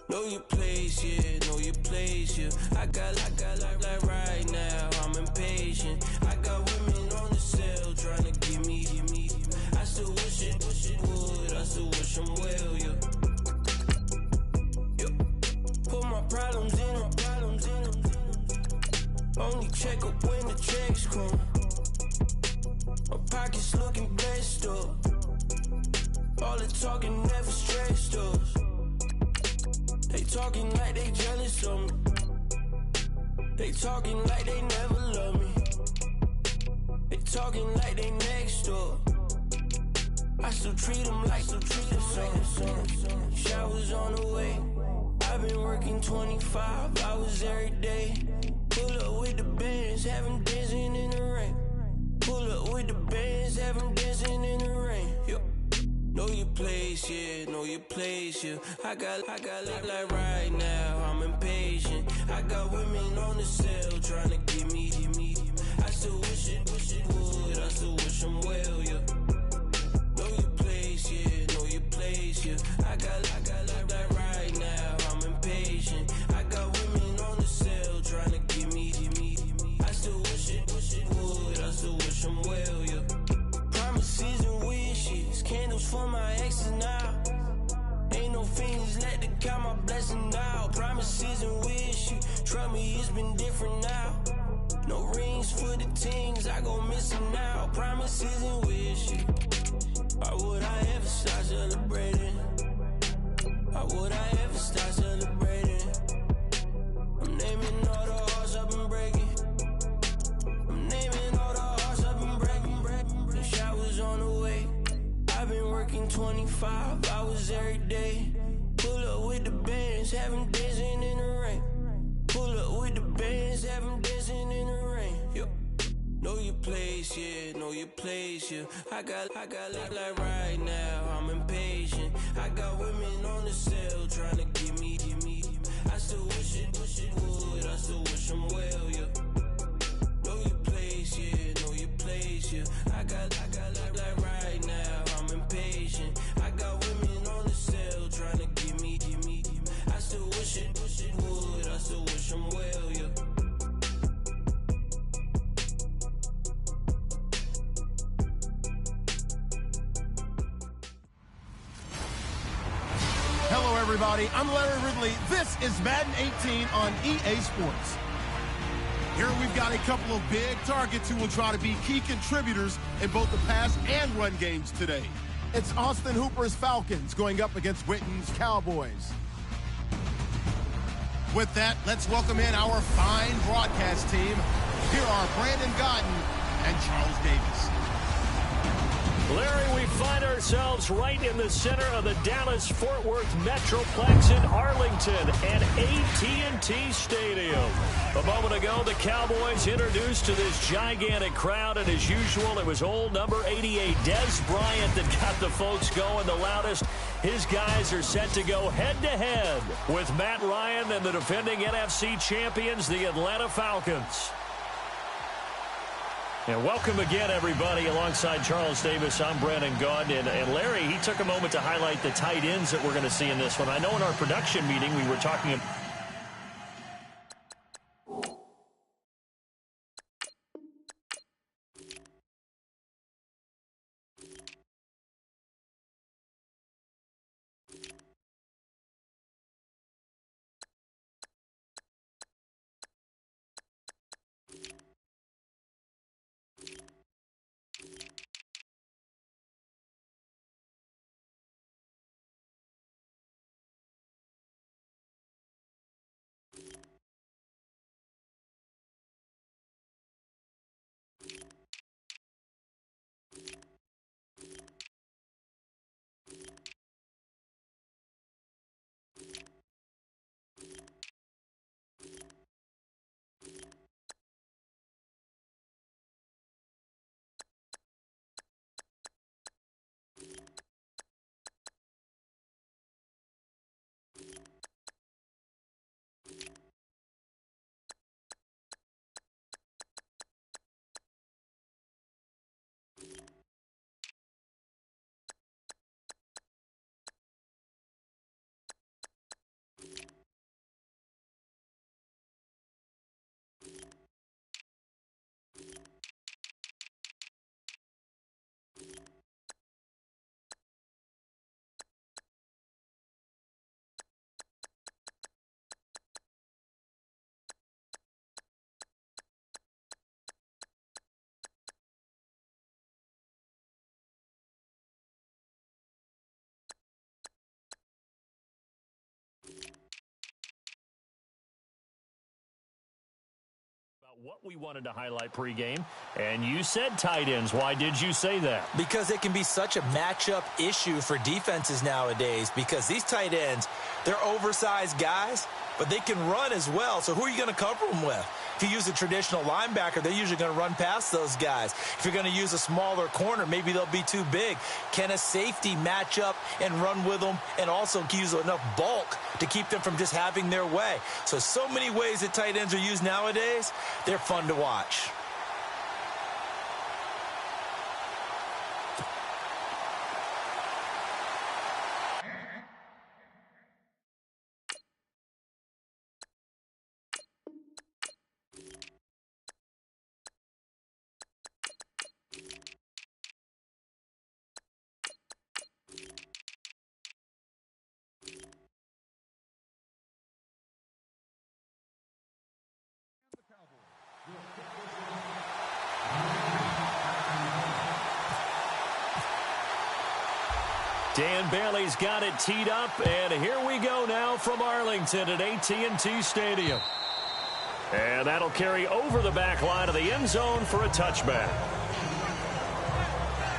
Know your place, yeah, know your place, yeah. I got like right now, I'm impatient. I got women on the cell trying to give me. I still wish it would, I still wish I'm well, yeah. Put my problems in. Only check up when the checks come. My pockets looking blessed up. All the talking never stressed us. They talking like they jealous of me. They talking like they never love me. They talking like they next door. I still treat them like some. Showers on the way. I've been working 25 hours every day. Pull up with the bands, have them dancing in the rain. Pull up with the bands, have them dancing in the rain. Yo. Know your place, yeah, know your place, yeah. I got like right now, I'm impatient. I got women on the cell trying to give me. I still wish it would, I still wish I'm well, yeah. Know your place, yeah, know your place, yeah. I got like right now, I'm impatient. I got women on the cell trying to give me. I still wish it would, I still wish I'm well, yeah. Promises and wishes, candles for my exes now. Ain't no fingers let to count my blessing now. Promises and wishes, trust me, it's been different now. No rings for the teens, I gon' miss them now. Promises and wishes, why would I ever start celebrating? Why would I ever start celebrating? I'm naming all the hearts I've been breaking. I'm naming all the hearts I've been breaking. The showers on the way. I've been working 25 hours every day. Pull up with the bands, have them dancing in the rain. Pull up with the bands, have them dancing in the rain. Yo. Know your place, yeah, know your place, yeah. I got like right now, I'm impatient. I got women on the cell trying to give me. I still wish it would, I still wish I'm well, yeah. Know your place, yeah, know your place, yeah. I got like right now, I'm impatient. I got women on the cell trying to give me. I still wish it would, I still wish I'm well, yeah. Hello, everybody. I'm Larry Ridley. This is Madden 18 on EA Sports. Here we've got a couple of big targets who will try to be key contributors in both the pass and run games today. It's Austin Hooper's Falcons going up against Witten's Cowboys. With that, let's welcome in our fine broadcast team. Here are Brandon Godden and Charles Davis. Larry, we find ourselves right in the center of the Dallas-Fort Worth Metroplex in Arlington and AT&T Stadium. A moment ago, the Cowboys introduced to this gigantic crowd, and as usual, it was old number 88, Dez Bryant, that got the folks going the loudest. His guys are set to go head-to-head with Matt Ryan and the defending NFC champions, the Atlanta Falcons. And welcome again, everybody. Alongside Charles Davis, I'm Brandon Gaudin. And Larry, he took a moment to highlight the tight ends that we're going to see in this one. I know in our production meeting we were talking about What we wanted to highlight pregame, and you said tight ends. Why did you say that? Because it can be such a matchup issue for defenses nowadays, because these tight ends, they're oversized guys, but they can run as well. So who are you going to cover them with? If you use a traditional linebacker, they're usually going to run past those guys. If you're going to use a smaller corner, maybe they'll be too big. Can a safety match up and run with them and also use enough bulk to keep them from just having their way? So many ways that tight ends are used nowadays. They're fun to watch. Dan Bailey's got it teed up, and here we go now from Arlington at AT&T Stadium. And that'll carry over the back line of the end zone for a touchback.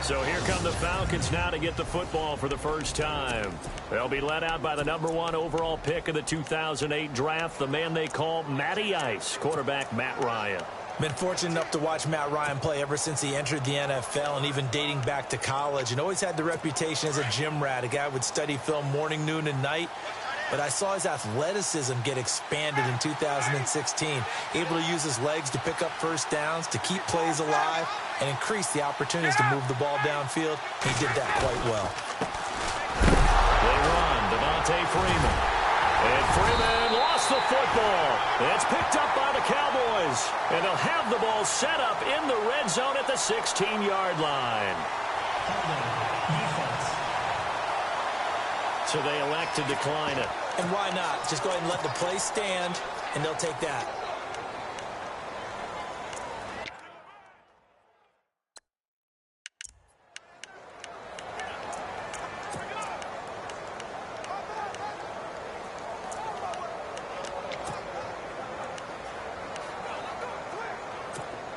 So here come the Falcons now to get the football for the first time. They'll be led out by the #1 overall pick of the 2008 draft, the man they call Matty Ice, quarterback Matt Ryan. Been fortunate enough to watch Matt Ryan play ever since he entered the NFL and even dating back to college, and always had the reputation as a gym rat, a guy who would study film morning, noon, and night. But I saw his athleticism get expanded in 2016, able to use his legs to pick up first downs, to keep plays alive, and increase the opportunities to move the ball downfield. He did that quite well. They run, Devontae Freeman. And Freeman lost the football. It's picked up by the Cowboys. And they'll have the ball set up in the red zone at the 16-yard line. So they elect to decline it. And why not? Just go ahead and let the play stand, and they'll take that.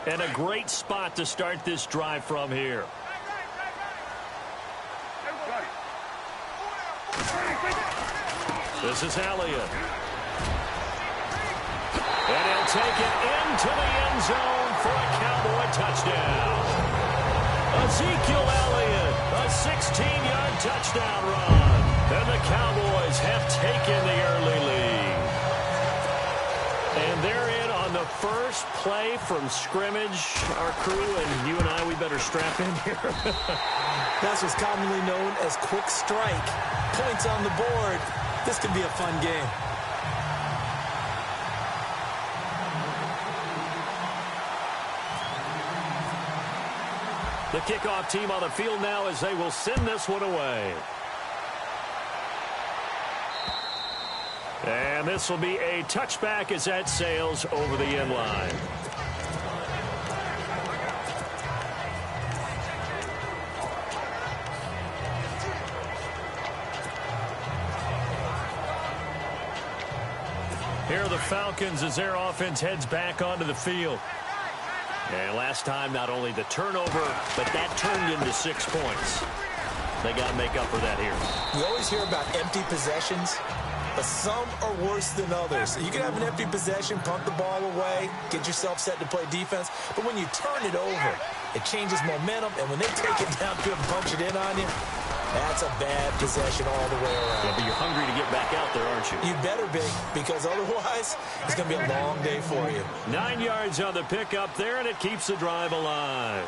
And a great spot to start this drive from here. This is Elliott. And he'll take it into the end zone for a Cowboy touchdown. Ezekiel Elliott, a 16-yard touchdown run. And the Cowboys have taken the early lead. And they're in on the first play from scrimmage. Our crew and you and I, we better strap in here. That's what's commonly known as quick strike. Points on the board. This could be a fun game. The kickoff team on the field now as they will send this one away. And this will be a touchback as that sails over the end line. Here are the Falcons as their offense heads back onto the field. And last time, not only the turnover, but that turned into 6 points. They got to make up for that here. We always hear about empty possessions, but some are worse than others. You can have an empty possession, punt the ball away, get yourself set to play defense, but when you turn it over, it changes momentum, and when they take it downfield and punch it in on you, that's a bad possession all the way around. Yeah, but you're hungry to get back out there, aren't you? You better be, because otherwise it's going to be a long day for you. 9 yards on the pickup there, and it keeps the drive alive.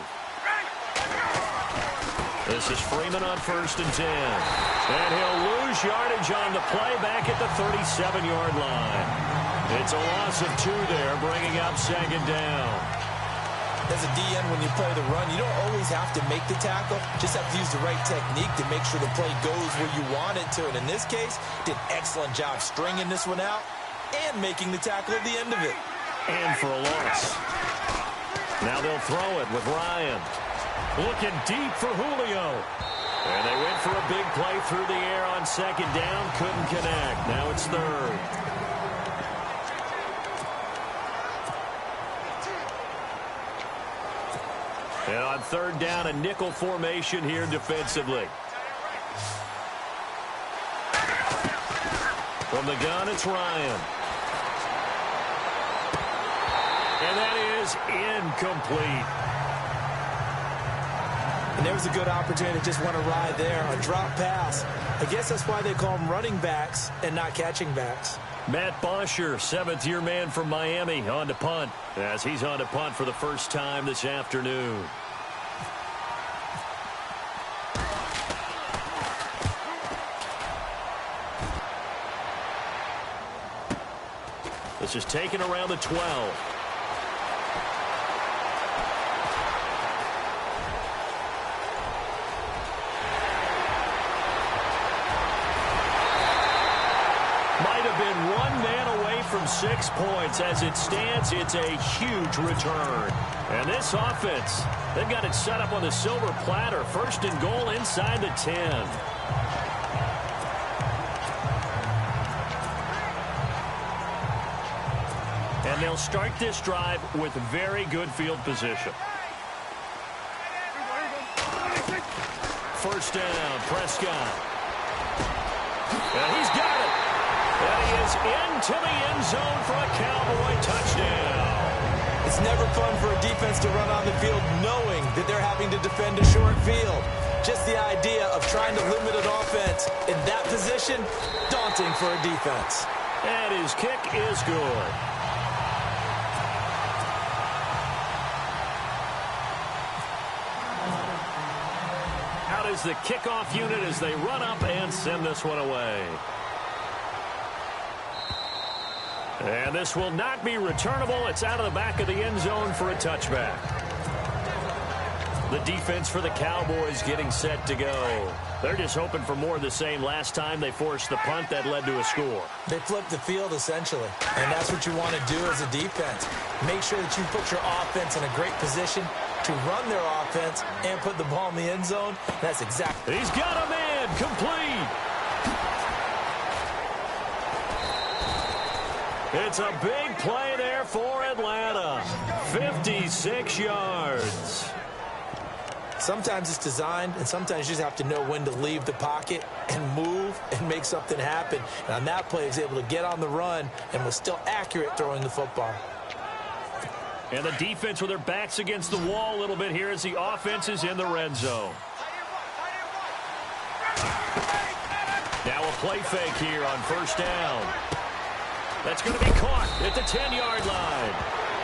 This is Freeman on 1st and 10. And he'll lose yardage on the play back at the 37-yard line. It's a loss of 2 there, bringing up 2nd down. As a DN, when you play the run, you don't always have to make the tackle. Just have to use the right technique to make sure the play goes where you want it to. And in this case, did an excellent job stringing this one out and making the tackle at the end of it. And for a loss. Now they'll throw it with Ryan. Looking deep for Julio. And they went for a big play through the air on 2nd down. Couldn't connect. Now it's 3rd. And on third down, a nickel formation here defensively. From the gun, it's Ryan. And that is incomplete. And there was a good opportunity to just want to ride there. A drop pass. I guess that's why they call them running backs and not catching backs. Matt Bosher, seventh-year man from Miami, on to punt, as he's on to punt for the first time this afternoon. This is taken around the 12. Been one man away from 6 points. As it stands, it's a huge return. And this offense, they've got it set up on the silver platter. First and goal inside the 10. And they'll start this drive with very good field position. First down, Prescott. And he's got it. And he is into the end zone for a Cowboy touchdown. It's never fun for a defense to run on the field knowing that they're having to defend a short field. Just the idea of trying to limit an offense in that position, daunting for a defense. And his kick is good. Out is the kickoff unit as they run up and send this one away. And this will not be returnable. It's out of the back of the end zone for a touchback. The defense for the Cowboys getting set to go. They're just hoping for more of the same. Last time they forced the punt that led to a score. They flipped the field, essentially. And that's what you want to do as a defense. Make sure that you put your offense in a great position to run their offense and put the ball in the end zone. That's exactly. He's got a man complete. It's a big play there for Atlanta. 56 yards. Sometimes it's designed, and sometimes you just have to know when to leave the pocket and move and make something happen. And on that play, he was able to get on the run and was still accurate throwing the football. And the defense with their backs against the wall a little bit here as the offense is in the red zone. Now a play fake here on first down. That's going to be caught at the 10-yard line.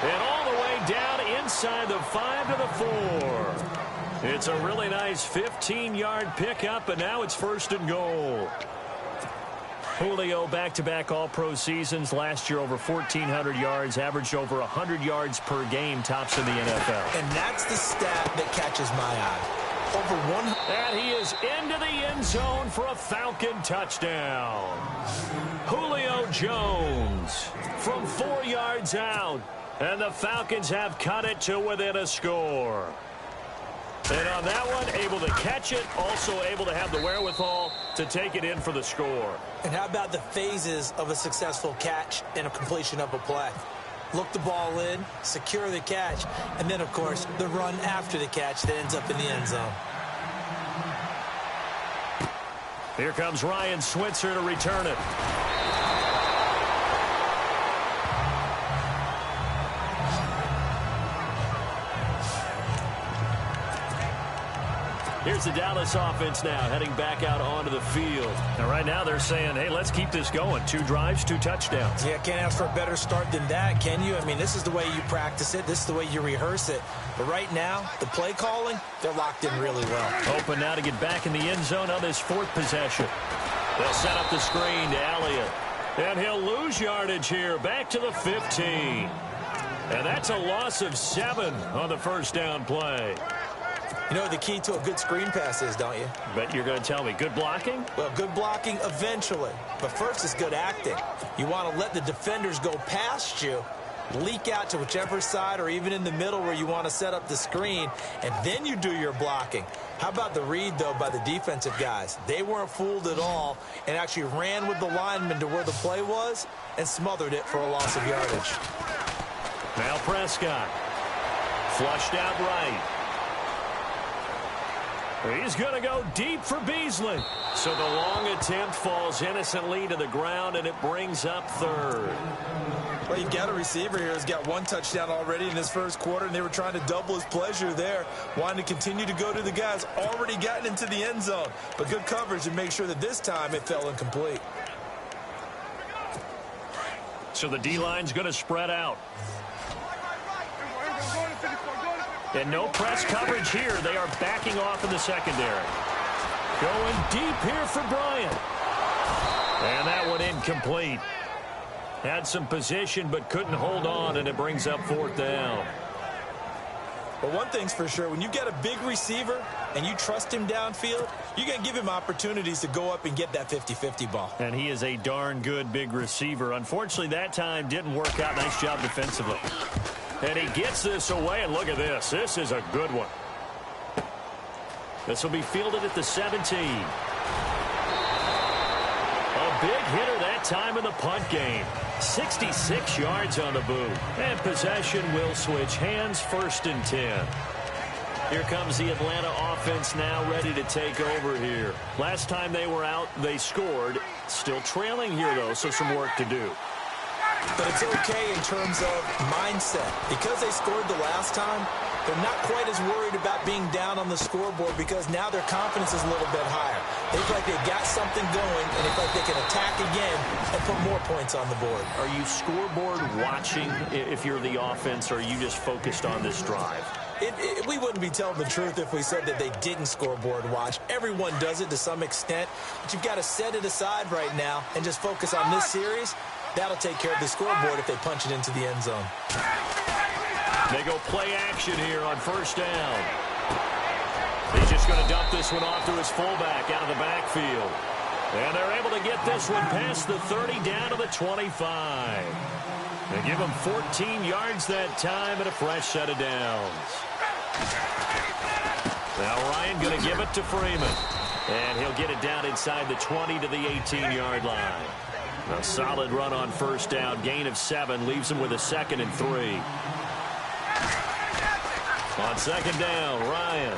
And all the way down inside the 5 to the 4. It's a really nice 15-yard pickup, and now it's first and goal. Julio back-to-back all-pro seasons. Last year over 1,400 yards, averaged over 100 yards per game, tops in the NFL. And that's the stat that catches my eye. Over 100. And he is into the end zone for a Falcon touchdown. Julio Jones from 4 yards out. And the Falcons have cut it to within a score. And on that one, able to catch it, also able to have the wherewithal to take it in for the score. And how about the phases of a successful catch and a completion of a play? Look the ball in, secure the catch, and then, of course, the run after the catch that ends up in the end zone. Here comes Ryan Switzer to return it. Here's the Dallas offense now heading back out onto the field. And right now they're saying, hey, let's keep this going. 2 drives, 2 touchdowns. Yeah, can't ask for a better start than that, can you? I mean, this is the way you practice it. This is the way you rehearse it. But right now, the play calling, they're locked in really well. Open now to get back in the end zone on this 4th possession. They'll set up the screen to Elliott. And he'll lose yardage here, back to the 15. And that's a loss of 7 on the first down play. You know what the key to a good screen pass is, don't you? Bet you're going to tell me. Good blocking? Well, good blocking eventually. But first is good acting. You want to let the defenders go past you, leak out to whichever side or even in the middle where you want to set up the screen, and then you do your blocking. How about the read, though, by the defensive guys? They weren't fooled at all and actually ran with the lineman to where the play was and smothered it for a loss of yardage. Now Prescott. Flushed out right. He's going to go deep for Beasley. So the long attempt falls innocently to the ground, and it brings up third. Well, you've got a receiver here who's got one touchdown already in this first quarter, and they were trying to double his pleasure there, wanting to continue to go to the guys already gotten into the end zone. But good coverage to make sure that this time it fell incomplete. So the D-line's going to spread out. And no press coverage here. They are backing off in the secondary. Going deep here for Bryant. And that one incomplete. Had some position but couldn't hold on, and it brings up fourth down. But one thing's for sure, when you've got a big receiver and you trust him downfield, you're going to give him opportunities to go up and get that 50-50 ball. And he is a darn good big receiver. Unfortunately, that time didn't work out. Nice job defensively. And he gets this away, and look at this. This is a good one. This will be fielded at the 17. A big hitter that time in the punt game. 66 yards on the boot. And possession will switch hands, 1st and 10. Here comes the Atlanta offense now ready to take over here. Last time they were out, they scored. Still trailing here, though, so some work to do. But it's okay in terms of mindset. Because they scored the last time, they're not quite as worried about being down on the scoreboard because now their confidence is a little bit higher. They feel like they've got something going, and they feel like they can attack again and put more points on the board. Are you scoreboard watching if you're the offense, or are you just focused on this drive? We wouldn't be telling the truth if we said that they didn't scoreboard watch. Everyone does it to some extent, but you've got to set it aside right now and just focus on this series. That'll take care of the scoreboard if they punch it into the end zone. They go play action here on 1st down. He's just going to dump this one off to his fullback out of the backfield. And they're able to get this one past the 30 down to the 25. They give him 14 yards that time and a fresh set of downs. Now Ryan going to give it to Freeman. And he'll get it down inside the 20 to the 18-yard line. A solid run on 1st down. Gain of 7 leaves him with a 2nd and 3. On 2nd down, Ryan.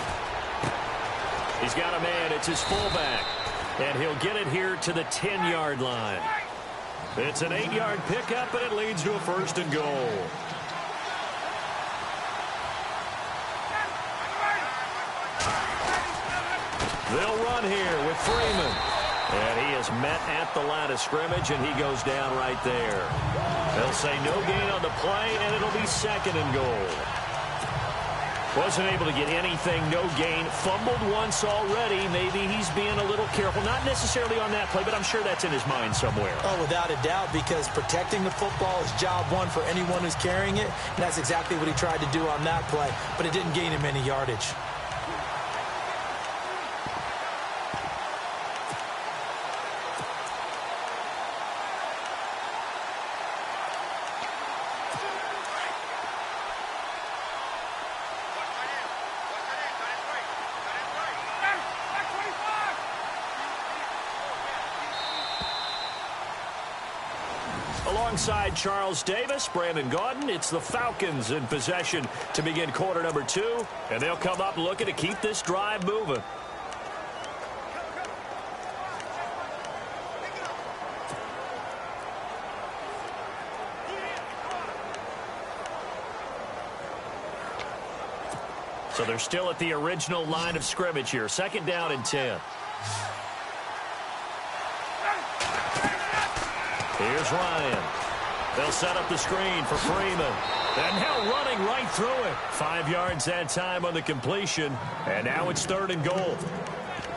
He's got a man. It's his fullback. And he'll get it here to the 10-yard line. It's an 8-yard pickup, and it leads to a 1st and goal. They'll run here with Freeman. And he is met at the line of scrimmage, and he goes down right there. They'll say no gain on the play, and it'll be 2nd and goal. Wasn't able to get anything, no gain. Fumbled once already. Maybe he's being a little careful. Not necessarily on that play, but I'm sure that's in his mind somewhere. Oh, without a doubt, because protecting the football is job one for anyone who's carrying it. And that's exactly what he tried to do on that play, but it didn't gain him any yardage. Alongside Charles Davis, Brandon Gaudin, it's the Falcons in possession to begin quarter number 2. And they'll come up looking to keep this drive moving. So they're still at the original line of scrimmage here. 2nd down and 10. Here's Ryan. They'll set up the screen for Freeman. And now running right through it. 5 yards that time on the completion. And now it's 3rd and goal.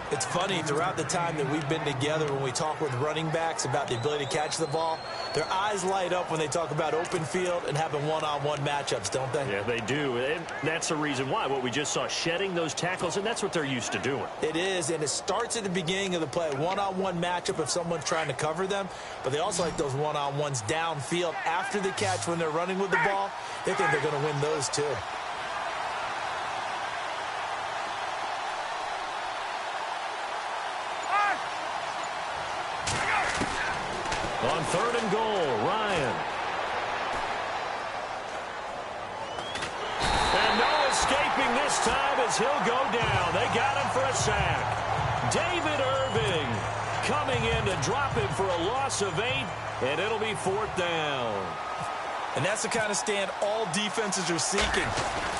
It's funny, throughout the time that we've been together, when we talk with running backs about the ability to catch the ball, their eyes light up when they talk about open field and having one-on-one matchups, don't they? Yeah, they do. And that's the reason why. What we just saw, shedding those tackles, and that's what they're used to doing. It is, and it starts at the beginning of the play. One-on-one matchup if someone's trying to cover them, but they also like those one-on-ones downfield after the catch when they're running with the ball. They think they're going to win those too. On 3rd and goal, Ryan. And no escaping looking this time as he'll go down. They got him for a sack. David Irving coming in to drop him for a loss of 8, and it'll be 4th down. And that's the kind of stand all defenses are seeking.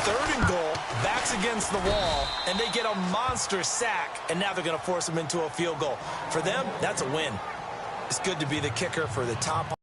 3rd and goal, backs against the wall, and they get a monster sack, and now they're going to force them into a field goal. For them, that's a win. It's good to be the kicker for the top